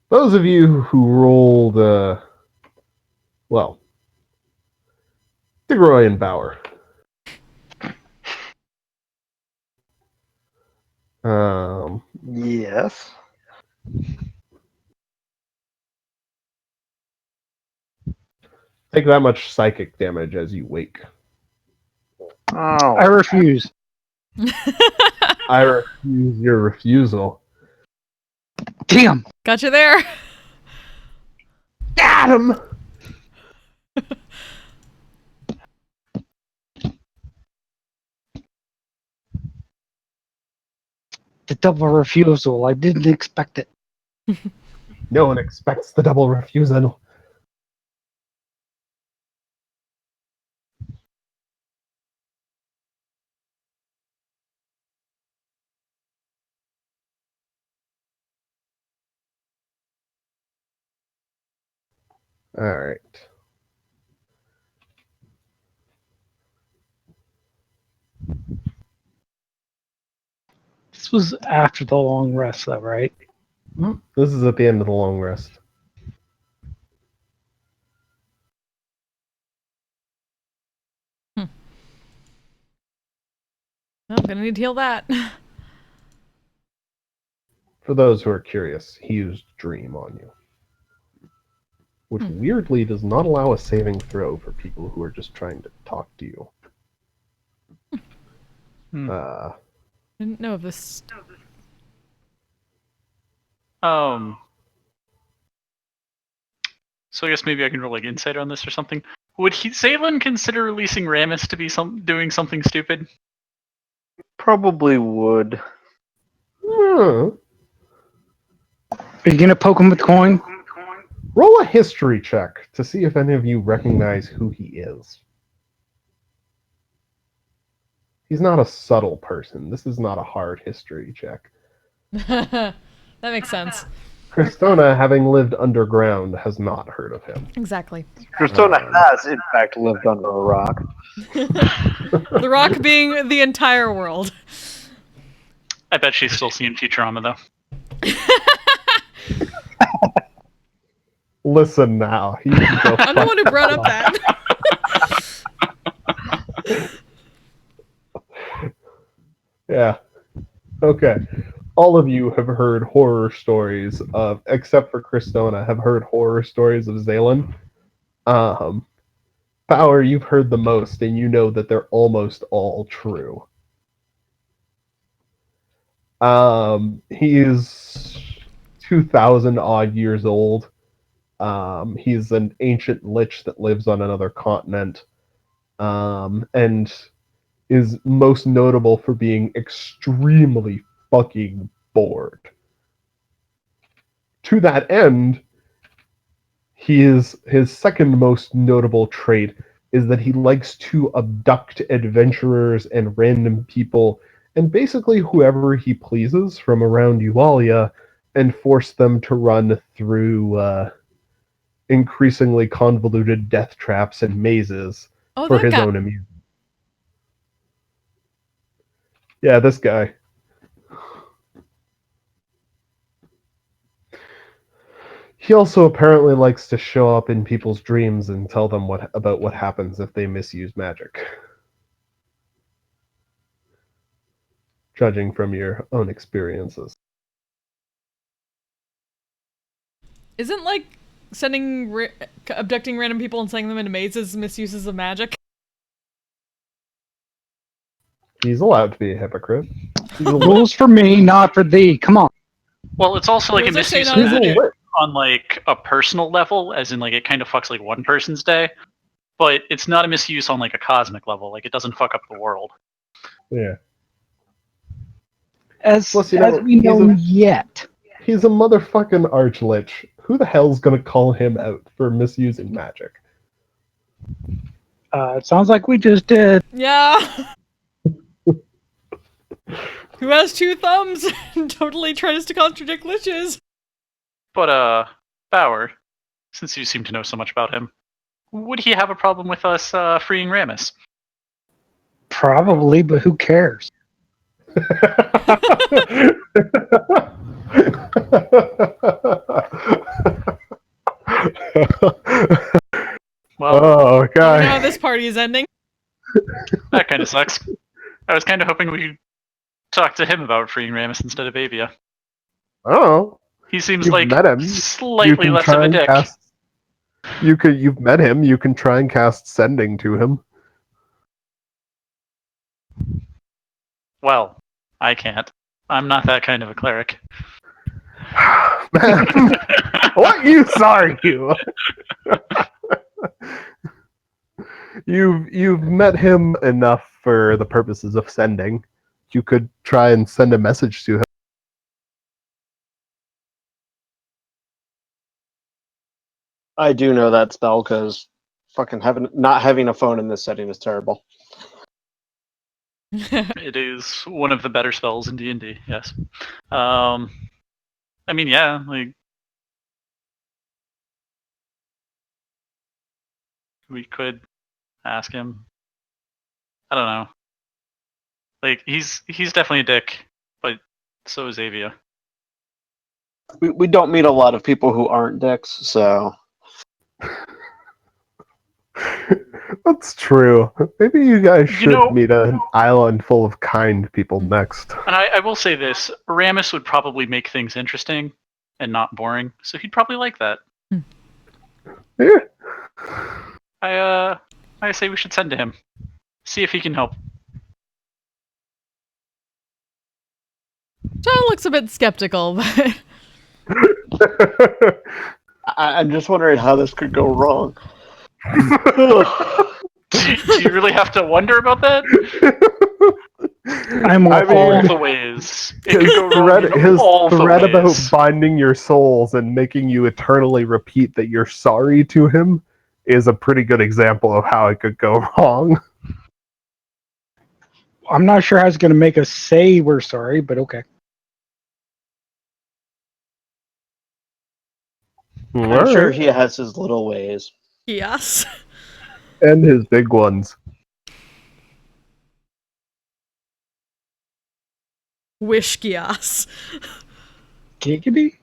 Those of you who rolled, well, Digroy and Bauer. Yes. Take that much psychic damage as you wake. I Oh, refuse. I refuse your refusal. Damn. Got you there. Got him! The double refusal. I didn't expect it. No one expects the double refusal. Alright. This was after the long rest, though, right? This is at the end of the long rest. I'm gonna need to heal that. For those who are curious, he used Dream on you. Which weirdly does not allow a saving throw for people who are just trying to talk to you. Hmm. Didn't know of this. So I guess maybe I can roll like insight on this or something. Would Zaylin consider releasing Ramus to be doing something stupid? probably would. Hmm. Are you gonna poke him with the coin? Roll a history check to see if any of you recognize who he is. He's not a subtle person. This is not a hard history check. That makes sense. Christona, having lived underground, has not heard of him. Exactly. Persona has, in fact, lived under a rock. The rock being the entire world. I bet she's still seeing Futurama though. Listen now. You can go I'm the one who brought up that. Yeah. Okay. All of you have heard horror stories of, except for Christona, have heard horror stories of Zalen. Power, you've heard the most, and you know that they're almost all true. He is 2,000 odd years old. He's an ancient lich that lives on another continent, and is most notable for being extremely fucking bored. To that end, his second most notable trait is that he likes to abduct adventurers and random people, and basically whoever he pleases from around Yualia, and force them to run through increasingly convoluted death traps and mazes Oh, for that his guy. own amusement. Yeah, this guy. He also apparently likes to show up in people's dreams and tell them about what happens if they misuse magic. Judging from your own experiences. Isn't like abducting random people and sending them into mazes misuses of magic? He's allowed to be a hypocrite. He's a Rules for me, not for thee. Come on. Well, it's also like a Rules are misuse saying of not to magic do. on like a personal level, as in like it kind of fucks like one person's day, but it's not a misuse on like a cosmic level. Like it doesn't fuck up the world. Yeah. As Plus, you know, we know yet. He's a motherfucking archlich. Who the hell's gonna call him out for misusing magic? It sounds like we just did. Yeah. Who has two thumbs and totally tries to contradict liches? But Bauer, since you seem to know so much about him, would he have a problem with us freeing Ramus? Probably, but who cares? Well, Oh, You know how God. this party is ending? that kind of sucks. I was kind of hoping we could talk to him about freeing Ramus instead of Avia. Oh, He seems you've like met him. You slightly can less try of a and dick. cast. You've met him. You can try and cast sending to him. Well, I can't. I'm not that kind of a cleric. Man, what use are you? You've met him enough for the purposes of sending. You could try and send a message to him. I do know that spell because fucking not having a phone in this setting is terrible. It is one of the better spells in D&D, yes. I mean, yeah, like we could ask him. I don't know. Like he's definitely a dick, but so is Avia. We don't meet a lot of people who aren't dicks, so That's true. Maybe you guys should know- meet an island full of kind people next. And I will say this: Ramus would probably make things interesting and not boring, so he'd probably like that. Yeah. I say we should send to him, see if he can help. John looks a bit skeptical, but I'm just wondering how this could go wrong. Do you really have to wonder about that? I'm I all All mean, the ways. It could go wrong in his all the threat about ways. binding your souls and making you eternally repeat that you're sorry to him is a pretty good example of how it could go wrong. I'm not sure how it's going to make us say we're sorry, but okay. I'm sure Alright. he has his little ways. Yes. And his big ones. Wishkias. Giggity?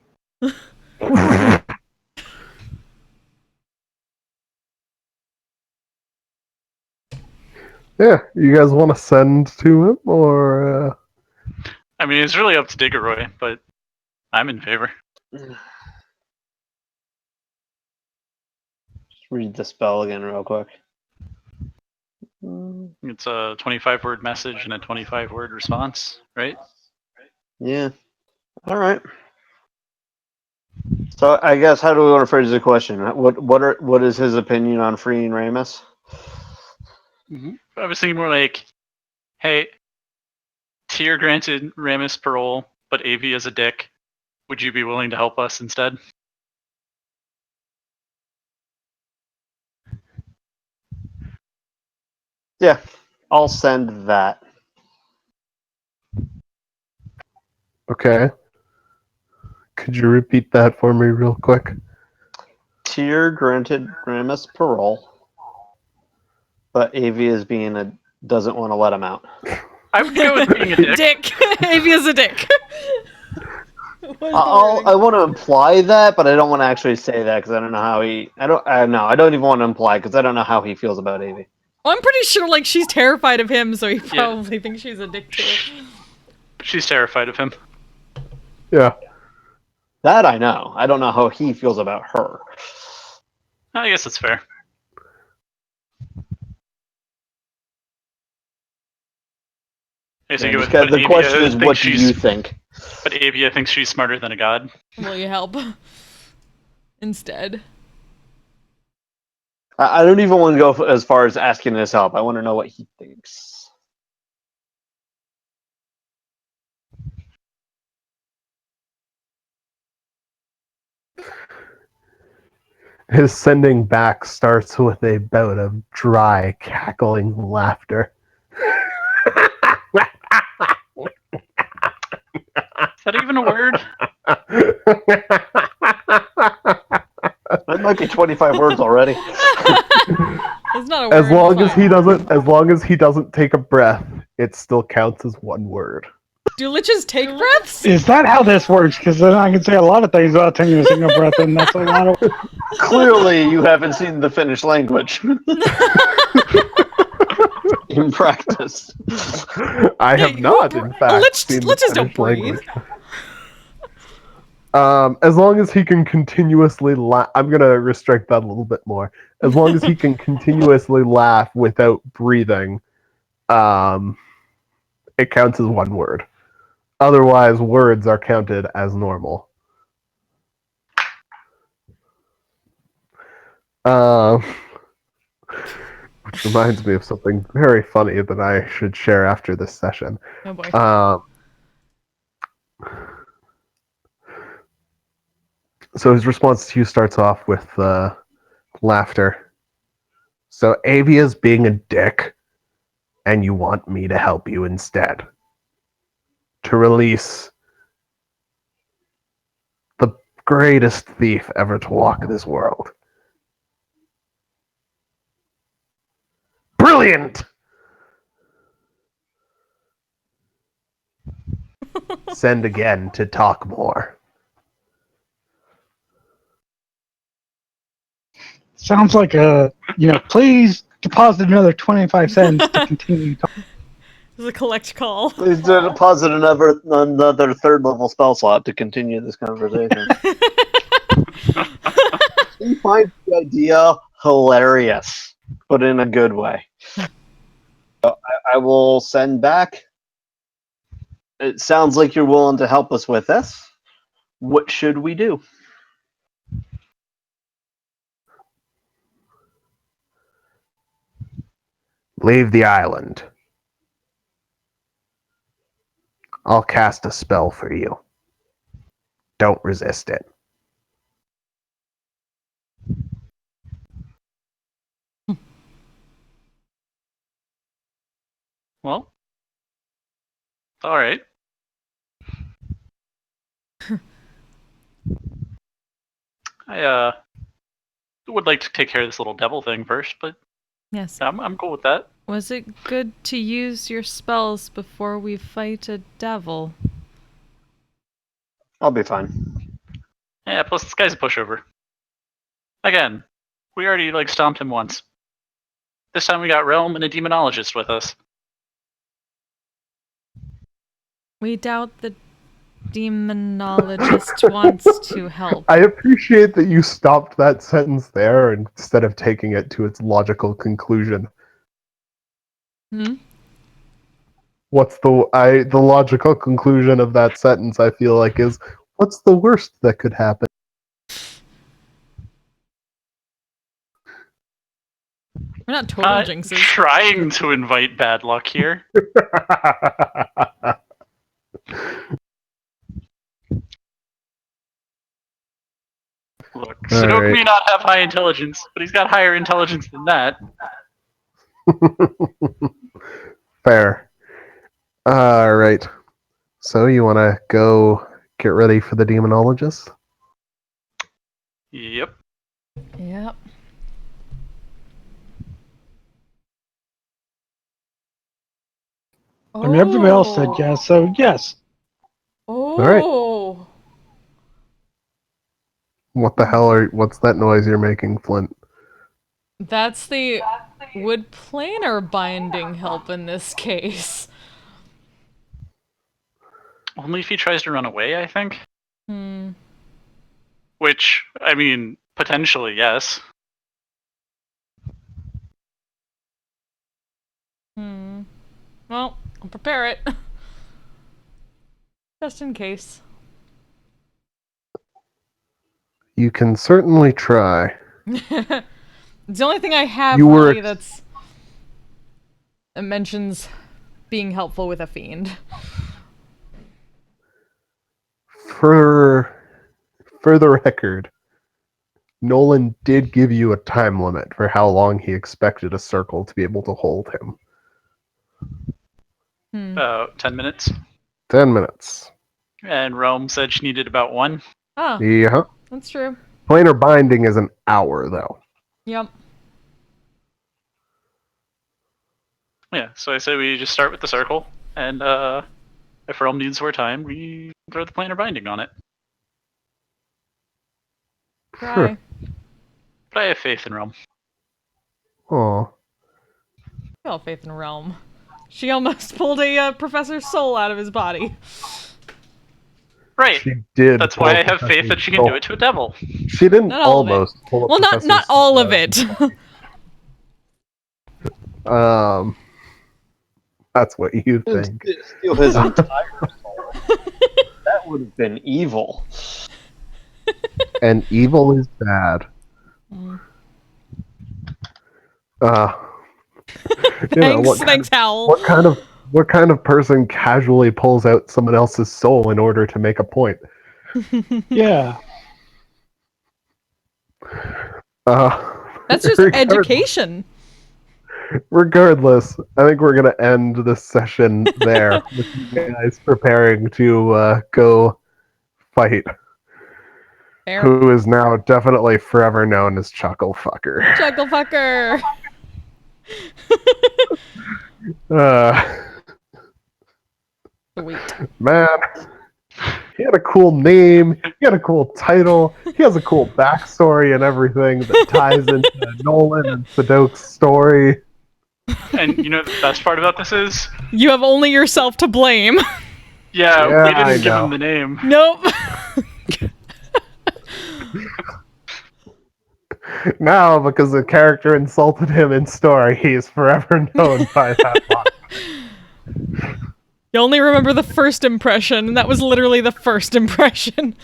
Yeah, you guys want to send to him, or I mean, it's really up to Diggeroy, but I'm in favor. Just read the spell again real quick. It's a 25-word message and a 25-word response, right? Yeah. All right. So I guess how do we want to phrase the question? What is his opinion on freeing Ramus? I was thinking more like, hey, Tyr granted Ramus parole, but Avi is a dick. Would you be willing to help us instead? Yeah, I'll send that. okay? Could you repeat that for me real quick? Tyr granted Ramus parole, but Avi is doesn't want to let him out. I would go with being a dick. Dick. Avi is a dick. I want to imply that, but I don't want to actually say that because I don't know how he. I don't even want to imply because I don't know how he feels about Avi. Well, I'm pretty sure like she's terrified of him, so he probably thinks she's a dick too. She's terrified of him. Yeah. That I know. I don't know how he feels about her. I guess that's fair. I guess you go with, but The Avia question is, thinks what do you think? But Avia thinks she's smarter than a god. Will you help? Instead. I don't even want to go as far as asking his help. I want to know what he thinks. His sending back starts with a bout of dry, cackling laughter. Is that even a word? That might be 25 words already. It's not a word. As long as fine. he doesn't take a breath, it still counts as one word. Do liches take breaths? Is that how this works? Because then I can say a lot of things without taking a single breath, and that's a lot of. Clearly, you haven't seen the Finnish language in practice. I have not, in fact, seen the Liches don't Finnish breathe. language. As long as he can continuously laugh, I'm gonna restrict that a little bit more. As long as he can continuously laugh without breathing, it counts as one word. Otherwise, words are counted as normal. Which reminds me of something very funny that I should share after this session. Oh boy. So his response to you starts off with laughter. So Avia's being a dick, and you want me to help you instead. To release the greatest thief ever to walk this world. Brilliant! Send again to talk more. Sounds like please deposit another 25 cents to continue talking. This is a collect call. Please deposit another third level spell slot to continue this conversation. He finds the idea hilarious, but in a good way. So I will send back. It sounds like you're willing to help us with this. What should we do? Leave the island. I'll cast a spell for you. Don't resist it. Well, all right. I would like to take care of this little devil thing first, but Yes. I'm cool with that. Was it good to use your spells before we fight a devil? I'll be fine. Yeah, plus this guy's a pushover. Again, we already stomped him once. This time we got Realm and a demonologist with us. We doubt the demonologist wants to help. I appreciate that you stopped that sentence there instead of taking it to its logical conclusion. Hmm? What's the logical conclusion of that sentence, I feel like, is what's the worst that could happen? We're not total jinxes. Trying to invite bad luck here. Look, Sadok right. may not have high intelligence, but he's got higher intelligence than that. Fair. Alright. So you want to go get ready for the demonologist? Yep. Yep. I mean, everybody else said yes, so yes. Oh. What the hell what's that noise you're making, Flint? That's the would planar binding help in this case? Only if he tries to run away, I think. Hmm. Which, I mean, potentially, yes. Hmm. Well, I'll prepare it. Just in case. You can certainly try. It's the only thing I have You were really that's it mentions being helpful with a fiend. For the record, Nolan did give you a time limit for how long he expected a circle to be able to hold him. About 10 minutes. 10 minutes. And Rome said she needed about 1. Ah, Yeah. that's true. Planar binding is an hour, though. Yep. Yeah, so I say we just start with the circle, and if Rome needs more time, we throw the planar binding on it. Try. But I have faith in Rome. Aw. All faith in Realm. She almost pulled a professor's soul out of his body. Right. She did. That's pull why a I have faith that she can do it to a devil. She didn't Not all of it. almost pull a Well, not professor's all soul of out it. his body. That's what you think. Steal his entire soul. That would have been evil. And evil is bad. Thanks, Howl. What kind of person casually pulls out someone else's soul in order to make a point? Yeah. That's just education. Regardless, I think we're gonna end this session there with you guys preparing to go fight. Fair. Who is now definitely forever known as Chuckle Fucker. Chuckle fucker. Sweet. Man, he had a cool name, he had a cool title, he has a cool backstory and everything that ties into Nolan and Sadok's story. And you know the best part about this is? You have only yourself to blame. Yeah, Yeah, we didn't I give know. him the name. Nope. Now, because the character insulted him in story, he is forever known by that line. You only remember the first impression, and that was literally the first impression.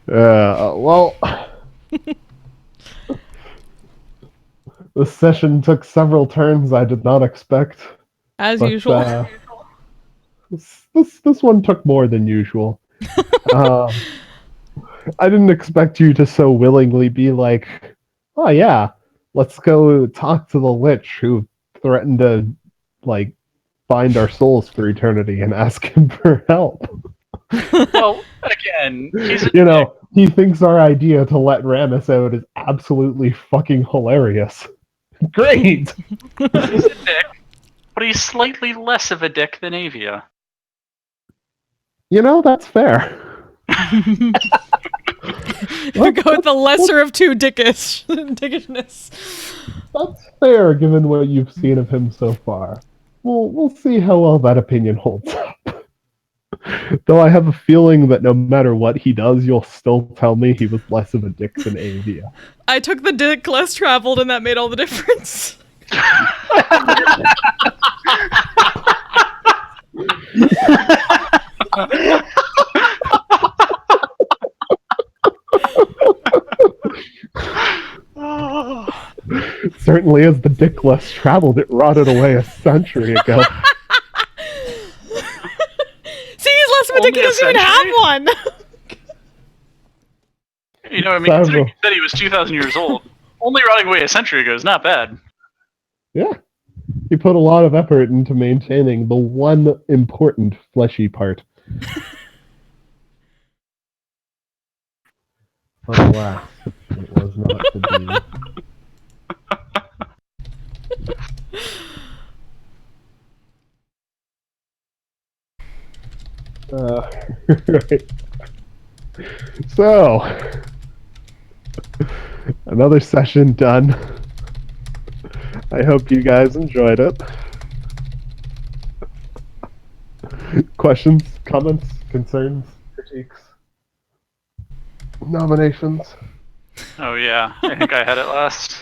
Well, the session took several turns I did not expect. As But, usual. This one took more than usual. I didn't expect you to so willingly be like, oh yeah, Let's go talk to the Lich who threatened to, like, bind our souls for eternity and ask him for help. Well, again, he's a You know, he thinks our idea to let Ramus out is absolutely fucking hilarious. Great! He's a dick, but he's slightly less of a dick than Avia. You know, that's fair. Go with the lesser of two dickishness. That's fair, given what you've seen of him so far. We'll see how well that opinion holds up. Though I have a feeling that no matter what he does, you'll still tell me he was less of a dick than Avia. I took the dick less traveled, and that made all the difference. Certainly, as the dick less traveled, it rotted away a century ago. See, he's less of a dick. He Only a doesn't even have century? one. You know, I mean, considering he said he was 2,000 years old, only rotting away a century ago is not bad. Yeah. He put a lot of effort into maintaining the one important fleshy part. Alas, it was not to be. Right. So, another session done. I hope you guys enjoyed it. Questions, comments, concerns, critiques, nominations? Oh yeah, I think I had it last.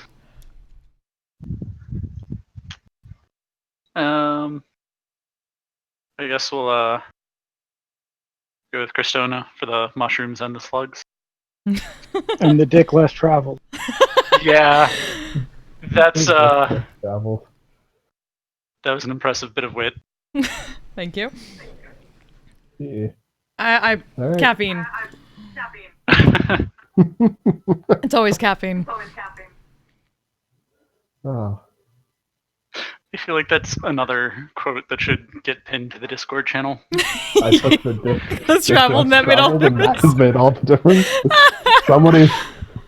I guess we'll go with Cristona for the mushrooms and the slugs. And the dick less traveled. Yeah, that's Travel. that was an impressive bit of wit. Thank you. Yeah. I All right. caffeine. It's always caffeine. Oh. I feel like that's another quote that should get pinned to the Discord channel. I took the dick. Less traveled, and that made all the and that difference. has made all the difference.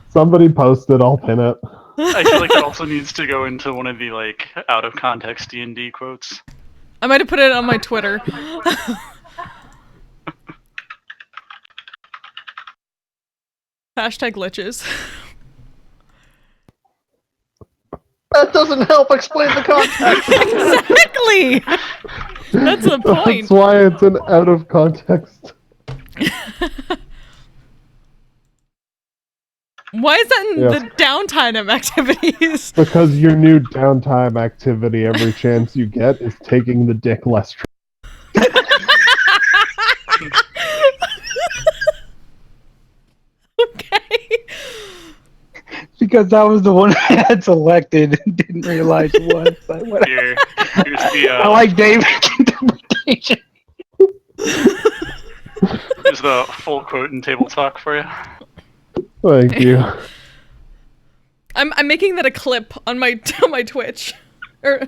Somebody posted, I'll pin it. I feel like that also needs to go into one of the like out of context D&D quotes. I might have put it on my Twitter. Hashtag glitches. That doesn't help explain the context. Exactly! That's the point. That's why it's an out of context. Why is that in Yeah. the downtime activities? Because your new downtime activity, every chance you get, is taking the dick less. Okay. Because that was the one I had selected and didn't realize it was. But whatever. Here's the I like David's interpretation. here's the full quote in table talk for you. Thank you. I'm making that a clip on my Twitch. Or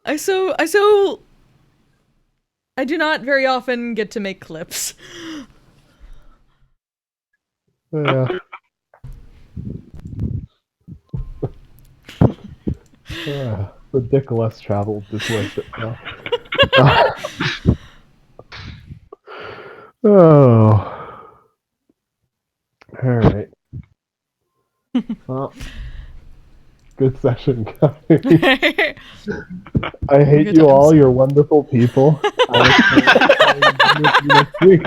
I do not very often get to make clips. Yeah. The dick less traveled is worth it now. Oh. Alright. Well, good session, guys. I hate Good you all, times. you're wonderful people. Next week.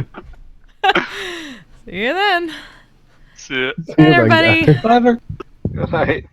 See you then. See ya. See you Good then, everybody. guys. Clever. Good night.